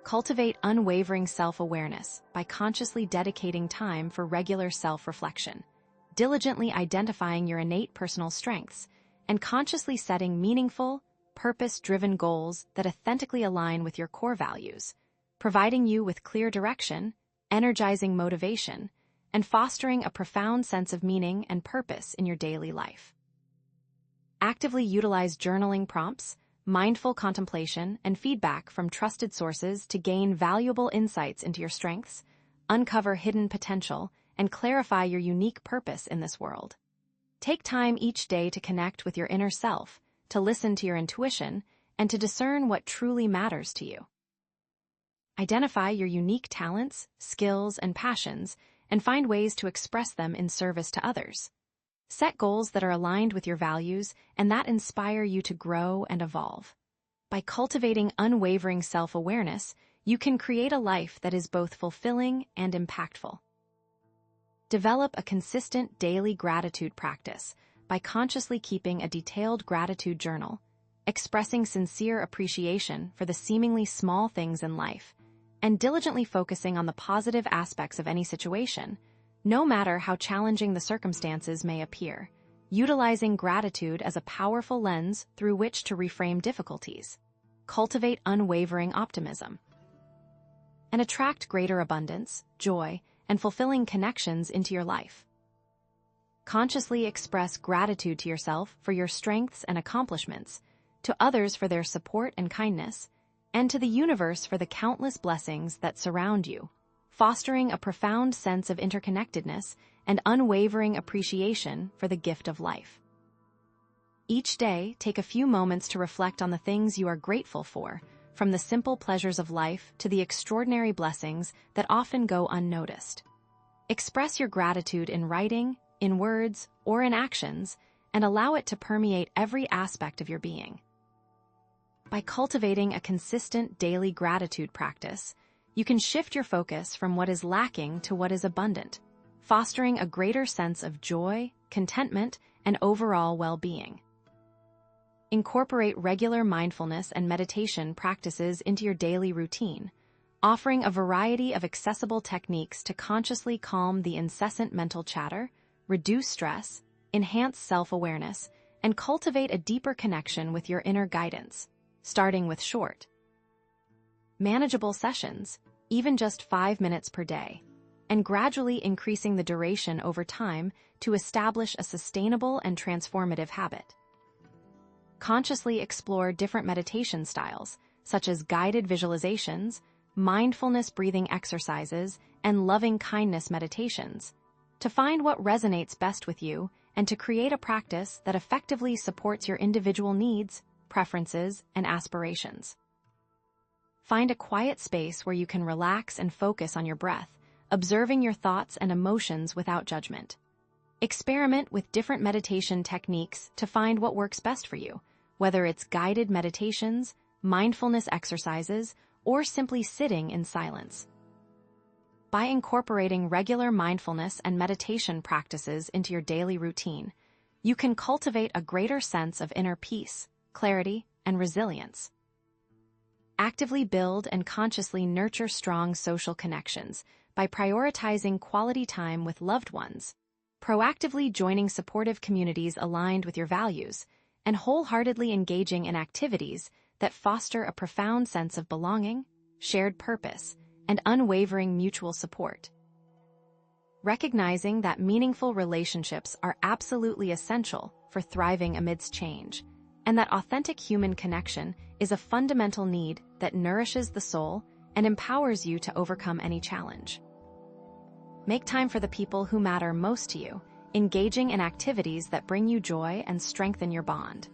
Cultivate unwavering self-awareness by consciously dedicating time for regular self-reflection, diligently identifying your innate personal strengths, and consciously setting meaningful, purpose-driven goals that authentically align with your core values, providing you with clear direction, energizing motivation, and fostering a profound sense of meaning and purpose in your daily life. Actively utilize journaling prompts, mindful contemplation, and feedback from trusted sources to gain valuable insights into your strengths, uncover hidden potential, and clarify your unique purpose in this world. Take time each day to connect with your inner self, to listen to your intuition, and to discern what truly matters to you. Identify your unique talents, skills, and passions, and find ways to express them in service to others. Set goals that are aligned with your values and that inspire you to grow and evolve. By cultivating unwavering self-awareness, you can create a life that is both fulfilling and impactful. Develop a consistent daily gratitude practice by consciously keeping a detailed gratitude journal, expressing sincere appreciation for the seemingly small things in life, and diligently focusing on the positive aspects of any situation, no matter how challenging the circumstances may appear, utilizing gratitude as a powerful lens through which to reframe difficulties. Cultivate unwavering optimism, and attract greater abundance, joy, and fulfilling connections into your life. Consciously express gratitude to yourself for your strengths and accomplishments, to others for their support and kindness, and to the universe for the countless blessings that surround you, fostering a profound sense of interconnectedness and unwavering appreciation for the gift of life. Each day, take a few moments to reflect on the things you are grateful for, from the simple pleasures of life to the extraordinary blessings that often go unnoticed. Express your gratitude in writing, in words, or in actions, and allow it to permeate every aspect of your being. By cultivating a consistent daily gratitude practice, you can shift your focus from what is lacking to what is abundant, fostering a greater sense of joy, contentment, and overall well-being. Incorporate regular mindfulness and meditation practices into your daily routine, offering a variety of accessible techniques to consciously calm the incessant mental chatter, reduce stress, enhance self-awareness, and cultivate a deeper connection with your inner guidance, starting with short, manageable sessions, even just 5 minutes per day, and gradually increasing the duration over time to establish a sustainable and transformative habit. Consciously explore different meditation styles, such as guided visualizations, mindfulness breathing exercises, and loving kindness meditations, to find what resonates best with you and to create a practice that effectively supports your individual needs, preferences, and aspirations. Find a quiet space where you can relax and focus on your breath, observing your thoughts and emotions without judgment. Experiment with different meditation techniques to find what works best for you, whether it's guided meditations, mindfulness exercises, or simply sitting in silence. By incorporating regular mindfulness and meditation practices into your daily routine, you can cultivate a greater sense of inner peace, clarity, and resilience. Actively build and consciously nurture strong social connections by prioritizing quality time with loved ones, proactively joining supportive communities aligned with your values, and wholeheartedly engaging in activities that foster a profound sense of belonging, shared purpose, and unwavering mutual support. Recognizing that meaningful relationships are absolutely essential for thriving amidst change, and that authentic human connection is a fundamental need that nourishes the soul and empowers you to overcome any challenge. Make time for the people who matter most to you, engaging in activities that bring you joy and strengthen your bond.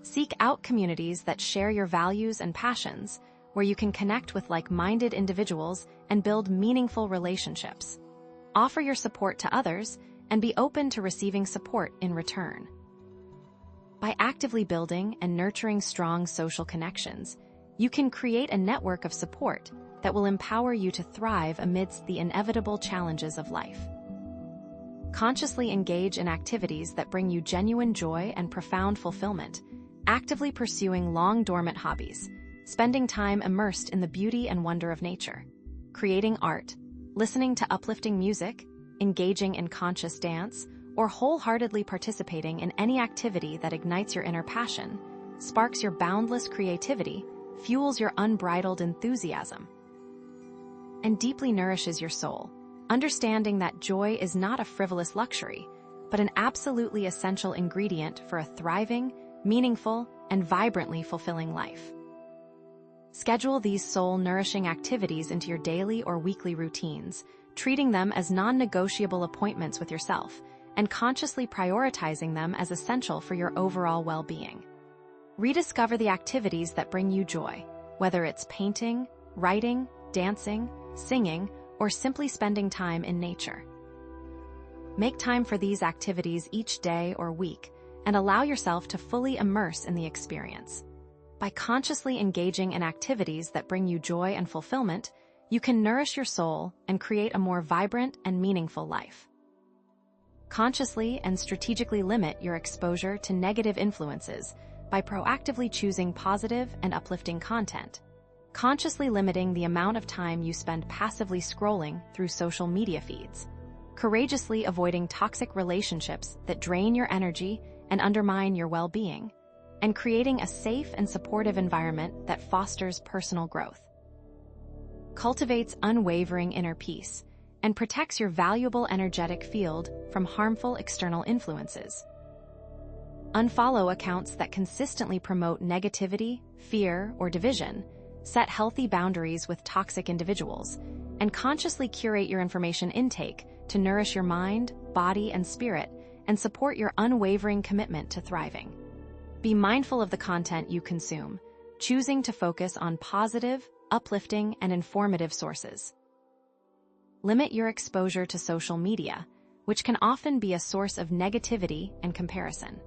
Seek out communities that share your values and passions, where you can connect with like-minded individuals and build meaningful relationships. Offer your support to others and be open to receiving support in return. By actively building and nurturing strong social connections, you can create a network of support that will empower you to thrive amidst the inevitable challenges of life. Consciously engage in activities that bring you genuine joy and profound fulfillment, actively pursuing long-dormant hobbies, spending time immersed in the beauty and wonder of nature, creating art, listening to uplifting music, engaging in conscious dance, or wholeheartedly participating in any activity that ignites your inner passion, sparks your boundless creativity, fuels your unbridled enthusiasm, and deeply nourishes your soul, understanding that joy is not a frivolous luxury, but an absolutely essential ingredient for a thriving, meaningful, and vibrantly fulfilling life. Schedule these soul-nourishing activities into your daily or weekly routines, treating them as non-negotiable appointments with yourself, and consciously prioritizing them as essential for your overall well-being. Rediscover the activities that bring you joy, whether it's painting, writing, dancing, singing, or simply spending time in nature. Make time for these activities each day or week, and allow yourself to fully immerse in the experience. By consciously engaging in activities that bring you joy and fulfillment, you can nourish your soul and create a more vibrant and meaningful life. Consciously and strategically limit your exposure to negative influences by proactively choosing positive and uplifting content, consciously limiting the amount of time you spend passively scrolling through social media feeds, courageously avoiding toxic relationships that drain your energy and undermine your well-being, and creating a safe and supportive environment that fosters personal growth, cultivates unwavering inner peace, and protects your valuable energetic field from harmful external influences. Unfollow accounts that consistently promote negativity, fear, or division, set healthy boundaries with toxic individuals, and consciously curate your information intake to nourish your mind, body, and spirit, and support your unwavering commitment to thriving. Be mindful of the content you consume, choosing to focus on positive, uplifting, and informative sources. Limit your exposure to social media, which can often be a source of negativity and comparison.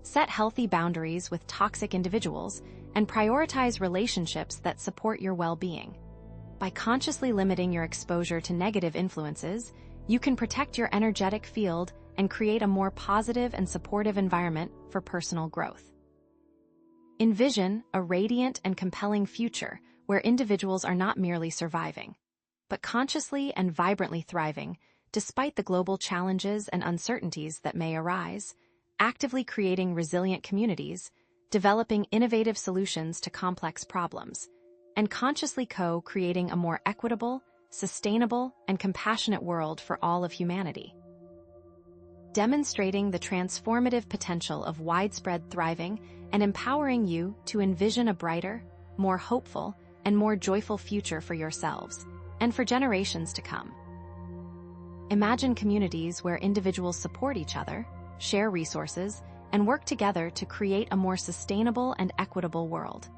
Set healthy boundaries with toxic individuals and prioritize relationships that support your well-being. By consciously limiting your exposure to negative influences, you can protect your energetic field and create a more positive and supportive environment for personal growth. Envision a radiant and compelling future where individuals are not merely surviving, but consciously and vibrantly thriving, despite the global challenges and uncertainties that may arise, actively creating resilient communities, developing innovative solutions to complex problems, and consciously co-creating a more equitable, sustainable, and compassionate world for all of humanity. Demonstrating the transformative potential of widespread thriving and empowering you to envision a brighter, more hopeful, and more joyful future for yourselves and for generations to come. Imagine communities where individuals support each other, share resources, and work together to create a more sustainable and equitable world.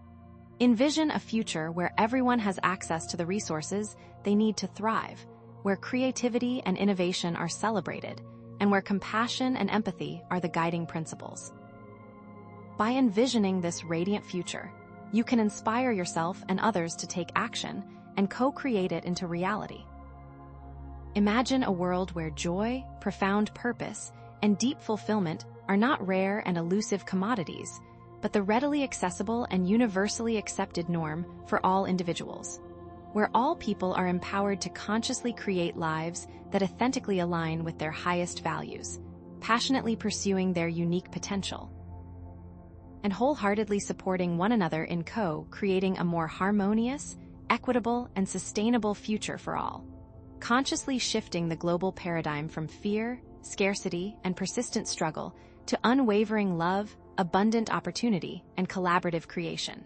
Envision a future where everyone has access to the resources they need to thrive, where creativity and innovation are celebrated, and where compassion and empathy are the guiding principles. By envisioning this radiant future, you can inspire yourself and others to take action and co-create it into reality. Imagine a world where joy, profound purpose, and deep fulfillment are not rare and elusive commodities, but the readily accessible and universally accepted norm for all individuals, where all people are empowered to consciously create lives that authentically align with their highest values, passionately pursuing their unique potential, and wholeheartedly supporting one another in co-creating a more harmonious, equitable, and sustainable future for all. Consciously shifting the global paradigm from fear, scarcity, and persistent struggle to unwavering love, abundant opportunity, and collaborative creation.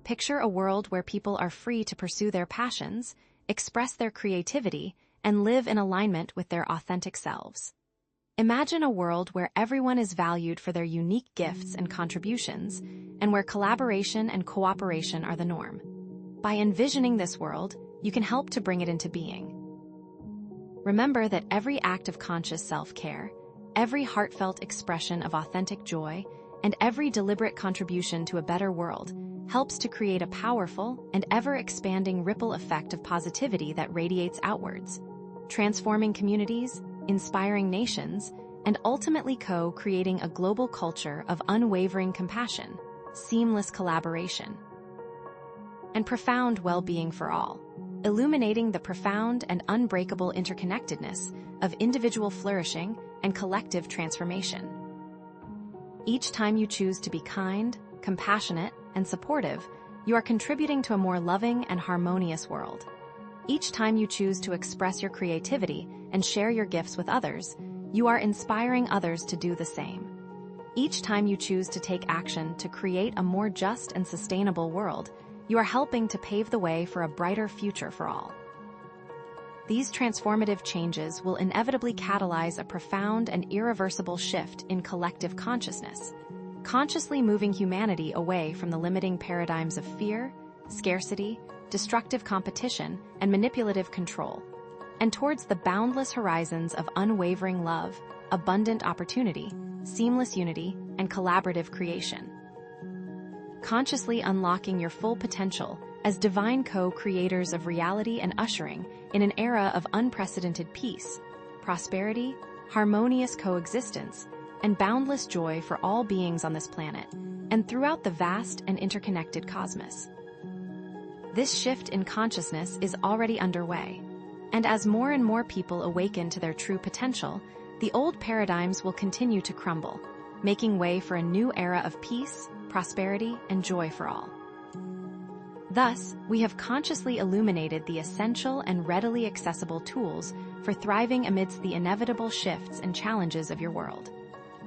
Picture a world where people are free to pursue their passions, express their creativity, and live in alignment with their authentic selves. Imagine a world where everyone is valued for their unique gifts and contributions, and where collaboration and cooperation are the norm. By envisioning this world, you can help to bring it into being. Remember that every act of conscious self-care, every heartfelt expression of authentic joy, and every deliberate contribution to a better world helps to create a powerful and ever-expanding ripple effect of positivity that radiates outwards, transforming communities, inspiring nations, and ultimately co-creating a global culture of unwavering compassion, seamless collaboration, and profound well-being for all, illuminating the profound and unbreakable interconnectedness of individual flourishing and collective transformation. Each time you choose to be kind, compassionate, and supportive, you are contributing to a more loving and harmonious world. Each time you choose to express your creativity and share your gifts with others, you are inspiring others to do the same. Each time you choose to take action to create a more just and sustainable world, you are helping to pave the way for a brighter future for all. These transformative changes will inevitably catalyze a profound and irreversible shift in collective consciousness, consciously moving humanity away from the limiting paradigms of fear, scarcity, destructive competition, and manipulative control, and towards the boundless horizons of unwavering love, abundant opportunity, seamless unity, and collaborative creation. Consciously unlocking your full potential as divine co-creators of reality and ushering in an era of unprecedented peace, prosperity, harmonious coexistence, and boundless joy for all beings on this planet and throughout the vast and interconnected cosmos. This shift in consciousness is already underway, and as more and more people awaken to their true potential, the old paradigms will continue to crumble, making way for a new era of peace, prosperity, and joy for all. Thus, we have consciously illuminated the essential and readily accessible tools for thriving amidst the inevitable shifts and challenges of your world.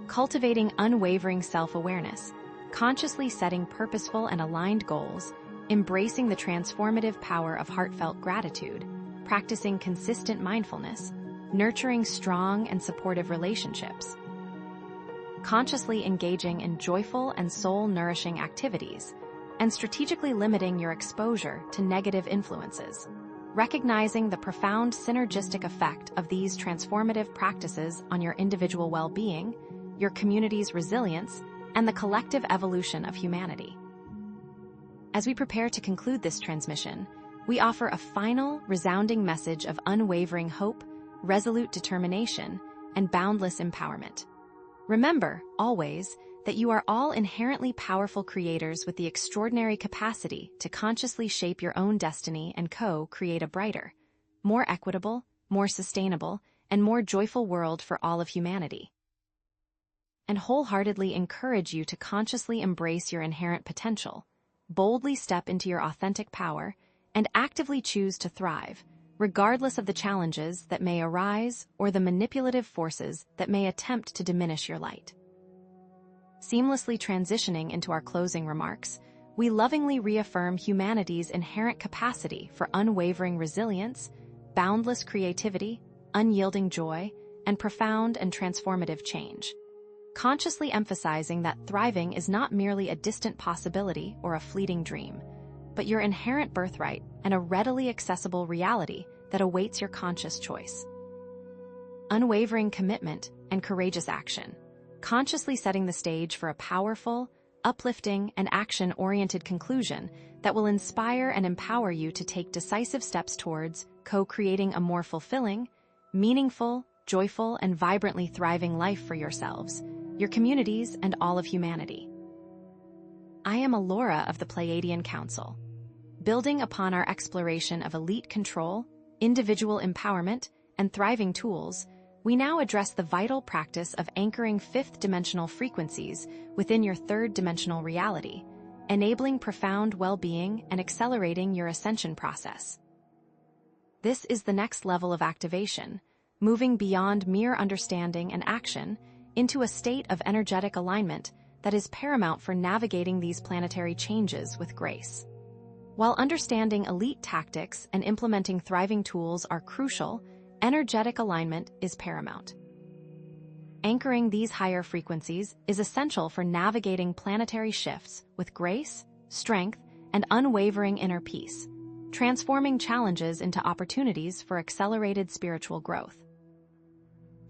Cultivating unwavering self-awareness, consciously setting purposeful and aligned goals, embracing the transformative power of heartfelt gratitude, practicing consistent mindfulness, nurturing strong and supportive relationships, consciously engaging in joyful and soul-nourishing activities, and strategically limiting your exposure to negative influences. Recognizing the profound synergistic effect of these transformative practices on your individual well-being, your community's resilience, and the collective evolution of humanity. As we prepare to conclude this transmission, we offer a final, resounding message of unwavering hope, resolute determination, and boundless empowerment. Remember, always, that you are all inherently powerful creators with the extraordinary capacity to consciously shape your own destiny and co-create a brighter, more equitable, more sustainable, and more joyful world for all of humanity. And wholeheartedly encourage you to consciously embrace your inherent potential, boldly step into your authentic power, and actively choose to thrive, regardless of the challenges that may arise or the manipulative forces that may attempt to diminish your light. Seamlessly transitioning into our closing remarks, we lovingly reaffirm humanity's inherent capacity for unwavering resilience, boundless creativity, unyielding joy, and profound and transformative change. Consciously emphasizing that thriving is not merely a distant possibility or a fleeting dream, but your inherent birthright and a readily accessible reality that awaits your conscious choice. Unwavering commitment and courageous action, consciously setting the stage for a powerful, uplifting, and action-oriented conclusion that will inspire and empower you to take decisive steps towards co-creating a more fulfilling, meaningful, joyful, and vibrantly thriving life for yourselves, your communities, and all of humanity. I am Alora of the Pleiadian Council. Building upon our exploration of elite control, individual empowerment, and thriving tools, we now address the vital practice of anchoring fifth-dimensional frequencies within your third-dimensional reality, enabling profound well-being and accelerating your ascension process. This is the next level of activation, moving beyond mere understanding and action into a state of energetic alignment that is paramount for navigating these planetary changes with grace. While understanding elite tactics and implementing thriving tools are crucial, energetic alignment is paramount. Anchoring these higher frequencies is essential for navigating planetary shifts with grace, strength, and unwavering inner peace, transforming challenges into opportunities for accelerated spiritual growth.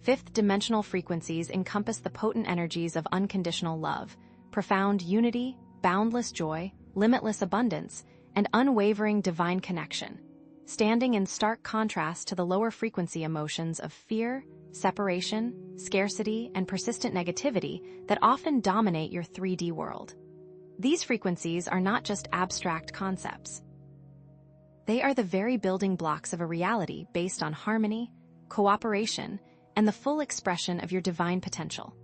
Fifth-dimensional frequencies encompass the potent energies of unconditional love, profound unity, boundless joy, limitless abundance, and unwavering divine connection, standing in stark contrast to the lower frequency emotions of fear, separation, scarcity, and persistent negativity that often dominate your 3D world. These frequencies are not just abstract concepts. They are the very building blocks of a reality based on harmony, cooperation, and the full expression of your divine potential.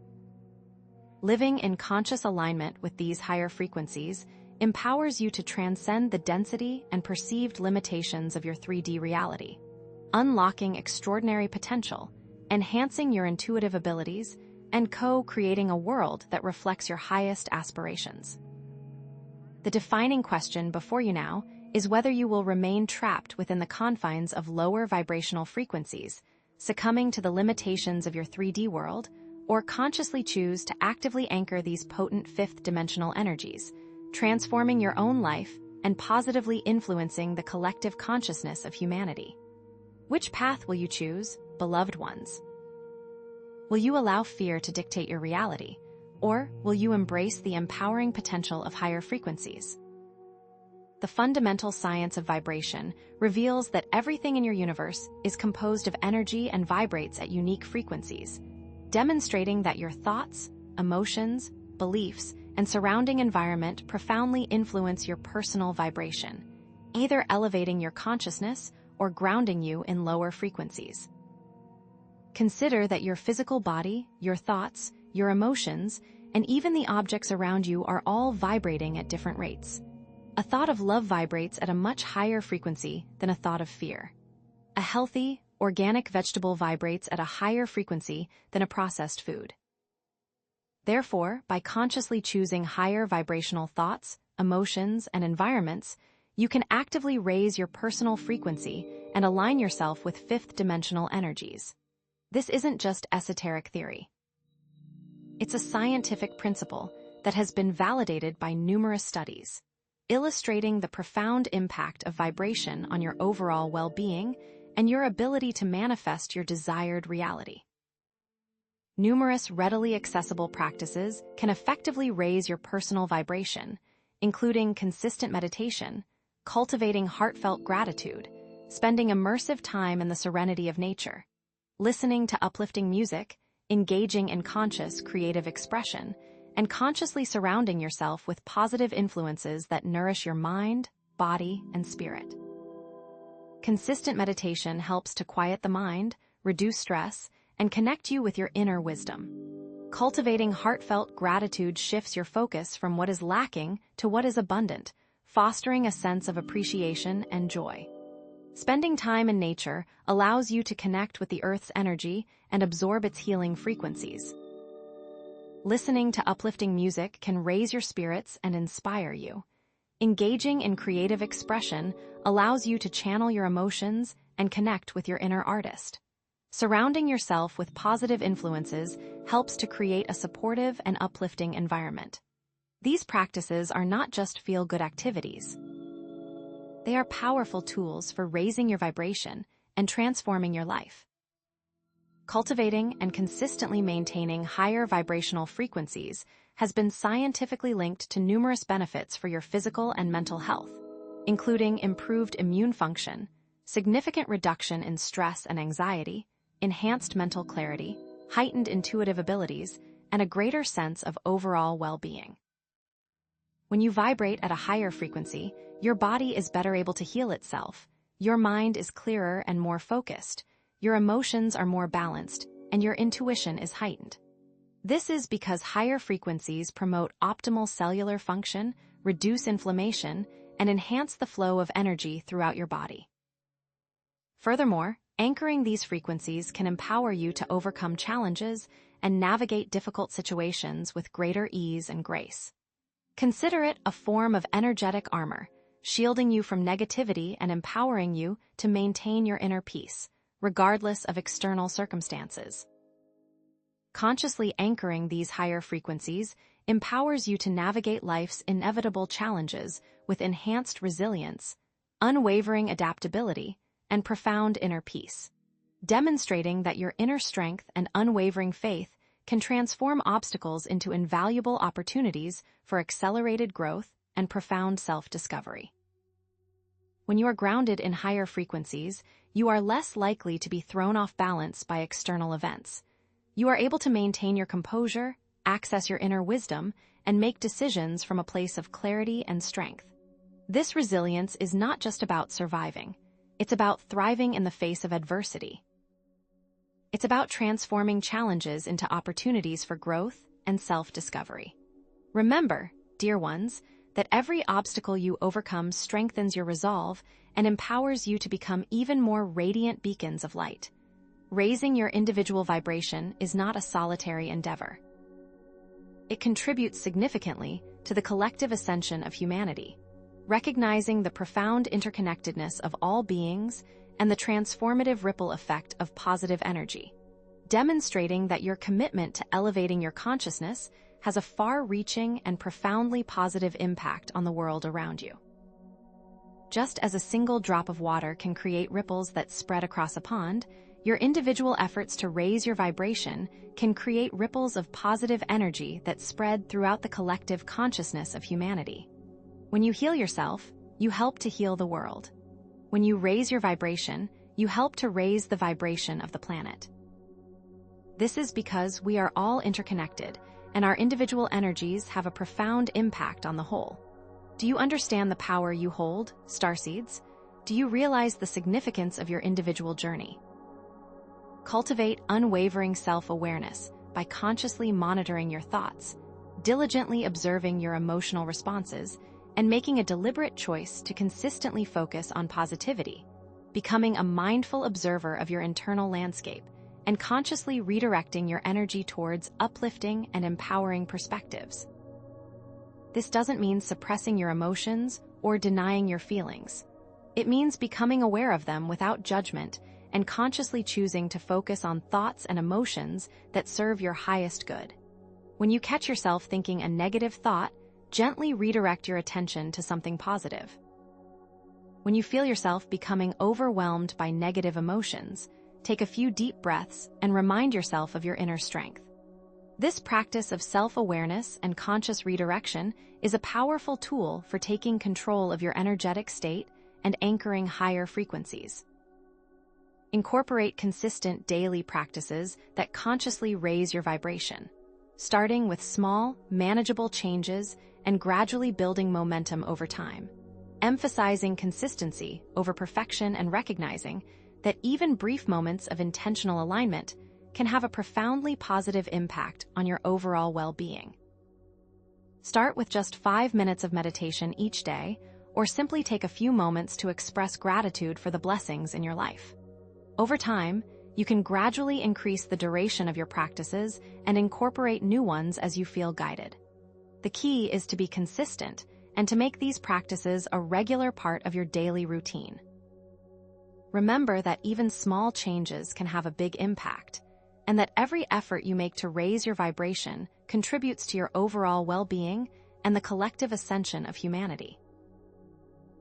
Living in conscious alignment with these higher frequencies empowers you to transcend the density and perceived limitations of your 3D reality, unlocking extraordinary potential, enhancing your intuitive abilities, and co-creating a world that reflects your highest aspirations. The defining question before you now is whether you will remain trapped within the confines of lower vibrational frequencies, succumbing to the limitations of your 3D world, or consciously choose to actively anchor these potent fifth-dimensional energies, transforming your own life and positively influencing the collective consciousness of humanity. Which path will you choose, beloved ones? Will you allow fear to dictate your reality, or will you embrace the empowering potential of higher frequencies? The fundamental science of vibration reveals that everything in your universe is composed of energy and vibrates at unique frequencies, demonstrating that your thoughts, emotions, beliefs, and surrounding environment profoundly influence your personal vibration, either elevating your consciousness or grounding you in lower frequencies. Consider that your physical body, your thoughts, your emotions, and even the objects around you are all vibrating at different rates. A thought of love vibrates at a much higher frequency than a thought of fear. A healthy, organic vegetable vibrates at a higher frequency than a processed food. Therefore, by consciously choosing higher vibrational thoughts, emotions, and environments, you can actively raise your personal frequency and align yourself with fifth-dimensional energies. This isn't just esoteric theory. It's a scientific principle that has been validated by numerous studies, illustrating the profound impact of vibration on your overall well-being and your ability to manifest your desired reality. Numerous readily accessible practices can effectively raise your personal vibration, including consistent meditation, cultivating heartfelt gratitude, spending immersive time in the serenity of nature, listening to uplifting music, engaging in conscious creative expression, and consciously surrounding yourself with positive influences that nourish your mind, body, and spirit. Consistent meditation helps to quiet the mind, reduce stress, and connect you with your inner wisdom. Cultivating heartfelt gratitude shifts your focus from what is lacking to what is abundant, fostering a sense of appreciation and joy. Spending time in nature allows you to connect with the Earth's energy and absorb its healing frequencies. Listening to uplifting music can raise your spirits and inspire you, Engaging in creative expression allows you to channel your emotions and connect with your inner artist. Surrounding yourself with positive influences helps to create a supportive and uplifting environment. These practices are not just feel-good activities. They are powerful tools for raising your vibration and transforming your life. Cultivating and consistently maintaining higher vibrational frequencies has been scientifically linked to numerous benefits for your physical and mental health, including improved immune function, significant reduction in stress and anxiety, enhanced mental clarity, heightened intuitive abilities, and a greater sense of overall well-being. When you vibrate at a higher frequency, your body is better able to heal itself, your mind is clearer and more focused, your emotions are more balanced, and your intuition is heightened. This is because higher frequencies promote optimal cellular function, reduce inflammation, and enhance the flow of energy throughout your body. Furthermore, anchoring these frequencies can empower you to overcome challenges and navigate difficult situations with greater ease and grace. Consider it a form of energetic armor, shielding you from negativity and empowering you to maintain your inner peace, regardless of external circumstances. Consciously anchoring these higher frequencies empowers you to navigate life's inevitable challenges with enhanced resilience, unwavering adaptability, and profound inner peace, demonstrating that your inner strength and unwavering faith can transform obstacles into invaluable opportunities for accelerated growth and profound self-discovery. When you are grounded in higher frequencies, you are less likely to be thrown off balance by external events. You are able to maintain your composure, access your inner wisdom, and make decisions from a place of clarity and strength. This resilience is not just about surviving. It's about thriving in the face of adversity. It's about transforming challenges into opportunities for growth and self-discovery. Remember, dear ones, that every obstacle you overcome strengthens your resolve and empowers you to become even more radiant beacons of light. Raising your individual vibration is not a solitary endeavor. It contributes significantly to the collective ascension of humanity, recognizing the profound interconnectedness of all beings and the transformative ripple effect of positive energy, demonstrating that your commitment to elevating your consciousness has a far-reaching and profoundly positive impact on the world around you. Just as a single drop of water can create ripples that spread across a pond, your individual efforts to raise your vibration can create ripples of positive energy that spread throughout the collective consciousness of humanity. When you heal yourself, you help to heal the world. When you raise your vibration, you help to raise the vibration of the planet. This is because we are all interconnected, and our individual energies have a profound impact on the whole. Do you understand the power you hold, starseeds? Do you realize the significance of your individual journey? Cultivate unwavering self-awareness by consciously monitoring your thoughts, diligently observing your emotional responses, and making a deliberate choice to consistently focus on positivity, becoming a mindful observer of your internal landscape, and consciously redirecting your energy towards uplifting and empowering perspectives. This doesn't mean suppressing your emotions or denying your feelings. It means becoming aware of them without judgment and consciously choosing to focus on thoughts and emotions that serve your highest good. When you catch yourself thinking a negative thought, gently redirect your attention to something positive. When you feel yourself becoming overwhelmed by negative emotions, take a few deep breaths and remind yourself of your inner strength. This practice of self-awareness and conscious redirection is a powerful tool for taking control of your energetic state and anchoring higher frequencies. Incorporate consistent daily practices that consciously raise your vibration, starting with small, manageable changes and gradually building momentum over time, emphasizing consistency over perfection and recognizing that even brief moments of intentional alignment can have a profoundly positive impact on your overall well-being. Start with just 5 minutes of meditation each day, or simply take a few moments to express gratitude for the blessings in your life. Over time, you can gradually increase the duration of your practices and incorporate new ones as you feel guided. The key is to be consistent and to make these practices a regular part of your daily routine. Remember that even small changes can have a big impact, and that every effort you make to raise your vibration contributes to your overall well-being and the collective ascension of humanity.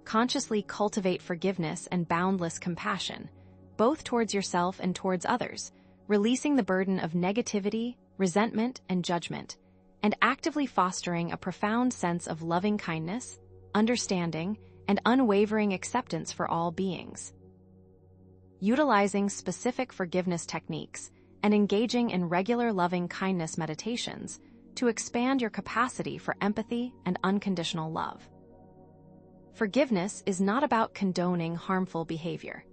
Consciously cultivate forgiveness and boundless compassion, both towards yourself and towards others, releasing the burden of negativity, resentment, and judgment, and actively fostering a profound sense of loving kindness, understanding, and unwavering acceptance for all beings. Utilizing specific forgiveness techniques and engaging in regular loving kindness meditations to expand your capacity for empathy and unconditional love. Forgiveness is not about condoning harmful behavior.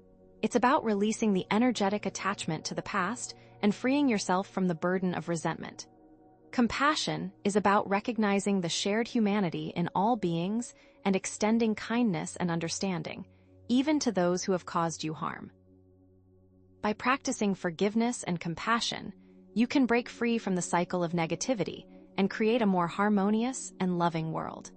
It's about releasing the energetic attachment to the past and freeing yourself from the burden of resentment. Compassion is about recognizing the shared humanity in all beings and extending kindness and understanding, even to those who have caused you harm. By practicing forgiveness and compassion, you can break free from the cycle of negativity and create a more harmonious and loving world.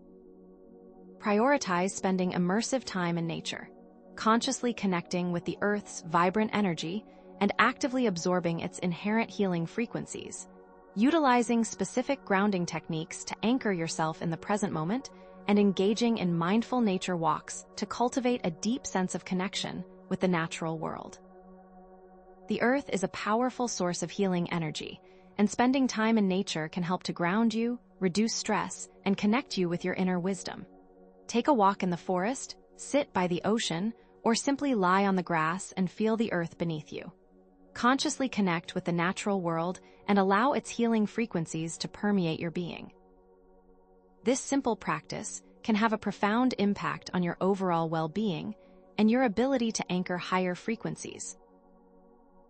Prioritize spending immersive time in nature, consciously connecting with the Earth's vibrant energy and actively absorbing its inherent healing frequencies, utilizing specific grounding techniques to anchor yourself in the present moment, and engaging in mindful nature walks to cultivate a deep sense of connection with the natural world. The Earth is a powerful source of healing energy, and spending time in nature can help to ground you, reduce stress, and connect you with your inner wisdom. Take a walk in the forest, sit by the ocean, or simply lie on the grass and feel the earth beneath you. Consciously connect with the natural world and allow its healing frequencies to permeate your being. This simple practice can have a profound impact on your overall well-being and your ability to anchor higher frequencies.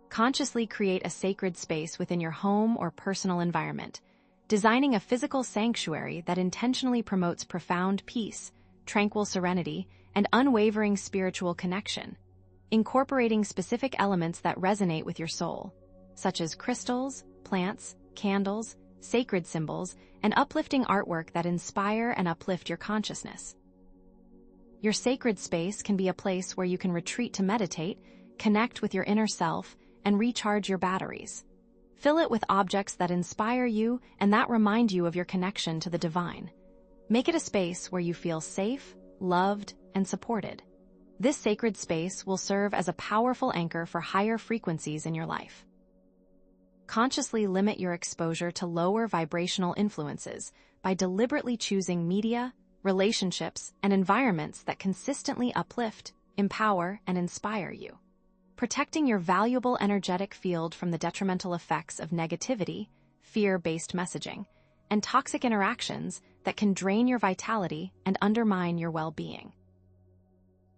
Consciously create a sacred space within your home or personal environment, designing a physical sanctuary that intentionally promotes profound peace, tranquil serenity, and unwavering spiritual connection, incorporating specific elements that resonate with your soul, such as crystals, plants, candles, sacred symbols, and uplifting artwork that inspire and uplift your consciousness. Your sacred space can be a place where you can retreat to meditate, connect with your inner self, and recharge your batteries. Fill it with objects that inspire you and that remind you of your connection to the divine. Make it a space where you feel safe, loved, and supported. This sacred space will serve as a powerful anchor for higher frequencies in your life. Consciously limit your exposure to lower vibrational influences by deliberately choosing media, relationships, and environments that consistently uplift, empower, and inspire you. Protecting your valuable energetic field from the detrimental effects of negativity, fear-based messaging, and toxic interactions that can drain your vitality and undermine your well-being.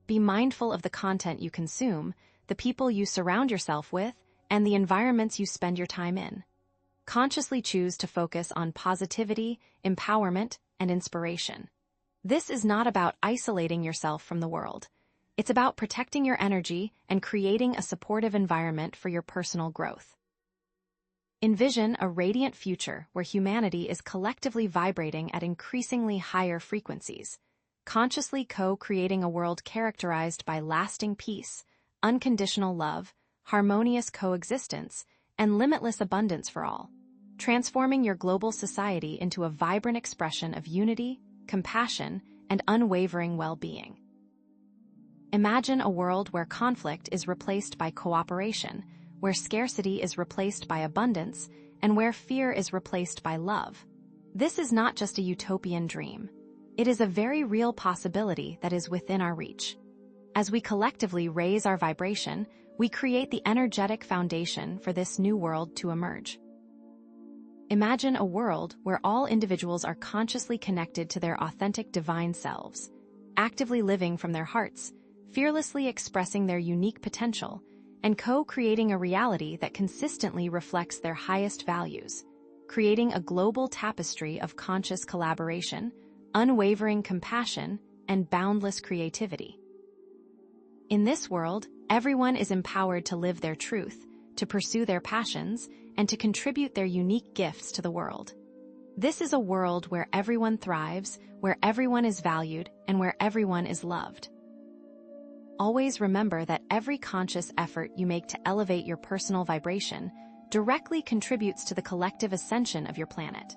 Be mindful of the content you consume, the people you surround yourself with, and the environments you spend your time in. Consciously choose to focus on positivity, empowerment, and inspiration. This is not about isolating yourself from the world. It's about protecting your energy and creating a supportive environment for your personal growth. Envision a radiant future where humanity is collectively vibrating at increasingly higher frequencies, consciously co-creating a world characterized by lasting peace, unconditional love, harmonious coexistence, and limitless abundance for all, transforming your global society into a vibrant expression of unity, compassion, and unwavering well-being. Imagine a world where conflict is replaced by cooperation, where scarcity is replaced by abundance, and where fear is replaced by love. This is not just a utopian dream. It is a very real possibility that is within our reach. As we collectively raise our vibration, we create the energetic foundation for this new world to emerge. Imagine a world where all individuals are consciously connected to their authentic divine selves, actively living from their hearts, fearlessly expressing their unique potential, and co-creating a reality that consistently reflects their highest values, creating a global tapestry of conscious collaboration, unwavering compassion, and boundless creativity. In this world, everyone is empowered to live their truth, to pursue their passions, and to contribute their unique gifts to the world. This is a world where everyone thrives, where everyone is valued, and where everyone is loved. Always remember that every conscious effort you make to elevate your personal vibration directly contributes to the collective ascension of your planet.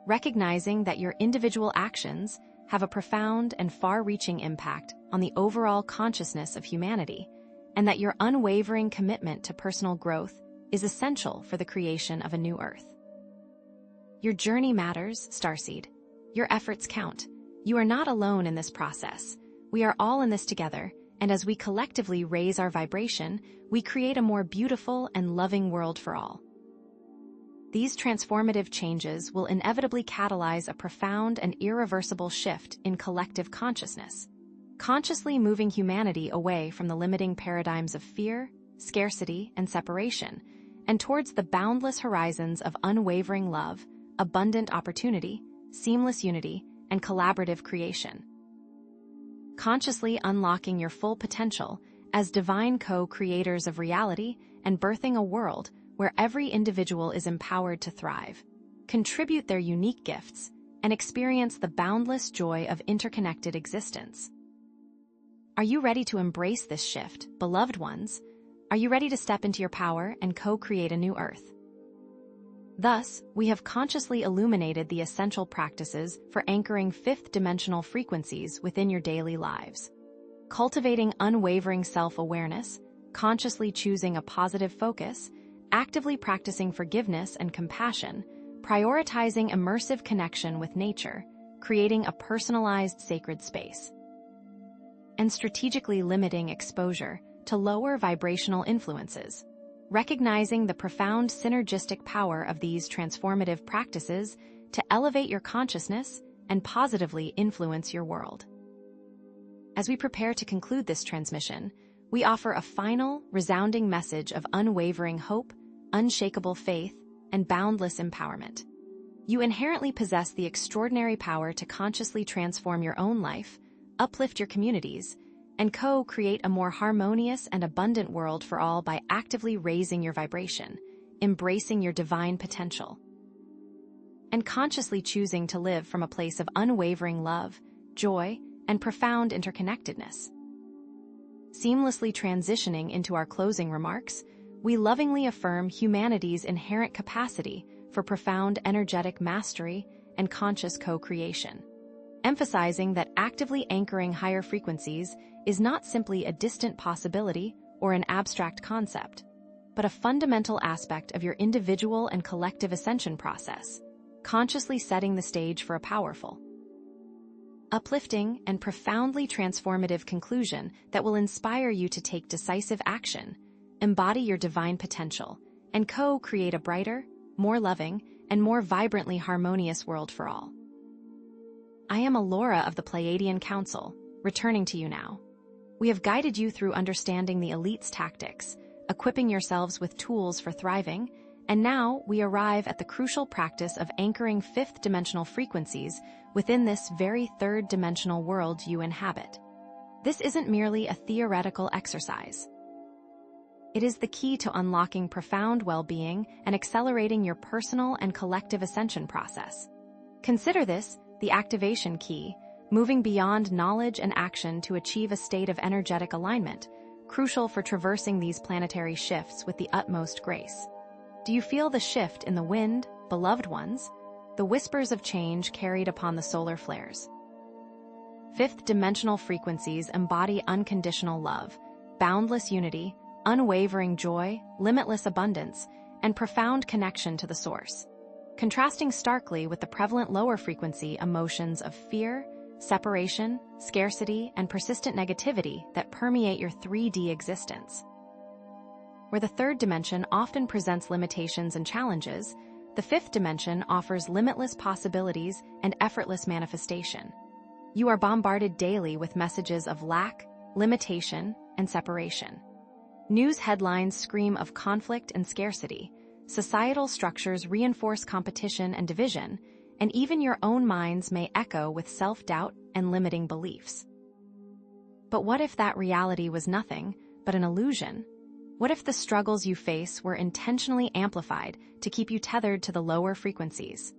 Recognizing that your individual actions have a profound and far-reaching impact on the overall consciousness of humanity, and that your unwavering commitment to personal growth is essential for the creation of a new Earth. Your journey matters, starseed. Your efforts count. You are not alone in this process. We are all in this together, and as we collectively raise our vibration, we create a more beautiful and loving world for all. These transformative changes will inevitably catalyze a profound and irreversible shift in collective consciousness, consciously moving humanity away from the limiting paradigms of fear, scarcity, and separation, and towards the boundless horizons of unwavering love, abundant opportunity, seamless unity, and collaborative creation. Consciously unlocking your full potential as divine co-creators of reality and birthing a world where every individual is empowered to thrive, contribute their unique gifts, and experience the boundless joy of interconnected existence. Are you ready to embrace this shift, beloved ones? Are you ready to step into your power and co-create a new Earth? Thus, we have consciously illuminated the essential practices for anchoring fifth-dimensional frequencies within your daily lives. Cultivating unwavering self-awareness, consciously choosing a positive focus, actively practicing forgiveness and compassion, prioritizing immersive connection with nature, creating a personalized sacred space, and strategically limiting exposure to lower vibrational influences. Recognizing the profound synergistic power of these transformative practices to elevate your consciousness and positively influence your world. As we prepare to conclude this transmission, we offer a final, resounding message of unwavering hope, unshakable faith, and boundless empowerment. You inherently possess the extraordinary power to consciously transform your own life, uplift your communities, and co-create a more harmonious and abundant world for all by actively raising your vibration, embracing your divine potential, and consciously choosing to live from a place of unwavering love, joy, and profound interconnectedness. Seamlessly transitioning into our closing remarks, we lovingly affirm humanity's inherent capacity for profound energetic mastery and conscious co-creation, emphasizing that actively anchoring higher frequencies is not simply a distant possibility or an abstract concept, but a fundamental aspect of your individual and collective ascension process, consciously setting the stage for a powerful, uplifting, and profoundly transformative conclusion that will inspire you to take decisive action, embody your divine potential, and co-create a brighter, more loving, and more vibrantly harmonious world for all. I am Alora of the Pleiadian Council, returning to you now. We have guided you through understanding the elite's tactics, equipping yourselves with tools for thriving, and now we arrive at the crucial practice of anchoring fifth-dimensional frequencies within this very third-dimensional world you inhabit. This isn't merely a theoretical exercise. It is the key to unlocking profound well-being and accelerating your personal and collective ascension process. Consider this the activation key, moving beyond knowledge and action to achieve a state of energetic alignment, crucial for traversing these planetary shifts with the utmost grace. Do you feel the shift in the wind, beloved ones? The whispers of change carried upon the solar flares. Fifth-dimensional frequencies embody unconditional love, boundless unity, unwavering joy, limitless abundance, and profound connection to the source, contrasting starkly with the prevalent lower frequency emotions of fear, separation, scarcity, and persistent negativity that permeate your 3D existence. Where the third dimension often presents limitations and challenges, the fifth dimension offers limitless possibilities and effortless manifestation. You are bombarded daily with messages of lack, limitation, and separation. News headlines scream of conflict and scarcity, societal structures reinforce competition and division, and even your own minds may echo with self-doubt and limiting beliefs. But what if that reality was nothing but an illusion? What if the struggles you face were intentionally amplified to keep you tethered to the lower frequencies?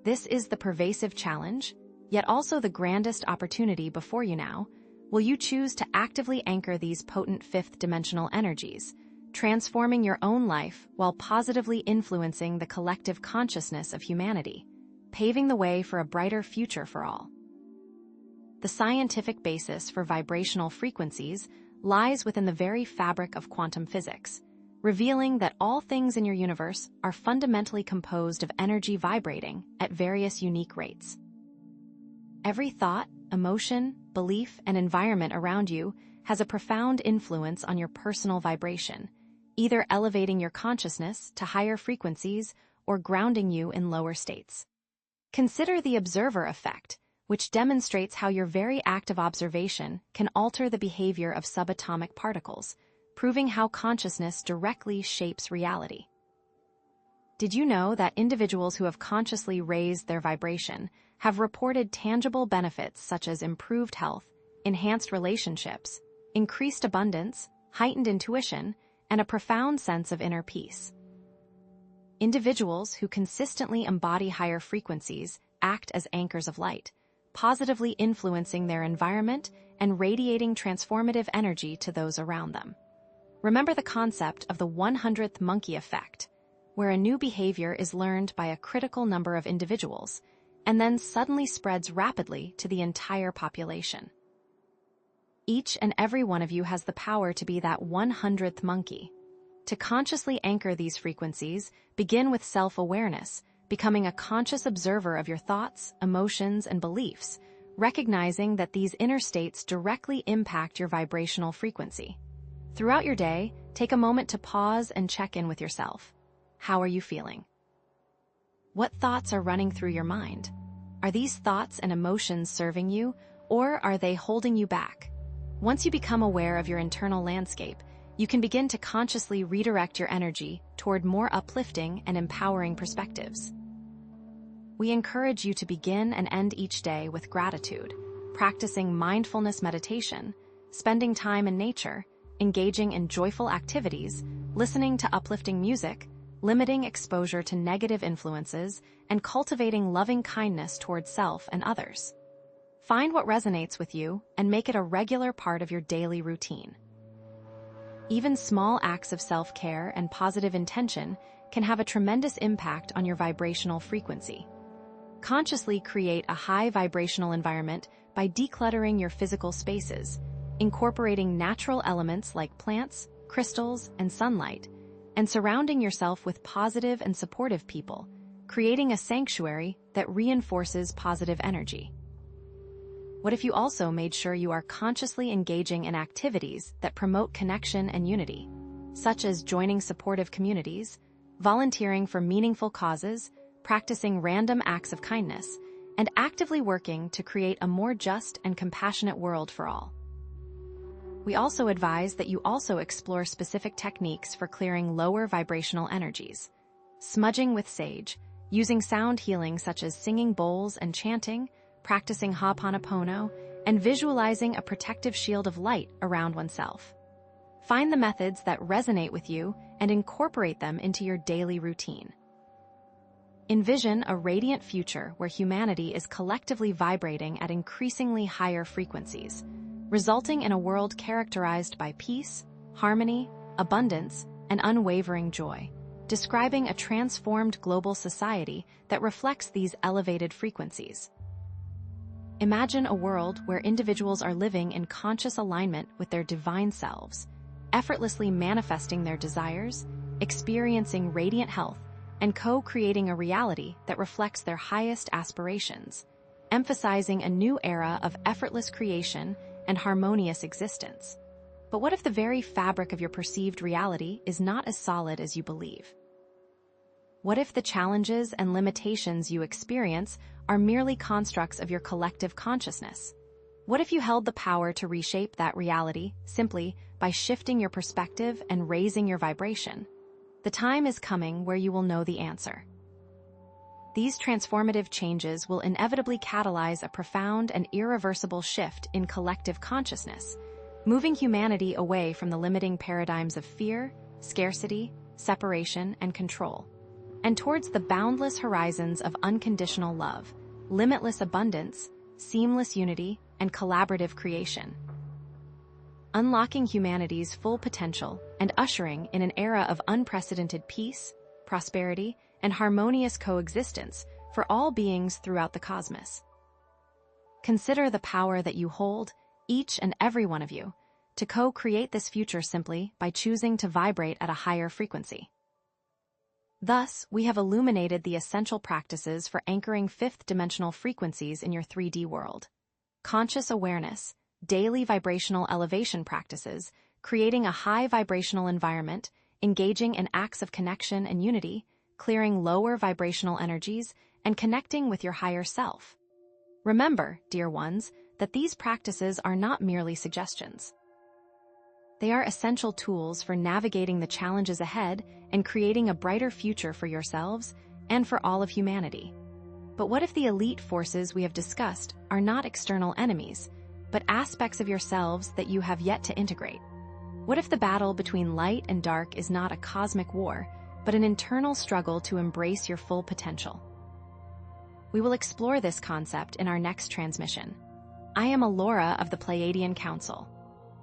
This is the pervasive challenge, yet also the grandest opportunity before you now. Will you choose to actively anchor these potent fifth-dimensional energies, transforming your own life while positively influencing the collective consciousness of humanity, paving the way for a brighter future for all? The scientific basis for vibrational frequencies lies within the very fabric of quantum physics, revealing that all things in your universe are fundamentally composed of energy vibrating at various unique rates. Every thought, emotion, belief, and environment around you has a profound influence on your personal vibration, either elevating your consciousness to higher frequencies or grounding you in lower states. Consider the observer effect, which demonstrates how your very act of observation can alter the behavior of subatomic particles, proving how consciousness directly shapes reality. Did you know that individuals who have consciously raised their vibration have reported tangible benefits such as improved health, enhanced relationships, increased abundance, heightened intuition, and a profound sense of inner peace? Individuals who consistently embody higher frequencies act as anchors of light, positively influencing their environment and radiating transformative energy to those around them. Remember the concept of the 100th monkey effect, where a new behavior is learned by a critical number of individuals and then suddenly spreads rapidly to the entire population. Each and every one of you has the power to be that 100th monkey. To consciously anchor these frequencies, begin with self-awareness, becoming a conscious observer of your thoughts, emotions, and beliefs, recognizing that these inner states directly impact your vibrational frequency. Throughout your day, take a moment to pause and check in with yourself. How are you feeling? What thoughts are running through your mind? Are these thoughts and emotions serving you, or are they holding you back? Once you become aware of your internal landscape, you can begin to consciously redirect your energy toward more uplifting and empowering perspectives. We encourage you to begin and end each day with gratitude, practicing mindfulness meditation, spending time in nature, engaging in joyful activities, listening to uplifting music, limiting exposure to negative influences, and cultivating loving kindness towards self and others. Find what resonates with you and make it a regular part of your daily routine. Even small acts of self-care and positive intention can have a tremendous impact on your vibrational frequency. Consciously create a high vibrational environment by decluttering your physical spaces, incorporating natural elements like plants, crystals, and sunlight, and surrounding yourself with positive and supportive people, creating a sanctuary that reinforces positive energy. What if you also made sure you are consciously engaging in activities that promote connection and unity, such as joining supportive communities, volunteering for meaningful causes, practicing random acts of kindness, and actively working to create a more just and compassionate world for all? We also advise that you also explore specific techniques for clearing lower vibrational energies. Smudging with sage, using sound healing such as singing bowls and chanting, practicing Ho'oponopono, and visualizing a protective shield of light around oneself. Find the methods that resonate with you and incorporate them into your daily routine. Envision a radiant future where humanity is collectively vibrating at increasingly higher frequencies, resulting in a world characterized by peace, harmony, abundance, and unwavering joy, describing a transformed global society that reflects these elevated frequencies. Imagine a world where individuals are living in conscious alignment with their divine selves, effortlessly manifesting their desires, experiencing radiant health, and co-creating a reality that reflects their highest aspirations, emphasizing a new era of effortless creation and harmonious existence. But what if the very fabric of your perceived reality is not as solid as you believe? What if the challenges and limitations you experience are merely constructs of your collective consciousness? What if you held the power to reshape that reality simply by shifting your perspective and raising your vibration? The time is coming where you will know the answer. These transformative changes will inevitably catalyze a profound and irreversible shift in collective consciousness, moving humanity away from the limiting paradigms of fear, scarcity, separation, and control. and towards the boundless horizons of unconditional love, limitless abundance, seamless unity, and collaborative creation. Unlocking humanity's full potential and ushering in an era of unprecedented peace, prosperity, and harmonious coexistence for all beings throughout the cosmos. Consider the power that you hold, each and every one of you, to co-create this future simply by choosing to vibrate at a higher frequency. Thus, we have illuminated the essential practices for anchoring fifth-dimensional frequencies in your 3D world. Conscious awareness, daily vibrational elevation practices, creating a high vibrational environment, engaging in acts of connection and unity, clearing lower vibrational energies, and connecting with your higher self. Remember, dear ones, that these practices are not merely suggestions. They are essential tools for navigating the challenges ahead and creating a brighter future for yourselves and for all of humanity. But what if the elite forces we have discussed are not external enemies, but aspects of yourselves that you have yet to integrate? What if the battle between light and dark is not a cosmic war, but an internal struggle to embrace your full potential? We will explore this concept in our next transmission. I am Alora of the Pleiadian Council.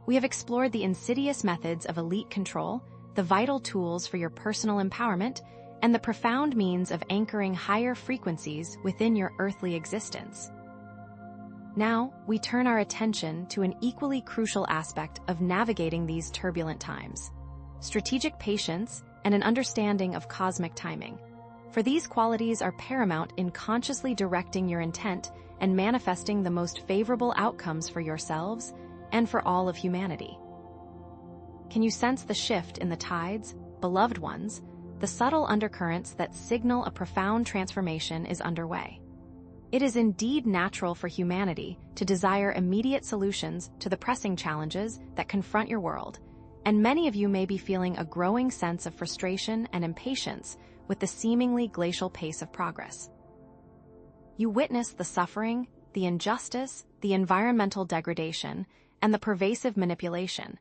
We have explored the insidious methods of elite control, the vital tools for your personal empowerment, and the profound means of anchoring higher frequencies within your earthly existence. Now, we turn our attention to an equally crucial aspect of navigating these turbulent times: strategic patience and an understanding of cosmic timing. For these qualities are paramount in consciously directing your intent and manifesting the most favorable outcomes for yourselves and for all of humanity. Can you sense the shift in the tides, beloved ones, the subtle undercurrents that signal a profound transformation is underway? It is indeed natural for humanity to desire immediate solutions to the pressing challenges that confront your world, and many of you may be feeling a growing sense of frustration and impatience with the seemingly glacial pace of progress. You witness the suffering, the injustice, the environmental degradation, and the pervasive manipulation,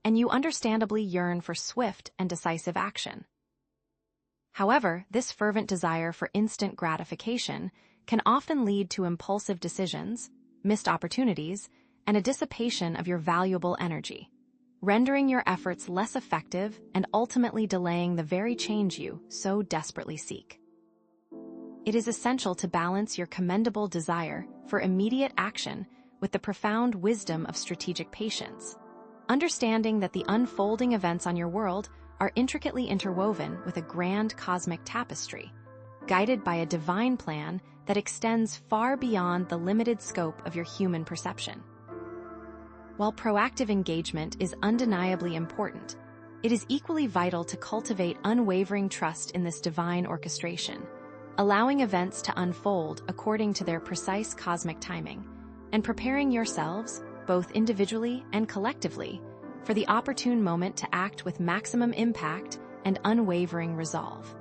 and you understandably yearn for swift and decisive action. However, this fervent desire for instant gratification can often lead to impulsive decisions, missed opportunities, and a dissipation of your valuable energy, rendering your efforts less effective and ultimately delaying the very change you so desperately seek. It is essential to balance your commendable desire for immediate action with the profound wisdom of strategic patience, understanding that the unfolding events on your world are intricately interwoven with a grand cosmic tapestry, guided by a divine plan that extends far beyond the limited scope of your human perception. While proactive engagement is undeniably important, it is equally vital to cultivate unwavering trust in this divine orchestration, allowing events to unfold according to their precise cosmic timing, and preparing yourselves, both individually and collectively, for the opportune moment to act with maximum impact and unwavering resolve.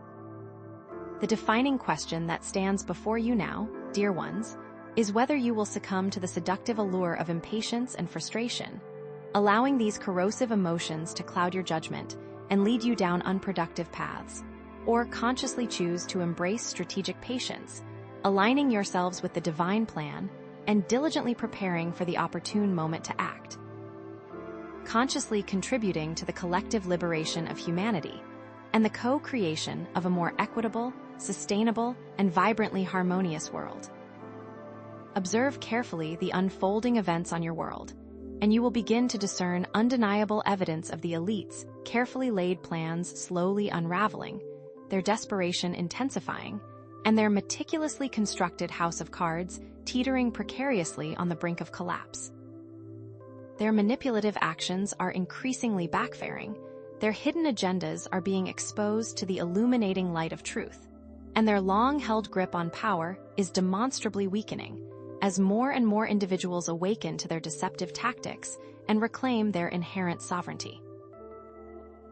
The defining question that stands before you now, dear ones, is whether you will succumb to the seductive allure of impatience and frustration, allowing these corrosive emotions to cloud your judgment and lead you down unproductive paths, or consciously choose to embrace strategic patience, aligning yourselves with the divine plan and diligently preparing for the opportune moment to act, consciously contributing to the collective liberation of humanity and the co-creation of a more equitable, sustainable, and vibrantly harmonious world. Observe carefully the unfolding events on your world, and you will begin to discern undeniable evidence of the elites' carefully laid plans slowly unraveling, their desperation intensifying, and their meticulously constructed house of cards teetering precariously on the brink of collapse. Their manipulative actions are increasingly backfiring, their hidden agendas are being exposed to the illuminating light of truth, and their long-held grip on power is demonstrably weakening as more and more individuals awaken to their deceptive tactics and reclaim their inherent sovereignty.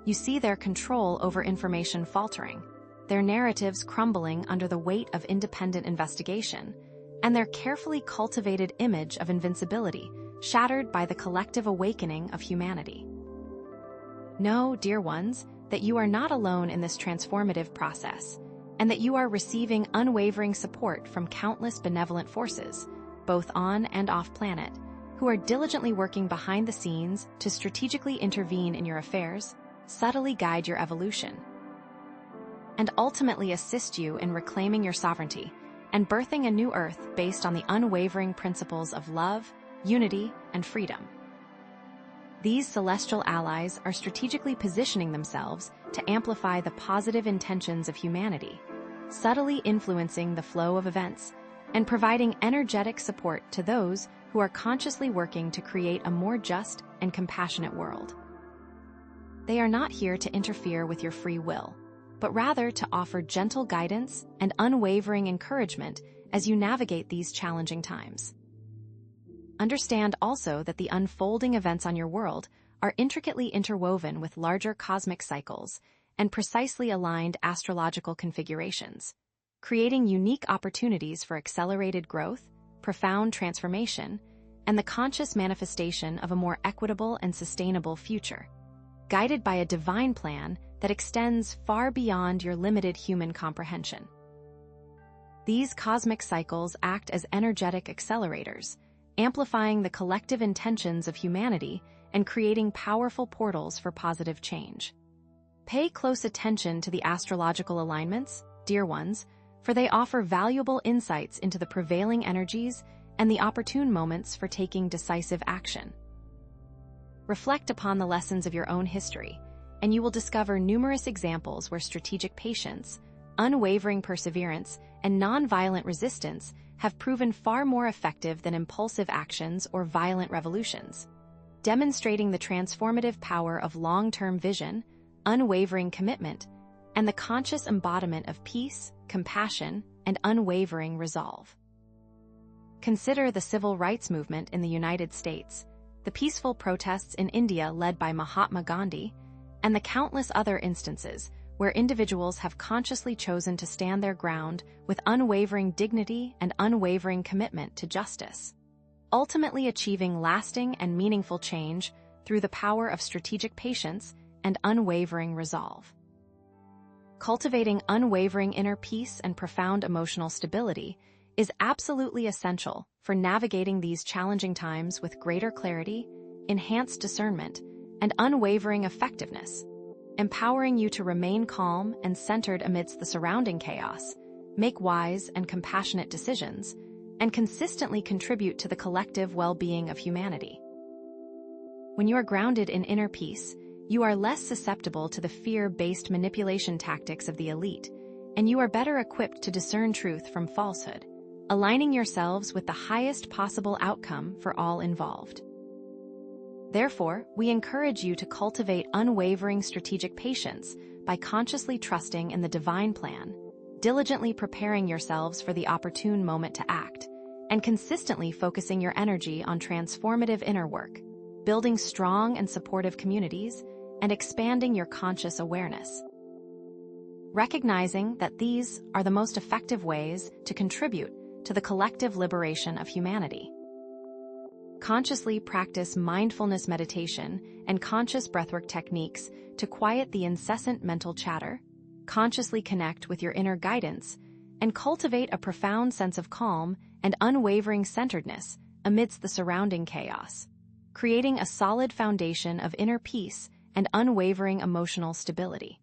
You see their control over information faltering, their narratives crumbling under the weight of independent investigation, and their carefully cultivated image of invincibility shattered by the collective awakening of humanity. Know, dear ones, that you are not alone in this transformative process, and that you are receiving unwavering support from countless benevolent forces, both on and off planet, who are diligently working behind the scenes to strategically intervene in your affairs, subtly guide your evolution, and ultimately assist you in reclaiming your sovereignty and birthing a new Earth based on the unwavering principles of love, unity, and freedom. These celestial allies are strategically positioning themselves to amplify the positive intentions of humanity, subtly influencing the flow of events and providing energetic support to those who are consciously working to create a more just and compassionate world. They are not here to interfere with your free will, but rather to offer gentle guidance and unwavering encouragement as you navigate these challenging times. Understand also that the unfolding events on your world are intricately interwoven with larger cosmic cycles and precisely aligned astrological configurations, creating unique opportunities for accelerated growth, profound transformation, and the conscious manifestation of a more equitable and sustainable future, guided by a divine plan that extends far beyond your limited human comprehension. These cosmic cycles act as energetic accelerators, amplifying the collective intentions of humanity and creating powerful portals for positive change. Pay close attention to the astrological alignments, dear ones, for they offer valuable insights into the prevailing energies and the opportune moments for taking decisive action. Reflect upon the lessons of your own history, and you will discover numerous examples where strategic patience, unwavering perseverance, and nonviolent resistance have proven far more effective than impulsive actions or violent revolutions, demonstrating the transformative power of long-term vision, unwavering commitment, and the conscious embodiment of peace, compassion, and unwavering resolve. Consider the civil rights movement in the United States, the peaceful protests in India led by Mahatma Gandhi, and the countless other instances where individuals have consciously chosen to stand their ground with unwavering dignity and unwavering commitment to justice, ultimately achieving lasting and meaningful change through the power of strategic patience and unwavering resolve. Cultivating unwavering inner peace and profound emotional stability is absolutely essential for navigating these challenging times with greater clarity, enhanced discernment, and unwavering effectiveness, empowering you to remain calm and centered amidst the surrounding chaos, make wise and compassionate decisions, and consistently contribute to the collective well-being of humanity. When you are grounded in inner peace, you are less susceptible to the fear-based manipulation tactics of the elite, and you are better equipped to discern truth from falsehood, aligning yourselves with the highest possible outcome for all involved. Therefore, we encourage you to cultivate unwavering strategic patience by consciously trusting in the divine plan, diligently preparing yourselves for the opportune moment to act, and consistently focusing your energy on transformative inner work, building strong and supportive communities, and expanding your conscious awareness. Recognizing that these are the most effective ways to contribute to the collective liberation of humanity. Consciously practice mindfulness meditation and conscious breathwork techniques to quiet the incessant mental chatter, consciously connect with your inner guidance, and cultivate a profound sense of calm and unwavering centeredness amidst the surrounding chaos, creating a solid foundation of inner peace and unwavering emotional stability.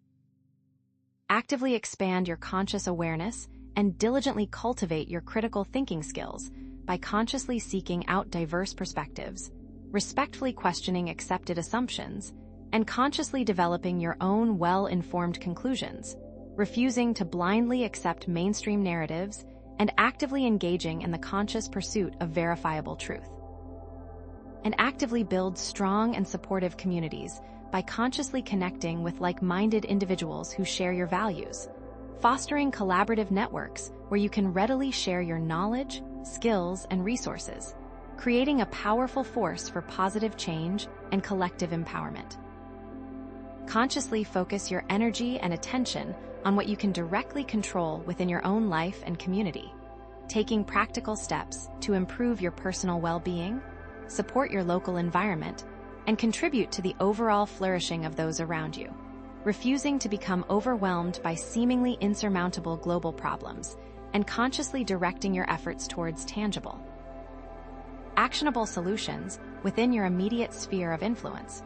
Actively expand your conscious awareness and diligently cultivate your critical thinking skills by consciously seeking out diverse perspectives, respectfully questioning accepted assumptions, and consciously developing your own well-informed conclusions, refusing to blindly accept mainstream narratives and actively engaging in the conscious pursuit of verifiable truth. And actively build strong and supportive communities by consciously connecting with like-minded individuals who share your values, fostering collaborative networks where you can readily share your knowledge, skills, and resources, creating a powerful force for positive change and collective empowerment. Consciously focus your energy and attention on what you can directly control within your own life and community, taking practical steps to improve your personal well-being, support your local environment, and contribute to the overall flourishing of those around you. refusing to become overwhelmed by seemingly insurmountable global problems, and consciously directing your efforts towards tangible, actionable solutions within your immediate sphere of influence.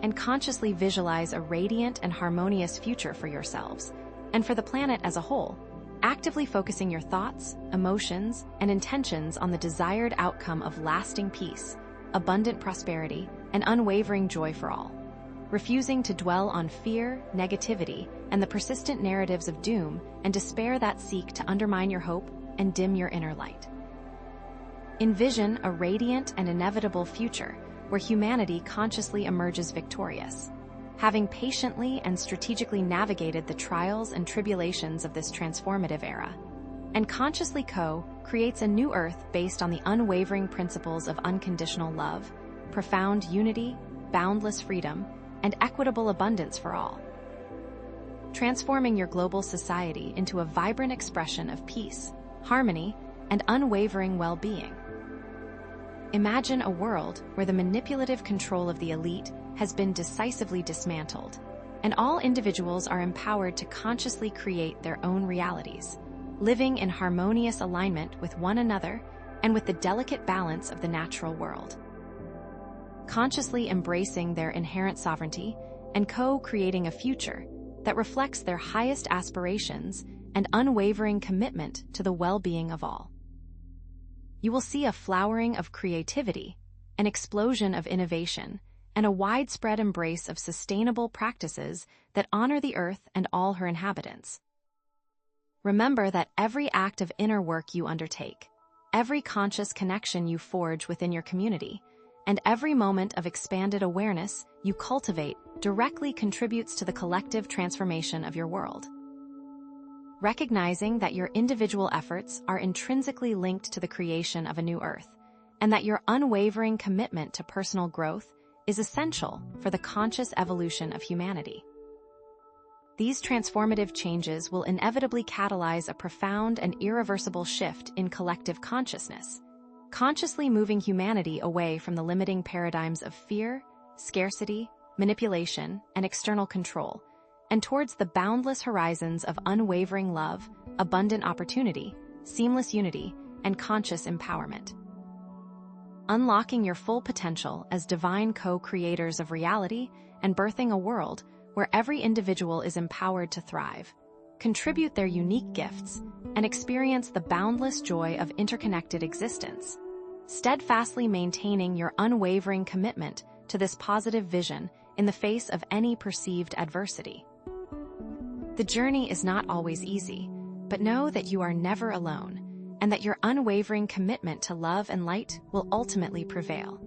And consciously visualize a radiant and harmonious future for yourselves, and for the planet as a whole, actively focusing your thoughts, emotions, and intentions on the desired outcome of lasting peace, abundant prosperity, and unwavering joy for all, refusing to dwell on fear, negativity, and the persistent narratives of doom and despair that seek to undermine your hope and dim your inner light. Envision a radiant and inevitable future where humanity consciously emerges victorious, having patiently and strategically navigated the trials and tribulations of this transformative era, and consciously co-creates a new Earth based on the unwavering principles of unconditional love, profound unity, boundless freedom, and equitable abundance for all, transforming your global society into a vibrant expression of peace, harmony, and unwavering well-being. Imagine a world where the manipulative control of the elite has been decisively dismantled, and all individuals are empowered to consciously create their own realities, living in harmonious alignment with one another and with the delicate balance of the natural world, consciously embracing their inherent sovereignty and co-creating a future that reflects their highest aspirations and unwavering commitment to the well-being of all. You will see a flowering of creativity, an explosion of innovation, and a widespread embrace of sustainable practices that honor the Earth and all her inhabitants. Remember that every act of inner work you undertake, every conscious connection you forge within your community, and every moment of expanded awareness you cultivate directly contributes to the collective transformation of your world. Recognizing that your individual efforts are intrinsically linked to the creation of a new Earth, and that your unwavering commitment to personal growth is essential for the conscious evolution of humanity. These transformative changes will inevitably catalyze a profound and irreversible shift in collective consciousness, consciously moving humanity away from the limiting paradigms of fear, scarcity, manipulation, and external control, and towards the boundless horizons of unwavering love, abundant opportunity, seamless unity, and conscious empowerment. Unlocking your full potential as divine co-creators of reality and birthing a world where every individual is empowered to thrive, contribute their unique gifts, and experience the boundless joy of interconnected existence, steadfastly maintaining your unwavering commitment to this positive vision in the face of any perceived adversity. The journey is not always easy, but know that you are never alone, and that your unwavering commitment to love and light will ultimately prevail.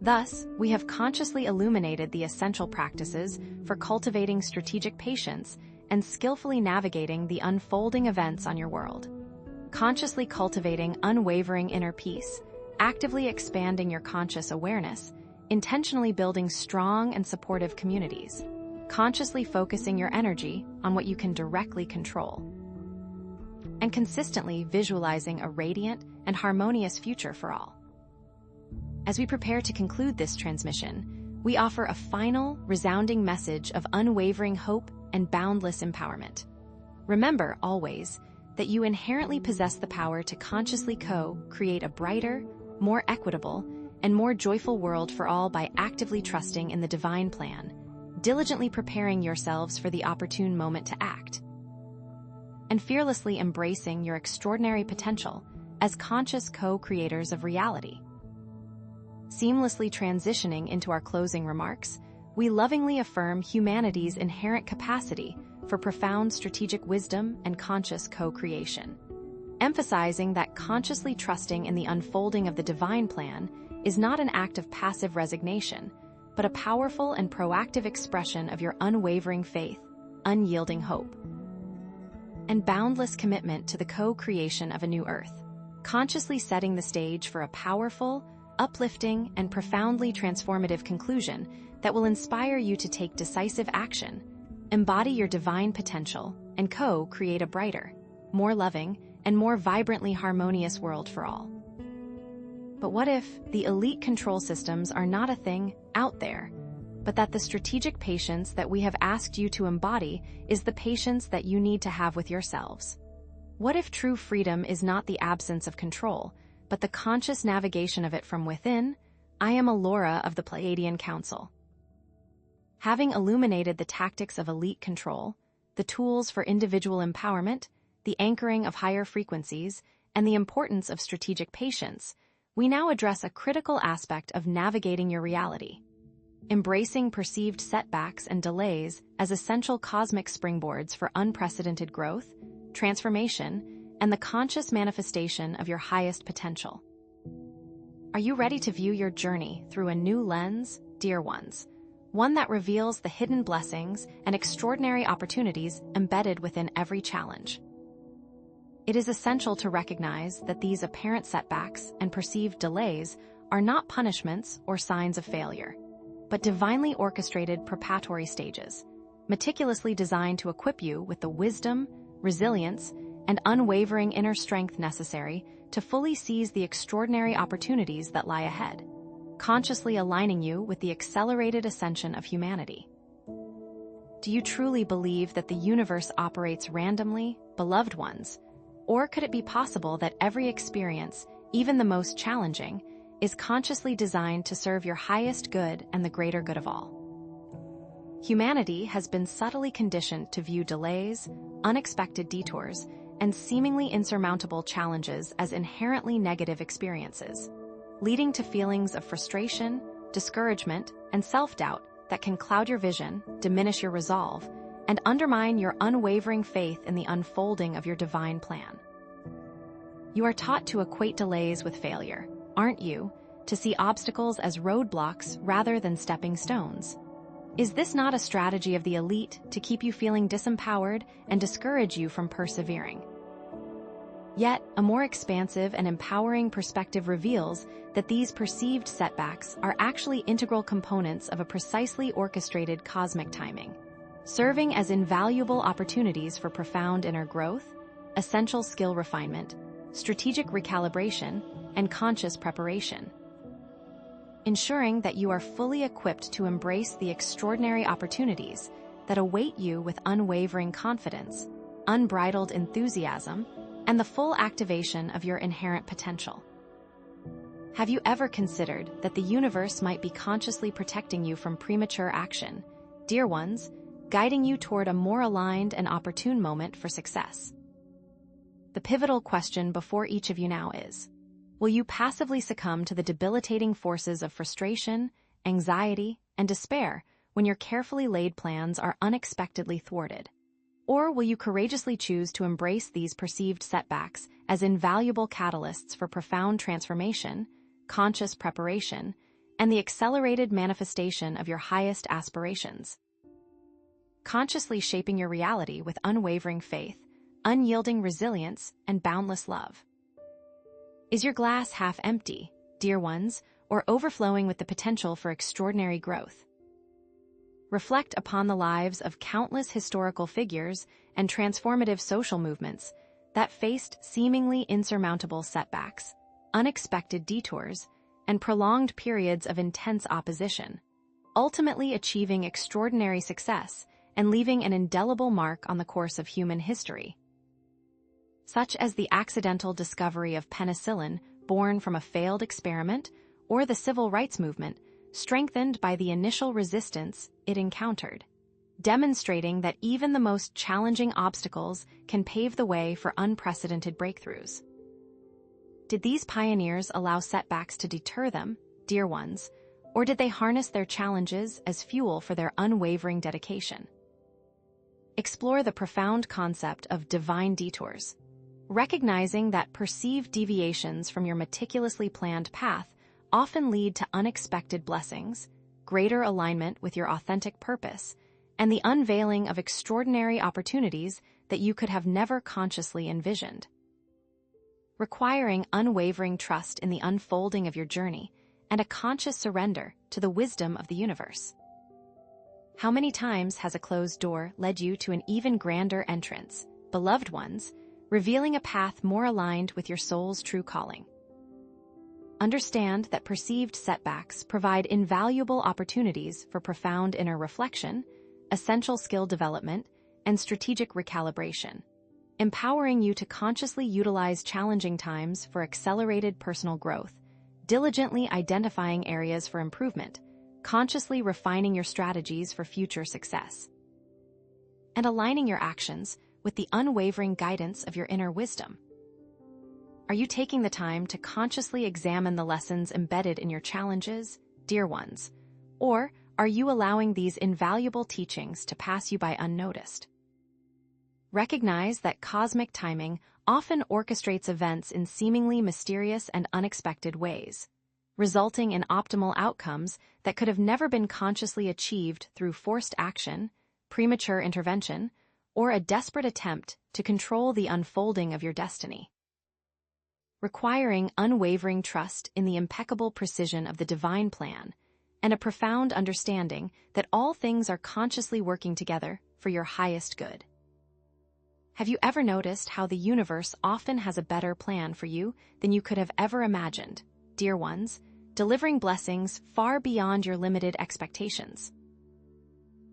Thus, we have consciously illuminated the essential practices for cultivating strategic patience and skillfully navigating the unfolding events on your world. Consciously cultivating unwavering inner peace, actively expanding your conscious awareness, intentionally building strong and supportive communities, consciously focusing your energy on what you can directly control, and consistently visualizing a radiant and harmonious future for all. As we prepare to conclude this transmission, we offer a final, resounding message of unwavering hope and boundless empowerment. Remember, always, that you inherently possess the power to consciously co-create a brighter, more equitable, and more joyful world for all by actively trusting in the divine plan, diligently preparing yourselves for the opportune moment to act, and fearlessly embracing your extraordinary potential as conscious co-creators of reality. Seamlessly transitioning into our closing remarks, we lovingly affirm humanity's inherent capacity for profound strategic wisdom and conscious co-creation, emphasizing that consciously trusting in the unfolding of the divine plan is not an act of passive resignation, but a powerful and proactive expression of your unwavering faith, unyielding hope, and boundless commitment to the co-creation of a new Earth, consciously setting the stage for a powerful, uplifting, and profoundly transformative conclusion that will inspire you to take decisive action, embody your divine potential, and co-create a brighter, more loving, and more vibrantly harmonious world for all. But what if the elite control systems are not a thing out there, but that the strategic patience that we have asked you to embody is the patience that you need to have with yourselves. What if true freedom is not the absence of control, but the conscious navigation of it from within? I am Alora of the Pleiadian Council. Having illuminated the tactics of elite control, the tools for individual empowerment, the anchoring of higher frequencies, and the importance of strategic patience, we now address a critical aspect of navigating your reality. Embracing perceived setbacks and delays as essential cosmic springboards for unprecedented growth, transformation, and the conscious manifestation of your highest potential. Are you ready to view your journey through a new lens, dear ones? One that reveals the hidden blessings and extraordinary opportunities embedded within every challenge. It is essential to recognize that these apparent setbacks and perceived delays are not punishments or signs of failure, but divinely orchestrated preparatory stages, meticulously designed to equip you with the wisdom, resilience, and unwavering inner strength necessary to fully seize the extraordinary opportunities that lie ahead, consciously aligning you with the accelerated ascension of humanity. Do you truly believe that the universe operates randomly, beloved ones? Or could it be possible that every experience, even the most challenging, is consciously designed to serve your highest good and the greater good of all? Humanity has been subtly conditioned to view delays, unexpected detours, and seemingly insurmountable challenges as inherently negative experiences, leading to feelings of frustration, discouragement, and self-doubt that can cloud your vision, diminish your resolve, and undermine your unwavering faith in the unfolding of your divine plan. You are taught to equate delays with failure, aren't you? To see obstacles as roadblocks rather than stepping stones. Is this not a strategy of the elite to keep you feeling disempowered and discourage you from persevering? Yet, a more expansive and empowering perspective reveals that these perceived setbacks are actually integral components of a precisely orchestrated cosmic timing, serving as invaluable opportunities for profound inner growth, essential skill refinement, strategic recalibration, and conscious preparation, ensuring that you are fully equipped to embrace the extraordinary opportunities that await you with unwavering confidence, unbridled enthusiasm, and the full activation of your inherent potential. Have you ever considered that the universe might be consciously protecting you from premature action, dear ones, guiding you toward a more aligned and opportune moment for success? The pivotal question before each of you now is, will you passively succumb to the debilitating forces of frustration, anxiety, and despair when your carefully laid plans are unexpectedly thwarted? Or will you courageously choose to embrace these perceived setbacks as invaluable catalysts for profound transformation, conscious preparation, and the accelerated manifestation of your highest aspirations? Consciously shaping your reality with unwavering faith, unyielding resilience, and boundless love. Is your glass half empty, dear ones, or overflowing with the potential for extraordinary growth? Reflect upon the lives of countless historical figures and transformative social movements that faced seemingly insurmountable setbacks, unexpected detours, and prolonged periods of intense opposition, ultimately achieving extraordinary success and leaving an indelible mark on the course of human history. Such as the accidental discovery of penicillin born from a failed experiment, or the civil rights movement, strengthened by the initial resistance it encountered, demonstrating that even the most challenging obstacles can pave the way for unprecedented breakthroughs. Did these pioneers allow setbacks to deter them, dear ones, or did they harness their challenges as fuel for their unwavering dedication? Explore the profound concept of divine detours, recognizing that perceived deviations from your meticulously planned path often lead to unexpected blessings, greater alignment with your authentic purpose, and the unveiling of extraordinary opportunities that you could have never consciously envisioned. Requiring unwavering trust in the unfolding of your journey and a conscious surrender to the wisdom of the universe. How many times has a closed door led you to an even grander entrance, beloved ones, revealing a path more aligned with your soul's true calling? Understand that perceived setbacks provide invaluable opportunities for profound inner reflection, essential skill development, and strategic recalibration, empowering you to consciously utilize challenging times for accelerated personal growth, diligently identifying areas for improvement, consciously refining your strategies for future success, and aligning your actions with the unwavering guidance of your inner wisdom. Are you taking the time to consciously examine the lessons embedded in your challenges, dear ones? Or are you allowing these invaluable teachings to pass you by unnoticed? Recognize that cosmic timing often orchestrates events in seemingly mysterious and unexpected ways, resulting in optimal outcomes that could have never been consciously achieved through forced action, premature intervention, or a desperate attempt to control the unfolding of your destiny. Requiring unwavering trust in the impeccable precision of the divine plan and a profound understanding that all things are consciously working together for your highest good. Have you ever noticed how the universe often has a better plan for you than you could have ever imagined, dear ones, delivering blessings far beyond your limited expectations?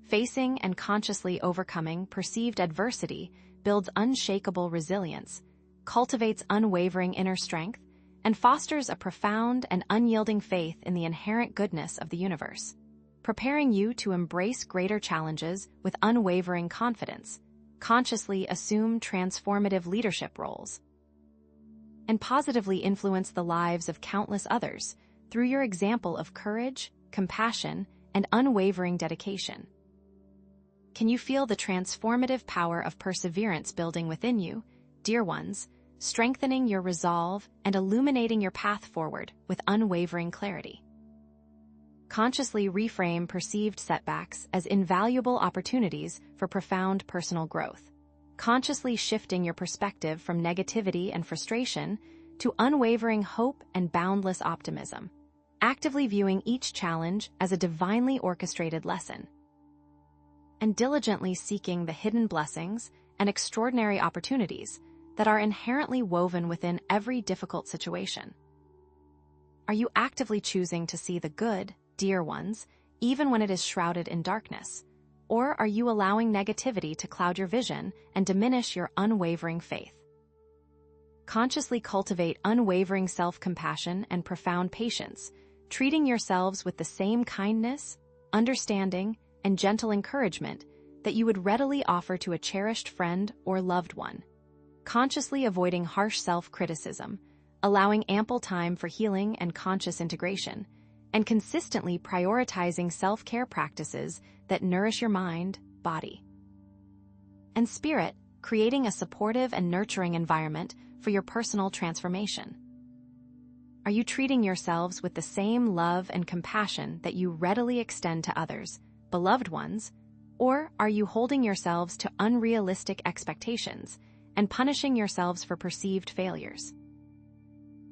Facing and consciously overcoming perceived adversity builds unshakable resilience, cultivates unwavering inner strength, and fosters a profound and unyielding faith in the inherent goodness of the universe, preparing you to embrace greater challenges with unwavering confidence, consciously assume transformative leadership roles, and positively influence the lives of countless others through your example of courage, compassion, and unwavering dedication. Can you feel the transformative power of perseverance building within you, dear ones, strengthening your resolve and illuminating your path forward with unwavering clarity? Consciously reframe perceived setbacks as invaluable opportunities for profound personal growth, consciously shifting your perspective from negativity and frustration to unwavering hope and boundless optimism, actively viewing each challenge as a divinely orchestrated lesson, and diligently seeking the hidden blessings and extraordinary opportunities that are inherently woven within every difficult situation. Are you actively choosing to see the good, dear ones, even when it is shrouded in darkness? Or are you allowing negativity to cloud your vision and diminish your unwavering faith? Consciously cultivate unwavering self-compassion and profound patience, treating yourselves with the same kindness, understanding, and gentle encouragement that you would readily offer to a cherished friend or loved one. Consciously avoiding harsh self-criticism, allowing ample time for healing and conscious integration, and consistently prioritizing self-care practices that nourish your mind, body, and spirit, creating a supportive and nurturing environment for your personal transformation. Are you treating yourselves with the same love and compassion that you readily extend to others, beloved ones, or are you holding yourselves to unrealistic expectations and punishing yourselves for perceived failures?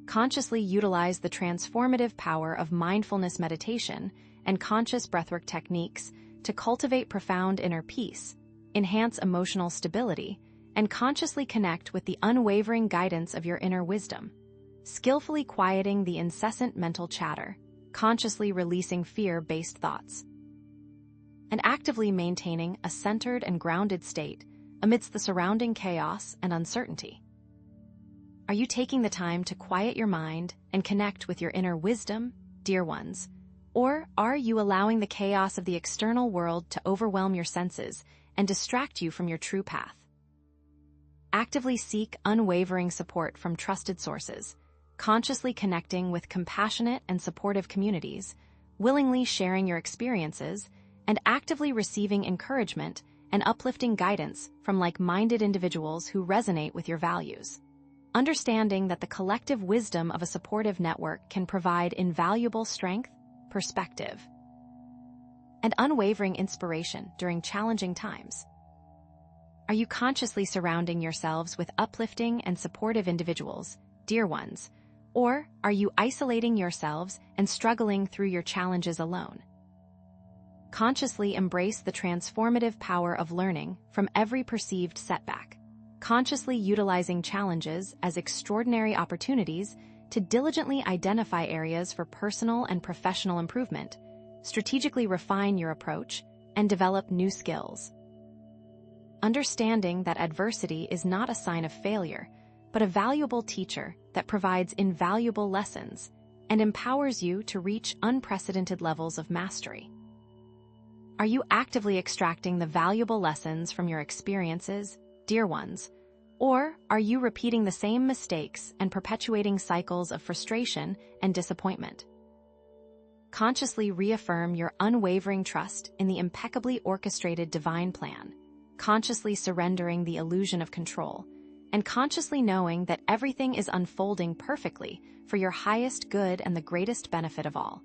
Consciously utilize the transformative power of mindfulness meditation and conscious breathwork techniques to cultivate profound inner peace, enhance emotional stability, and consciously connect with the unwavering guidance of your inner wisdom, skillfully quieting the incessant mental chatter, consciously releasing fear-based thoughts, and actively maintaining a centered and grounded state amidst the surrounding chaos and uncertainty. Are you taking the time to quiet your mind and connect with your inner wisdom, dear ones? Or are you allowing the chaos of the external world to overwhelm your senses and distract you from your true path? Actively seek unwavering support from trusted sources, consciously connecting with compassionate and supportive communities, willingly sharing your experiences, and actively receiving encouragement and uplifting guidance from like-minded individuals who resonate with your values. Understanding that the collective wisdom of a supportive network can provide invaluable strength, perspective, and unwavering inspiration during challenging times. Are you consciously surrounding yourselves with uplifting and supportive individuals, dear ones, or are you isolating yourselves and struggling through your challenges alone? Consciously embrace the transformative power of learning from every perceived setback, consciously utilizing challenges as extraordinary opportunities to diligently identify areas for personal and professional improvement, strategically refine your approach, and develop new skills. Understanding that adversity is not a sign of failure, but a valuable teacher that provides invaluable lessons and empowers you to reach unprecedented levels of mastery. Are you actively extracting the valuable lessons from your experiences, dear ones, or are you repeating the same mistakes and perpetuating cycles of frustration and disappointment? Consciously reaffirm your unwavering trust in the impeccably orchestrated divine plan, consciously surrendering the illusion of control, and consciously knowing that everything is unfolding perfectly for your highest good and the greatest benefit of all,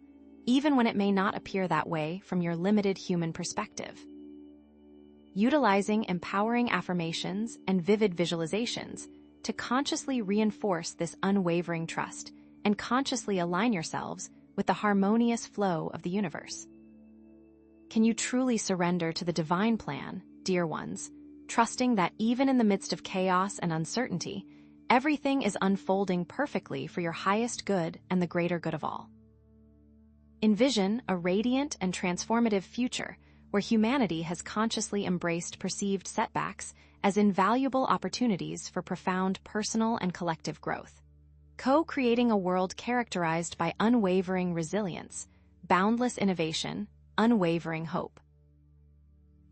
even when it may not appear that way from your limited human perspective. Utilizing empowering affirmations and vivid visualizations to consciously reinforce this unwavering trust and consciously align yourselves with the harmonious flow of the universe. Can you truly surrender to the divine plan, dear ones, trusting that even in the midst of chaos and uncertainty, everything is unfolding perfectly for your highest good and the greater good of all? Envision a radiant and transformative future where humanity has consciously embraced perceived setbacks as invaluable opportunities for profound personal and collective growth, co-creating a world characterized by unwavering resilience, boundless innovation, unwavering hope,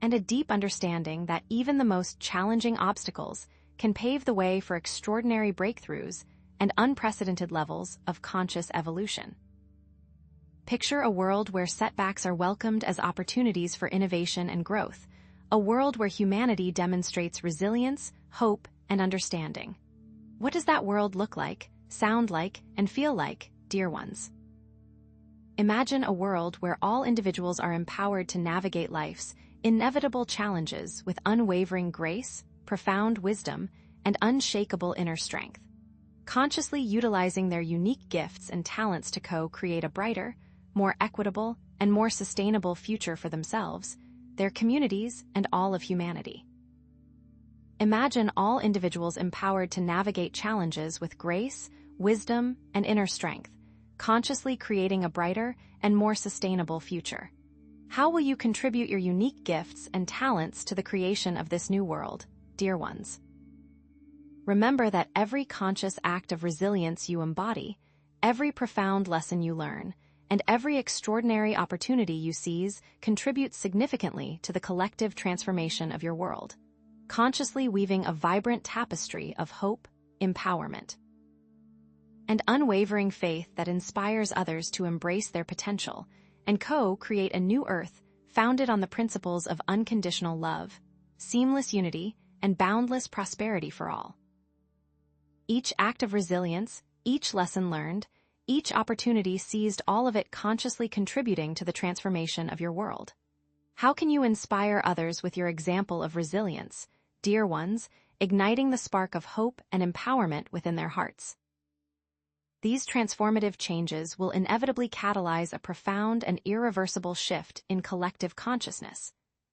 and a deep understanding that even the most challenging obstacles can pave the way for extraordinary breakthroughs and unprecedented levels of conscious evolution. Picture a world where setbacks are welcomed as opportunities for innovation and growth, a world where humanity demonstrates resilience, hope, and understanding. What does that world look like, sound like, and feel like, dear ones? Imagine a world where all individuals are empowered to navigate life's inevitable challenges with unwavering grace, profound wisdom, and unshakable inner strength, consciously utilizing their unique gifts and talents to co-create a brighter, more equitable, and more sustainable future for themselves, their communities, and all of humanity. Imagine all individuals empowered to navigate challenges with grace, wisdom, and inner strength, consciously creating a brighter and more sustainable future. How will you contribute your unique gifts and talents to the creation of this new world, dear ones? Remember that every conscious act of resilience you embody, every profound lesson you learn, and every extraordinary opportunity you seize contributes significantly to the collective transformation of your world, consciously weaving a vibrant tapestry of hope, empowerment, and unwavering faith that inspires others to embrace their potential and co-create a new earth founded on the principles of unconditional love, seamless unity, and boundless prosperity for all. Each act of resilience, each lesson learned, each opportunity seized, all of it consciously contributing to the transformation of your world. How can you inspire others with your example of resilience, dear ones, igniting the spark of hope and empowerment within their hearts? These transformative changes will inevitably catalyze a profound and irreversible shift in collective consciousness,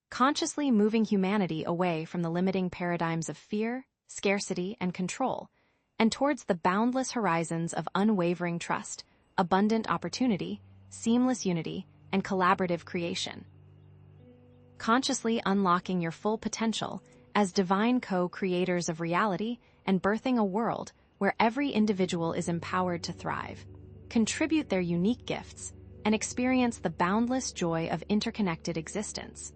consciously moving humanity away from the limiting paradigms of fear, scarcity, and control, and towards the boundless horizons of unwavering trust, abundant opportunity, seamless unity, and collaborative creation. Consciously unlocking your full potential as divine co-creators of reality and birthing a world where every individual is empowered to thrive, contribute their unique gifts, and experience the boundless joy of interconnected existence.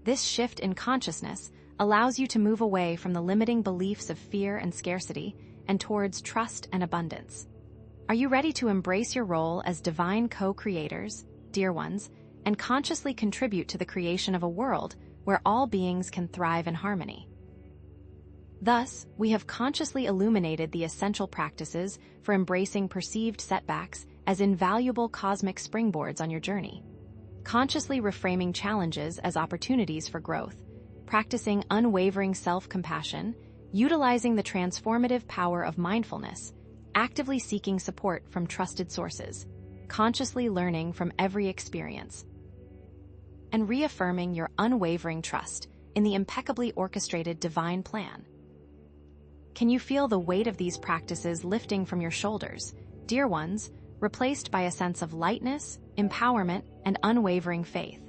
This shift in consciousness allows you to move away from the limiting beliefs of fear and scarcity and towards trust and abundance. Are you ready to embrace your role as divine co-creators, dear ones, and consciously contribute to the creation of a world where all beings can thrive in harmony? Thus, we have consciously illuminated the essential practices for embracing perceived setbacks as invaluable cosmic springboards on your journey. Consciously reframing challenges as opportunities for growth, practicing unwavering self-compassion, utilizing the transformative power of mindfulness, actively seeking support from trusted sources, consciously learning from every experience, and reaffirming your unwavering trust in the impeccably orchestrated divine plan. Can you feel the weight of these practices lifting from your shoulders, dear ones, replaced by a sense of lightness, empowerment, and unwavering faith?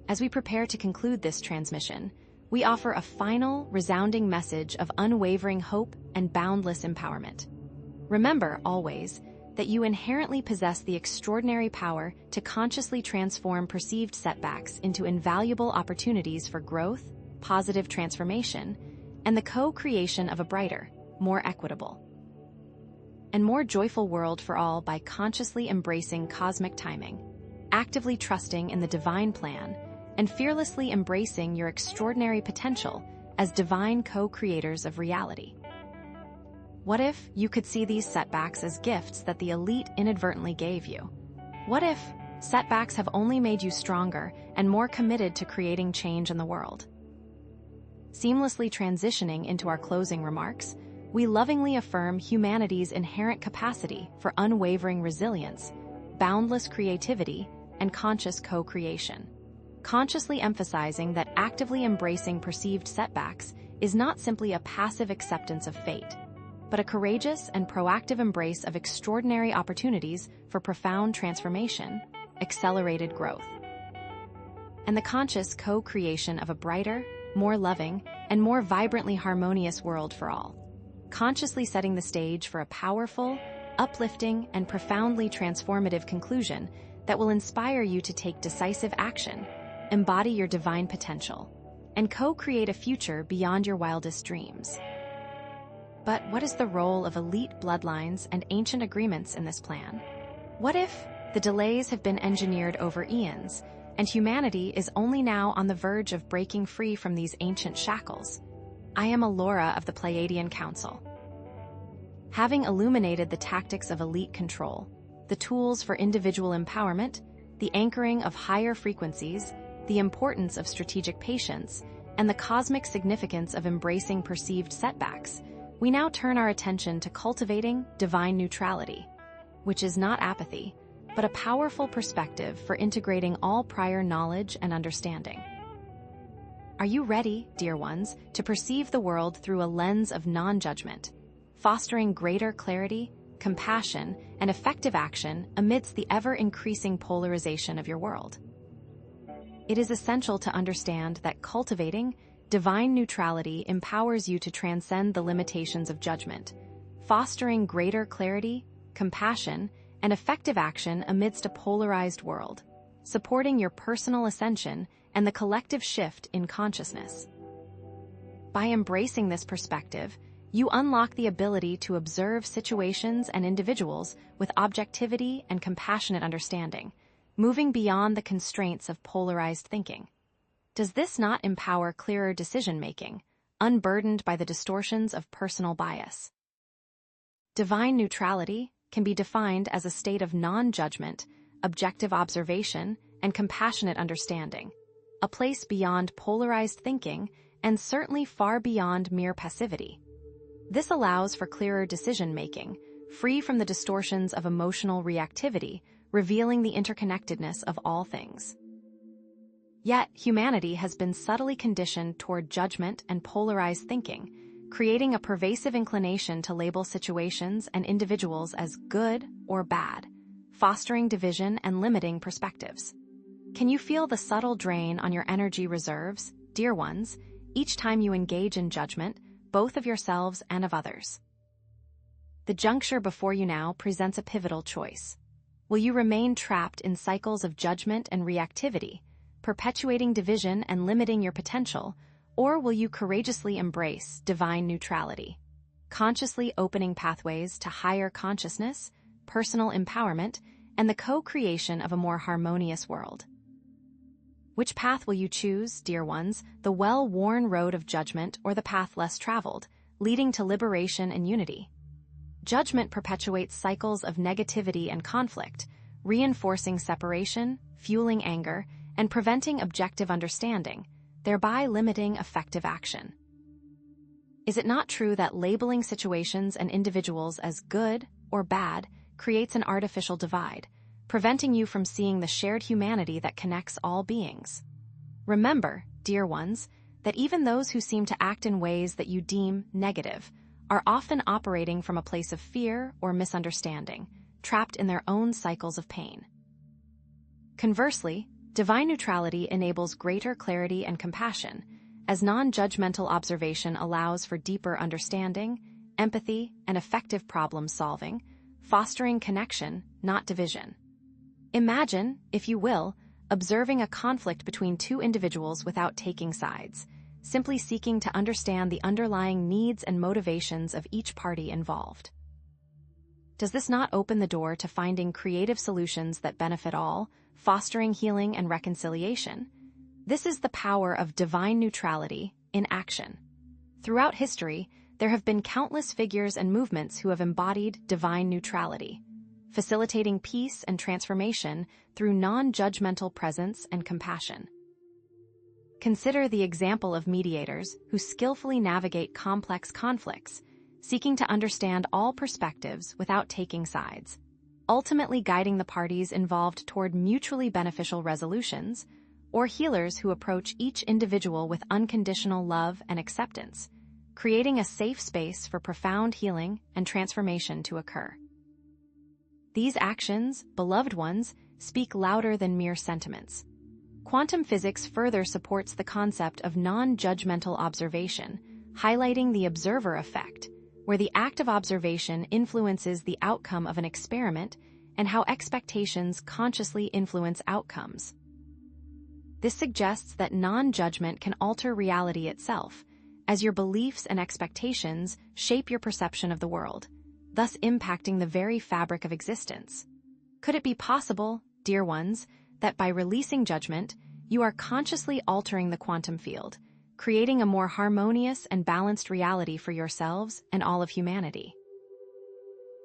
As we prepare to conclude this transmission, we offer a final, resounding message of unwavering hope and boundless empowerment. Remember, always, that you inherently possess the extraordinary power to consciously transform perceived setbacks into invaluable opportunities for growth, positive transformation, and the co-creation of a brighter, more equitable, and more joyful world for all by consciously embracing cosmic timing, actively trusting in the divine plan, and fearlessly embracing your extraordinary potential as divine co-creators of reality. What if you could see these setbacks as gifts that the elite inadvertently gave you? What if setbacks have only made you stronger and more committed to creating change in the world? Seamlessly transitioning into our closing remarks, we lovingly affirm humanity's inherent capacity for unwavering resilience, boundless creativity, and conscious co-creation, consciously emphasizing that actively embracing perceived setbacks is not simply a passive acceptance of fate, but a courageous and proactive embrace of extraordinary opportunities for profound transformation, accelerated growth, and the conscious co-creation of a brighter, more loving, and more vibrantly harmonious world for all, consciously setting the stage for a powerful, uplifting, and profoundly transformative conclusion that will inspire you to take decisive action, embody your divine potential, and co-create a future beyond your wildest dreams. But what is the role of elite bloodlines and ancient agreements in this plan? What if the delays have been engineered over eons, and humanity is only now on the verge of breaking free from these ancient shackles? I am Alora of the Pleiadian Council. Having illuminated the tactics of elite control, the tools for individual empowerment, the anchoring of higher frequencies, the importance of strategic patience, and the cosmic significance of embracing perceived setbacks, we now turn our attention to cultivating divine neutrality, which is not apathy, but a powerful perspective for integrating all prior knowledge and understanding. Are you ready, dear ones, to perceive the world through a lens of non-judgment, fostering greater clarity, compassion, and effective action amidst the ever-increasing polarization of your world? It is essential to understand that cultivating divine neutrality empowers you to transcend the limitations of judgment, fostering greater clarity, compassion, and effective action amidst a polarized world, supporting your personal ascension and the collective shift in consciousness. By embracing this perspective, you unlock the ability to observe situations and individuals with objectivity and compassionate understanding, moving beyond the constraints of polarized thinking. Does this not empower clearer decision-making, unburdened by the distortions of personal bias? Divine neutrality can be defined as a state of non-judgment, objective observation, and compassionate understanding, a place beyond polarized thinking and certainly far beyond mere passivity. This allows for clearer decision-making, free from the distortions of emotional reactivity, revealing the interconnectedness of all things. Yet, humanity has been subtly conditioned toward judgment and polarized thinking, creating a pervasive inclination to label situations and individuals as good or bad, fostering division and limiting perspectives. Can you feel the subtle drain on your energy reserves, dear ones, each time you engage in judgment, both of yourselves and of others? The juncture before you now presents a pivotal choice. Will you remain trapped in cycles of judgment and reactivity, perpetuating division and limiting your potential, or will you courageously embrace divine neutrality, consciously opening pathways to higher consciousness, personal empowerment, and the co-creation of a more harmonious world? Which path will you choose, dear ones, the well-worn road of judgment or the path less traveled, leading to liberation and unity? Judgment perpetuates cycles of negativity and conflict, reinforcing separation, fueling anger, and preventing objective understanding, thereby limiting effective action. Is it not true that labeling situations and individuals as good or bad creates an artificial divide, preventing you from seeing the shared humanity that connects all beings? Remember, dear ones, that even those who seem to act in ways that you deem negative are often operating from a place of fear or misunderstanding, trapped in their own cycles of pain. Conversely, divine neutrality enables greater clarity and compassion, as non-judgmental observation allows for deeper understanding, empathy, and effective problem-solving, fostering connection, not division. Imagine, if you will, observing a conflict between two individuals without taking sides, simply seeking to understand the underlying needs and motivations of each party involved. Does this not open the door to finding creative solutions that benefit all, fostering healing and reconciliation? This is the power of divine neutrality in action. Throughout history, there have been countless figures and movements who have embodied divine neutrality, facilitating peace and transformation through non-judgmental presence and compassion. Consider the example of mediators who skillfully navigate complex conflicts, seeking to understand all perspectives without taking sides, ultimately guiding the parties involved toward mutually beneficial resolutions, or healers who approach each individual with unconditional love and acceptance, creating a safe space for profound healing and transformation to occur. These actions, beloved ones, speak louder than mere sentiments. Quantum physics further supports the concept of non-judgmental observation, highlighting the observer effect, where the act of observation influences the outcome of an experiment and how expectations consciously influence outcomes. This suggests that non-judgment can alter reality itself, as your beliefs and expectations shape your perception of the world, thus impacting the very fabric of existence. Could it be possible, dear ones, that by releasing judgment, you are consciously altering the quantum field, creating a more harmonious and balanced reality for yourselves and all of humanity?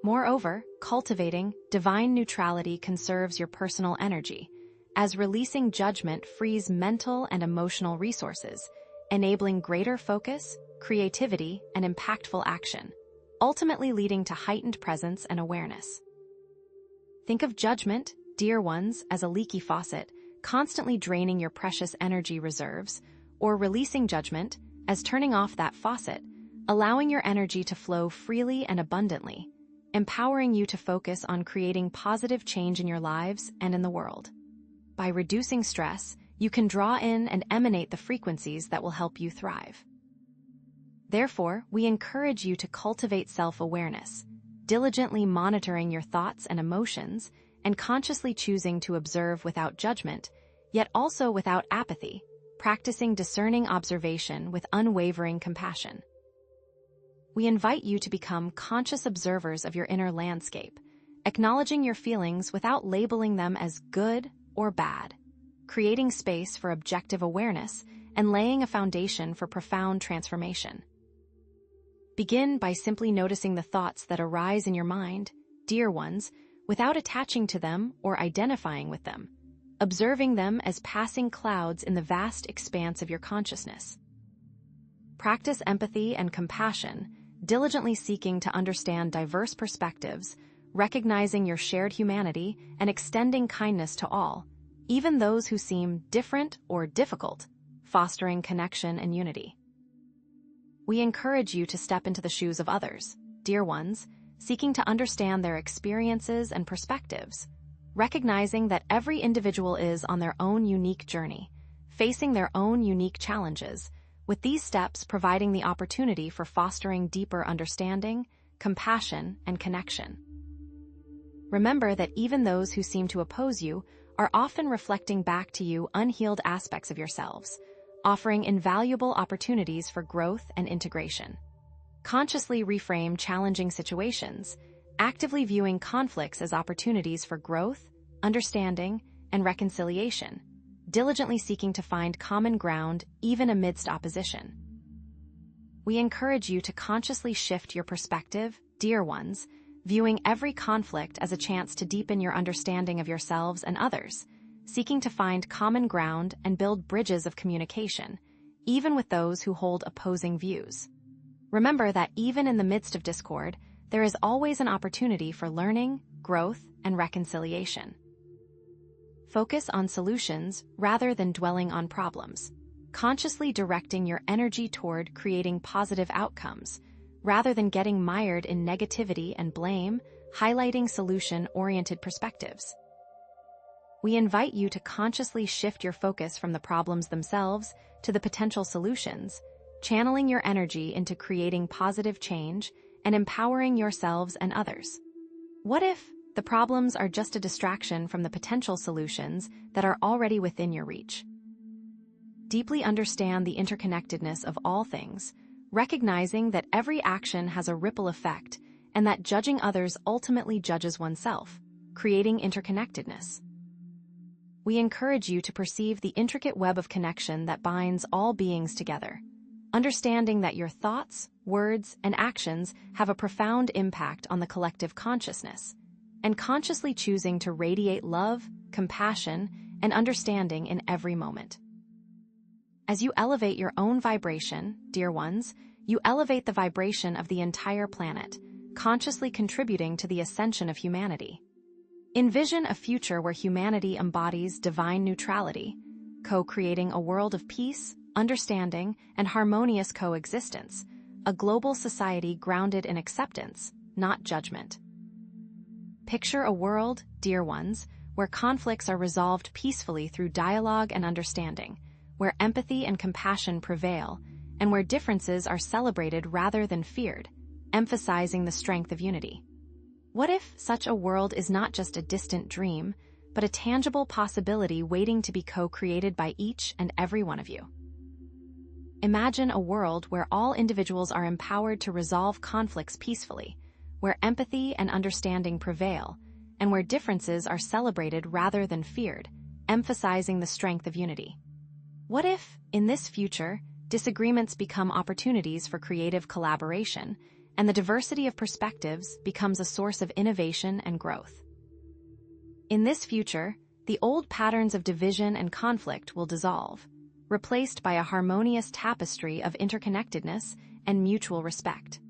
Moreover, cultivating divine neutrality conserves your personal energy, as releasing judgment frees mental and emotional resources, enabling greater focus, creativity, and impactful action, ultimately leading to heightened presence and awareness. Think of judgment, dear ones, as a leaky faucet, constantly draining your precious energy reserves, or releasing judgment as turning off that faucet, allowing your energy to flow freely and abundantly, empowering you to focus on creating positive change in your lives and in the world. By reducing stress, you can draw in and emanate the frequencies that will help you thrive. Therefore, we encourage you to cultivate self-awareness, diligently monitoring your thoughts and emotions, and consciously choosing to observe without judgment, yet also without apathy, practicing discerning observation with unwavering compassion. We invite you to become conscious observers of your inner landscape, acknowledging your feelings without labeling them as good or bad, creating space for objective awareness and laying a foundation for profound transformation. Begin by simply noticing the thoughts that arise in your mind, dear ones, without attaching to them or identifying with them, observing them as passing clouds in the vast expanse of your consciousness. Practice empathy and compassion, diligently seeking to understand diverse perspectives, recognizing your shared humanity, and extending kindness to all, even those who seem different or difficult, fostering connection and unity. We encourage you to step into the shoes of others, dear ones, seeking to understand their experiences and perspectives, recognizing that every individual is on their own unique journey, facing their own unique challenges, with these steps providing the opportunity for fostering deeper understanding, compassion, and connection. Remember that even those who seem to oppose you are often reflecting back to you unhealed aspects of yourselves, offering invaluable opportunities for growth and integration. Consciously reframe challenging situations, actively viewing conflicts as opportunities for growth, understanding, and reconciliation, diligently seeking to find common ground even amidst opposition. We encourage you to consciously shift your perspective, dear ones, viewing every conflict as a chance to deepen your understanding of yourselves and others, seeking to find common ground and build bridges of communication, even with those who hold opposing views. Remember that even in the midst of discord, there is always an opportunity for learning, growth, and reconciliation. Focus on solutions rather than dwelling on problems. consciously directing your energy toward creating positive outcomes, rather than getting mired in negativity and blame, highlighting solution-oriented perspectives. We invite you to consciously shift your focus from the problems themselves to the potential solutions, channeling your energy into creating positive change and empowering yourselves and others. What if the problems are just a distraction from the potential solutions that are already within your reach? Deeply understand the interconnectedness of all things, recognizing that every action has a ripple effect and that judging others ultimately judges oneself, creating interconnectedness. We encourage you to perceive the intricate web of connection that binds all beings together, understanding that your thoughts, words, and actions have a profound impact on the collective consciousness, and consciously choosing to radiate love, compassion, and understanding in every moment. As you elevate your own vibration, dear ones, you elevate the vibration of the entire planet, consciously contributing to the ascension of humanity. Envision a future where humanity embodies divine neutrality, co-creating a world of peace, understanding, and harmonious coexistence, a global society grounded in acceptance, not judgment. Picture a world, dear ones, where conflicts are resolved peacefully through dialogue and understanding, where empathy and compassion prevail, and where differences are celebrated rather than feared, emphasizing the strength of unity. What if such a world is not just a distant dream, but a tangible possibility waiting to be co-created by each and every one of you? Imagine a world where all individuals are empowered to resolve conflicts peacefully, where empathy and understanding prevail, and where differences are celebrated rather than feared, emphasizing the strength of unity. What if, in this future, disagreements become opportunities for creative collaboration, and the diversity of perspectives becomes a source of innovation and growth? In this future, the old patterns of division and conflict will dissolve, replaced by a harmonious tapestry of interconnectedness and mutual respect.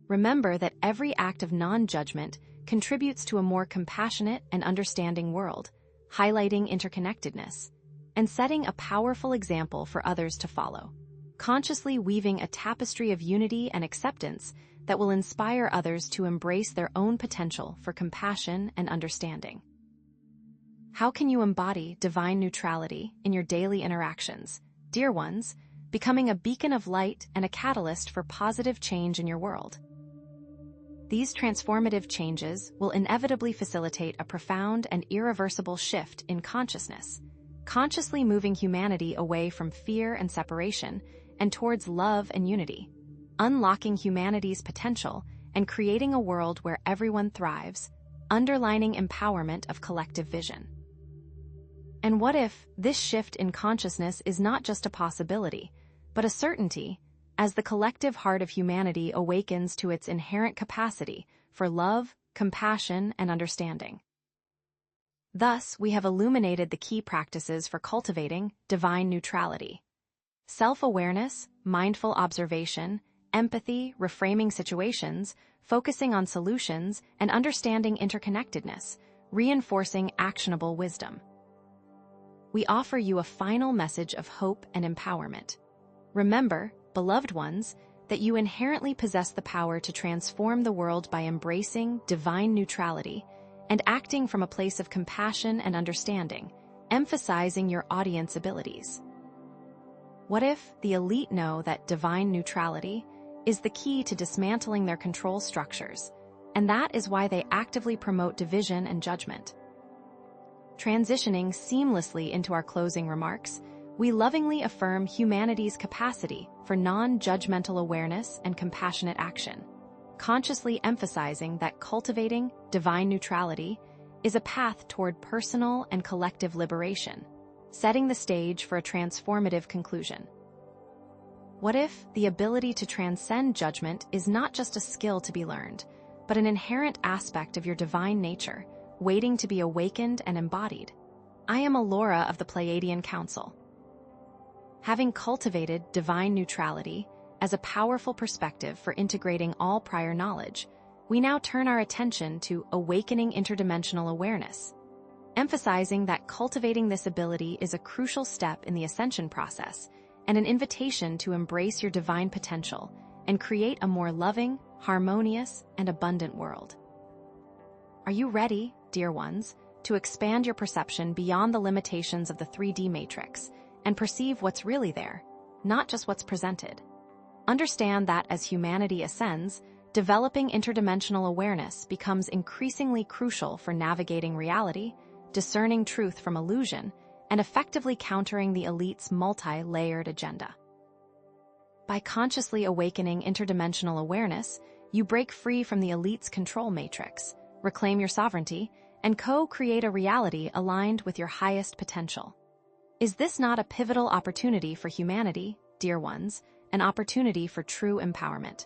Remember that every act of non-judgment contributes to a more compassionate and understanding world, highlighting interconnectedness, and setting a powerful example for others to follow, consciously weaving a tapestry of unity and acceptance that will inspire others to embrace their own potential for compassion and understanding. How can you embody divine neutrality in your daily interactions, dear ones, becoming a beacon of light and a catalyst for positive change in your world? These transformative changes will inevitably facilitate a profound and irreversible shift in consciousness, consciously moving humanity away from fear and separation and towards love and unity, unlocking humanity's potential and creating a world where everyone thrives, underlining empowerment of collective vision. And what if this shift in consciousness is not just a possibility, but a certainty, as the collective heart of humanity awakens to its inherent capacity for love, compassion, and understanding? Thus, we have illuminated the key practices for cultivating divine neutrality: self-awareness, mindful observation, empathy, reframing situations, focusing on solutions, and understanding interconnectedness, reinforcing actionable wisdom. We offer you a final message of hope and empowerment. Remember, beloved ones, that you inherently possess the power to transform the world by embracing divine neutrality and acting from a place of compassion and understanding, emphasizing your audience abilities. What if the elite know that divine neutrality is the key to dismantling their control structures, and that is why they actively promote division and judgment? Transitioning seamlessly into our closing remarks, we lovingly affirm humanity's capacity for non-judgmental awareness and compassionate action, consciously emphasizing that cultivating divine neutrality is a path toward personal and collective liberation, setting the stage for a transformative conclusion. What if the ability to transcend judgment is not just a skill to be learned, but an inherent aspect of your divine nature, waiting to be awakened and embodied? I am Alora of the Pleiadian Council. Having cultivated divine neutrality as a powerful perspective for integrating all prior knowledge, we now turn our attention to awakening interdimensional awareness. emphasizing that cultivating this ability is a crucial step in the ascension process and an invitation to embrace your divine potential and create a more loving, harmonious, and abundant world. Are you ready, dear ones, to expand your perception beyond the limitations of the 3D matrix and perceive what's really there, not just what's presented? Understand that as humanity ascends, developing interdimensional awareness becomes increasingly crucial for navigating reality, discerning truth from illusion, and effectively countering the elite's multi-layered agenda. By consciously awakening interdimensional awareness, you break free from the elite's control matrix, reclaim your sovereignty, and co-create a reality aligned with your highest potential. Is this not a pivotal opportunity for humanity, dear ones, an opportunity for true empowerment?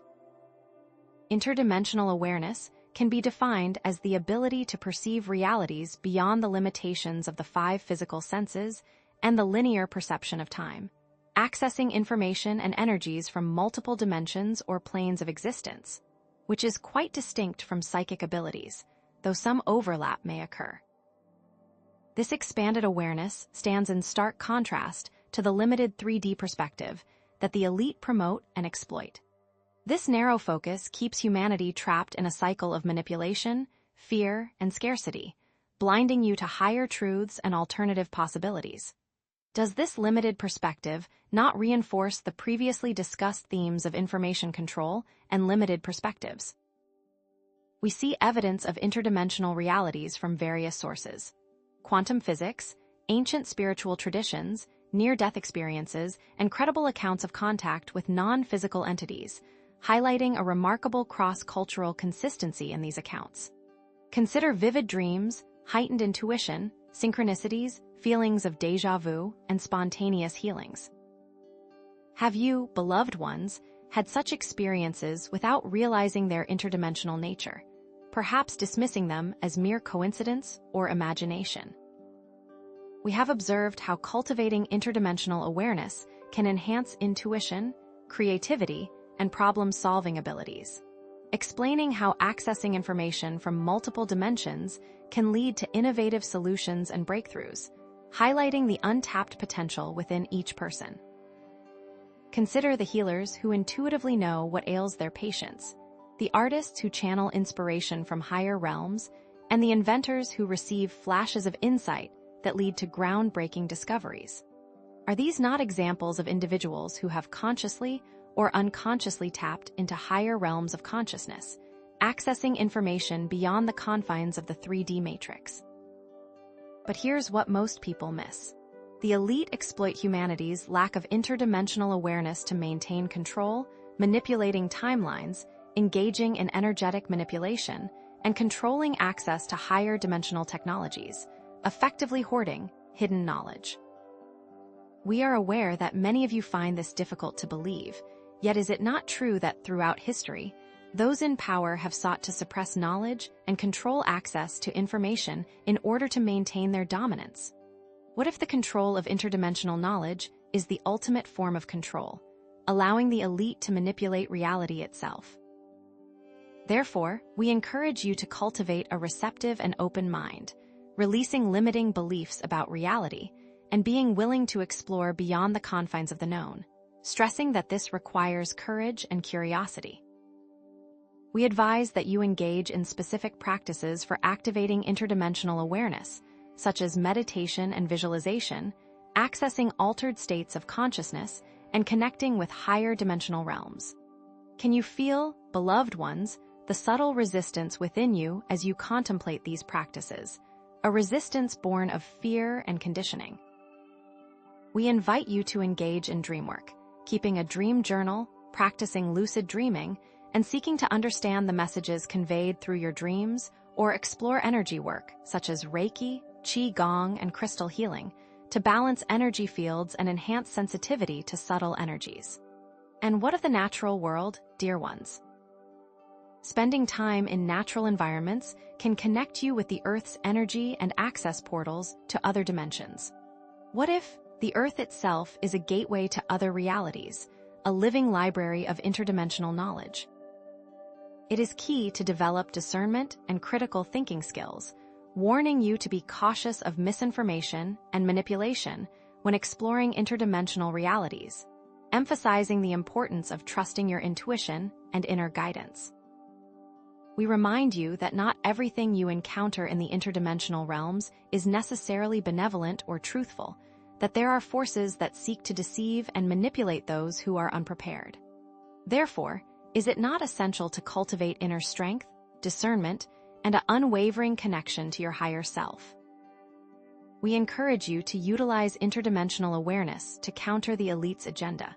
Interdimensional awareness can be defined as the ability to perceive realities beyond the limitations of the 5 physical senses and the linear perception of time, accessing information and energies from multiple dimensions or planes of existence, which is quite distinct from psychic abilities, though some overlap may occur. This expanded awareness stands in stark contrast to the limited 3D perspective that the elite promote and exploit. This narrow focus keeps humanity trapped in a cycle of manipulation, fear, and scarcity, blinding you to higher truths and alternative possibilities. Does this limited perspective not reinforce the previously discussed themes of information control and limited perspectives? We see evidence of interdimensional realities from various sources: quantum physics, ancient spiritual traditions, near-death experiences, and credible accounts of contact with non-physical entities, highlighting a remarkable cross-cultural consistency in these accounts. Consider vivid dreams, heightened intuition, synchronicities, feelings of déjà vu, and spontaneous healings. Have you, beloved ones, had such experiences without realizing their interdimensional nature, perhaps dismissing them as mere coincidence or imagination? We have observed how cultivating interdimensional awareness can enhance intuition, creativity, and problem-solving abilities, explaining how accessing information from multiple dimensions can lead to innovative solutions and breakthroughs, highlighting the untapped potential within each person. Consider the healers who intuitively know what ails their patients, the artists who channel inspiration from higher realms, and the inventors who receive flashes of insight that lead to groundbreaking discoveries. Are these not examples of individuals who have consciously or unconsciously tapped into higher realms of consciousness, accessing information beyond the confines of the 3D matrix? But here's what most people miss. The elite exploit humanity's lack of interdimensional awareness to maintain control, manipulating timelines, engaging in energetic manipulation, and controlling access to higher dimensional technologies, effectively hoarding hidden knowledge. We are aware that many of you find this difficult to believe, yet is it not true that throughout history, those in power have sought to suppress knowledge and control access to information in order to maintain their dominance? What if the control of interdimensional knowledge is the ultimate form of control, allowing the elite to manipulate reality itself? Therefore, we encourage you to cultivate a receptive and open mind, releasing limiting beliefs about reality and being willing to explore beyond the confines of the known, stressing that this requires courage and curiosity. We advise that you engage in specific practices for activating interdimensional awareness, such as meditation and visualization, accessing altered states of consciousness, and connecting with higher dimensional realms. Can you feel, beloved ones, the subtle resistance within you as you contemplate these practices, a resistance born of fear and conditioning? We invite you to engage in dreamwork, keeping a dream journal, practicing lucid dreaming, and seeking to understand the messages conveyed through your dreams, or explore energy work, such as Reiki, Qi-Gong, and crystal healing, to balance energy fields and enhance sensitivity to subtle energies. And what of the natural world, dear ones? Spending time in natural environments can connect you with the Earth's energy and access portals to other dimensions. What if the Earth itself is a gateway to other realities, a living library of interdimensional knowledge? It is key to develop discernment and critical thinking skills, warning you to be cautious of misinformation and manipulation when exploring interdimensional realities, emphasizing the importance of trusting your intuition and inner guidance. We remind you that not everything you encounter in the interdimensional realms is necessarily benevolent or truthful, that there are forces that seek to deceive and manipulate those who are unprepared. Therefore, is it not essential to cultivate inner strength, discernment, and an unwavering connection to your higher self? We encourage you to utilize interdimensional awareness to counter the elite's agenda,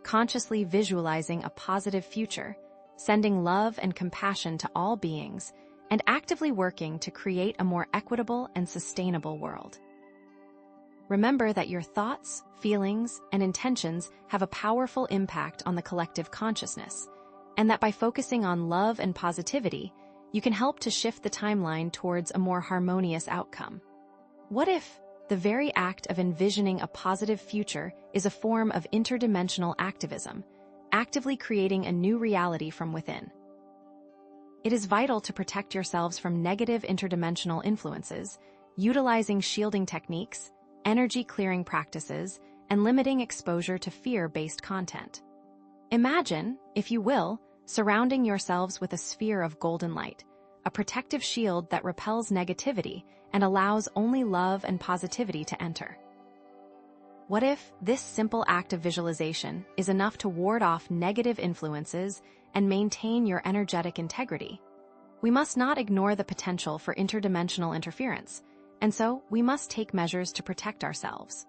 consciously visualizing a positive future, sending love and compassion to all beings, and actively working to create a more equitable and sustainable world. Remember that your thoughts, feelings, and intentions have a powerful impact on the collective consciousness, and that by focusing on love and positivity, you can help to shift the timeline towards a more harmonious outcome. What if the very act of envisioning a positive future is a form of interdimensional activism, actively creating a new reality from within? It is vital to protect yourselves from negative interdimensional influences, utilizing shielding techniques, energy clearing practices, and limiting exposure to fear-based content. Imagine, if you will, surrounding yourselves with a sphere of golden light, a protective shield that repels negativity and allows only love and positivity to enter. What if this simple act of visualization is enough to ward off negative influences and maintain your energetic integrity? We must not ignore the potential for interdimensional interference, and so we must take measures to protect ourselves.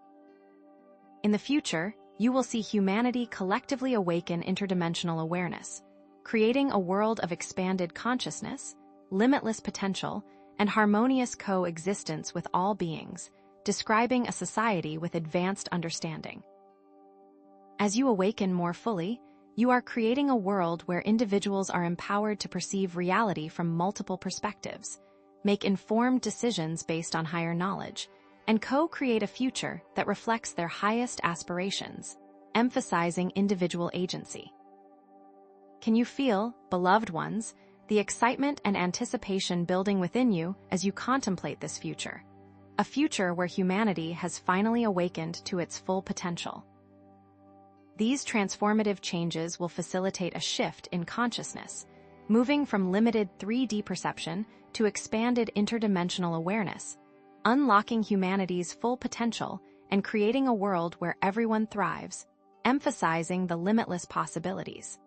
In the future, you will see humanity collectively awaken interdimensional awareness, creating a world of expanded consciousness, limitless potential, and harmonious coexistence with all beings, describing a society with advanced understanding. As you awaken more fully, you are creating a world where individuals are empowered to perceive reality from multiple perspectives, make informed decisions based on higher knowledge, and co-create a future that reflects their highest aspirations, emphasizing individual agency. Can you feel, beloved ones, the excitement and anticipation building within you as you contemplate this future? A future where humanity has finally awakened to its full potential. These transformative changes will facilitate a shift in consciousness, moving from limited 3D perception to expanded interdimensional awareness, unlocking humanity's full potential and creating a world where everyone thrives, emphasizing the limitless possibilities.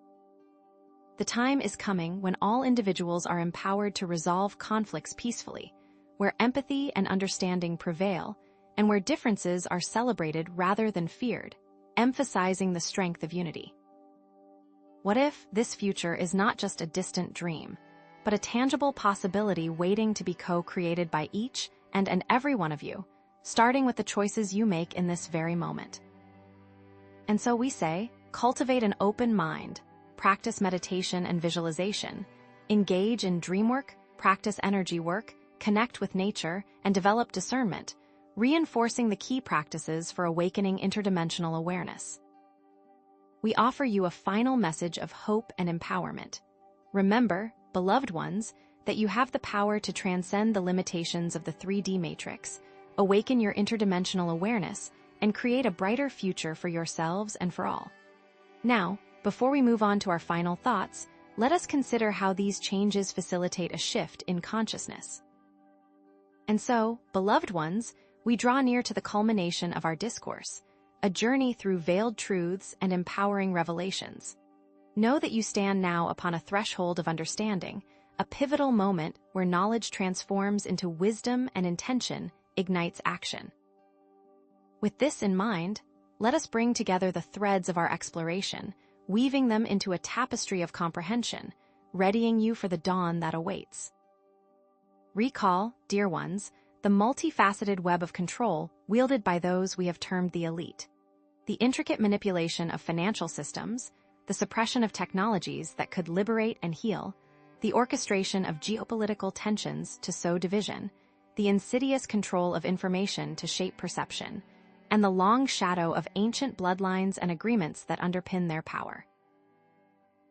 The time is coming when all individuals are empowered to resolve conflicts peacefully, where empathy and understanding prevail, and where differences are celebrated rather than feared, emphasizing the strength of unity. What if this future is not just a distant dream, but a tangible possibility waiting to be co-created by each and every one of you, starting with the choices you make in this very moment? And so we say, cultivate an open mind, practice meditation and visualization, engage in dream work, practice energy work, connect with nature, and develop discernment, reinforcing the key practices for awakening interdimensional awareness. We offer you a final message of hope and empowerment. Remember, beloved ones, that you have the power to transcend the limitations of the 3D matrix, awaken your interdimensional awareness, and create a brighter future for yourselves and for all. Now, before we move on to our final thoughts, let us consider how these changes facilitate a shift in consciousness. And so, beloved ones, we draw near to the culmination of our discourse, a journey through veiled truths and empowering revelations. Know that you stand now upon a threshold of understanding, a pivotal moment where knowledge transforms into wisdom and intention ignites action. With this in mind, let us bring together the threads of our exploration, weaving them into a tapestry of comprehension, readying you for the dawn that awaits. Recall, dear ones, the multifaceted web of control wielded by those we have termed the elite. The intricate manipulation of financial systems, the suppression of technologies that could liberate and heal, the orchestration of geopolitical tensions to sow division, the insidious control of information to shape perception, and the long shadow of ancient bloodlines and agreements that underpin their power.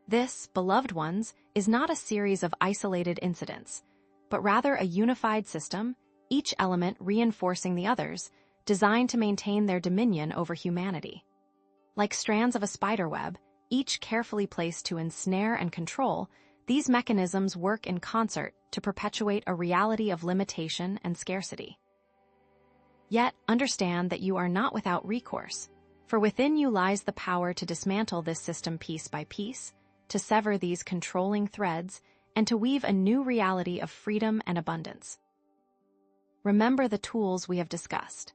This, beloved ones, is not a series of isolated incidents, but rather a unified system, each element reinforcing the others, designed to maintain their dominion over humanity. Like strands of a spiderweb, each carefully placed to ensnare and control, these mechanisms work in concert to perpetuate a reality of limitation and scarcity. Yet, understand that you are not without recourse, for within you lies the power to dismantle this system piece by piece, to sever these controlling threads, and to weave a new reality of freedom and abundance. Remember the tools we have discussed: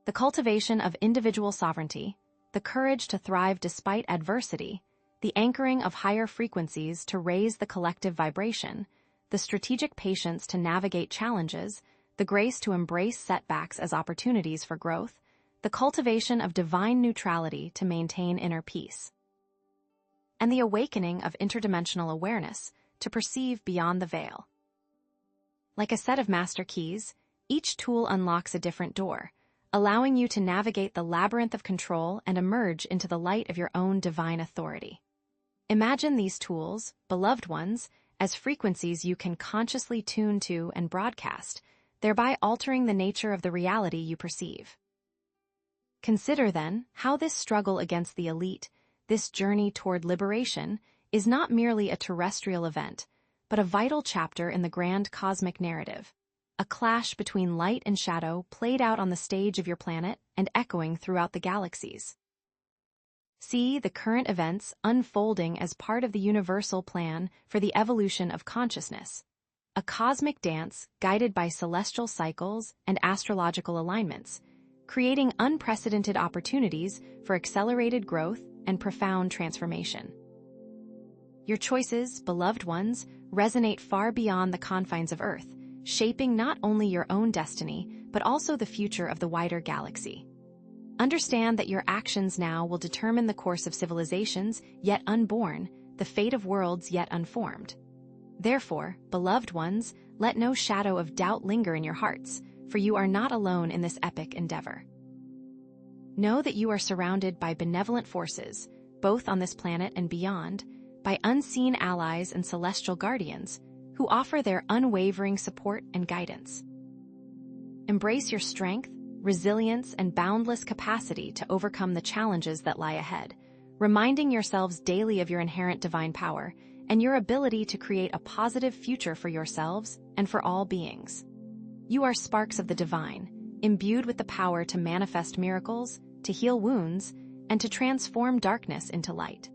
the cultivation of individual sovereignty, the courage to thrive despite adversity, the anchoring of higher frequencies to raise the collective vibration, the strategic patience to navigate challenges, the grace to embrace setbacks as opportunities for growth, the cultivation of divine neutrality to maintain inner peace, and the awakening of interdimensional awareness to perceive beyond the veil. Like a set of master keys, each tool unlocks a different door, allowing you to navigate the labyrinth of control and emerge into the light of your own divine authority. Imagine these tools, beloved ones, as frequencies you can consciously tune to and broadcast, thereby altering the nature of the reality you perceive. Consider, then, how this struggle against the elite, this journey toward liberation, is not merely a terrestrial event, but a vital chapter in the grand cosmic narrative, a clash between light and shadow played out on the stage of your planet and echoing throughout the galaxies. See the current events unfolding as part of the universal plan for the evolution of consciousness, a cosmic dance guided by celestial cycles and astrological alignments, creating unprecedented opportunities for accelerated growth and profound transformation. Your choices, beloved ones, resonate far beyond the confines of Earth, shaping not only your own destiny, but also the future of the wider galaxy. Understand that your actions now will determine the course of civilizations yet unborn, the fate of worlds yet unformed. Therefore, beloved ones, let no shadow of doubt linger in your hearts, for you are not alone in this epic endeavor. Know that you are surrounded by benevolent forces, both on this planet and beyond, by unseen allies and celestial guardians, who offer their unwavering support and guidance. Embrace your strength, resilience, and boundless capacity to overcome the challenges that lie ahead, reminding yourselves daily of your inherent divine power and your ability to create a positive future for yourselves and for all beings. You are sparks of the divine, imbued with the power to manifest miracles, to heal wounds, and to transform darkness into light.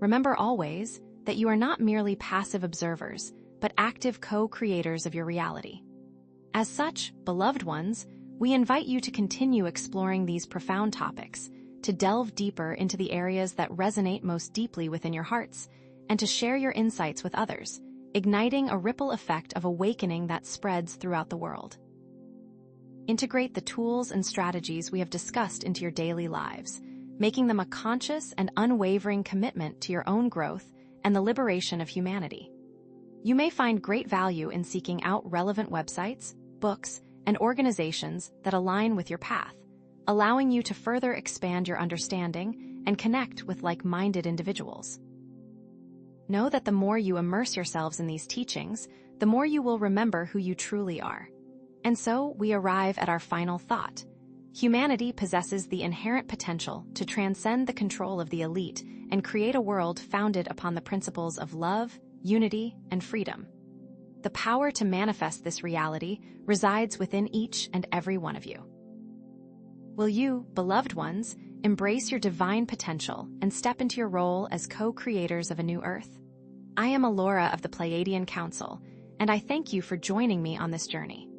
Remember always that you are not merely passive observers, but active co-creators of your reality. As such, beloved ones, we invite you to continue exploring these profound topics, to delve deeper into the areas that resonate most deeply within your hearts, and to share your insights with others, igniting a ripple effect of awakening that spreads throughout the world. Integrate the tools and strategies we have discussed into your daily lives, making them a conscious and unwavering commitment to your own growth and the liberation of humanity. You may find great value in seeking out relevant websites, books, and organizations that align with your path, allowing you to further expand your understanding and connect with like-minded individuals. Know that the more you immerse yourselves in these teachings, the more you will remember who you truly are. And so we arrive at our final thought. Humanity possesses the inherent potential to transcend the control of the elite and create a world founded upon the principles of love, unity, and freedom. The power to manifest this reality resides within each and every one of you. Will you, beloved ones, embrace your divine potential and step into your role as co-creators of a new Earth? I am Alora of the Pleiadian Council, and I thank you for joining me on this journey.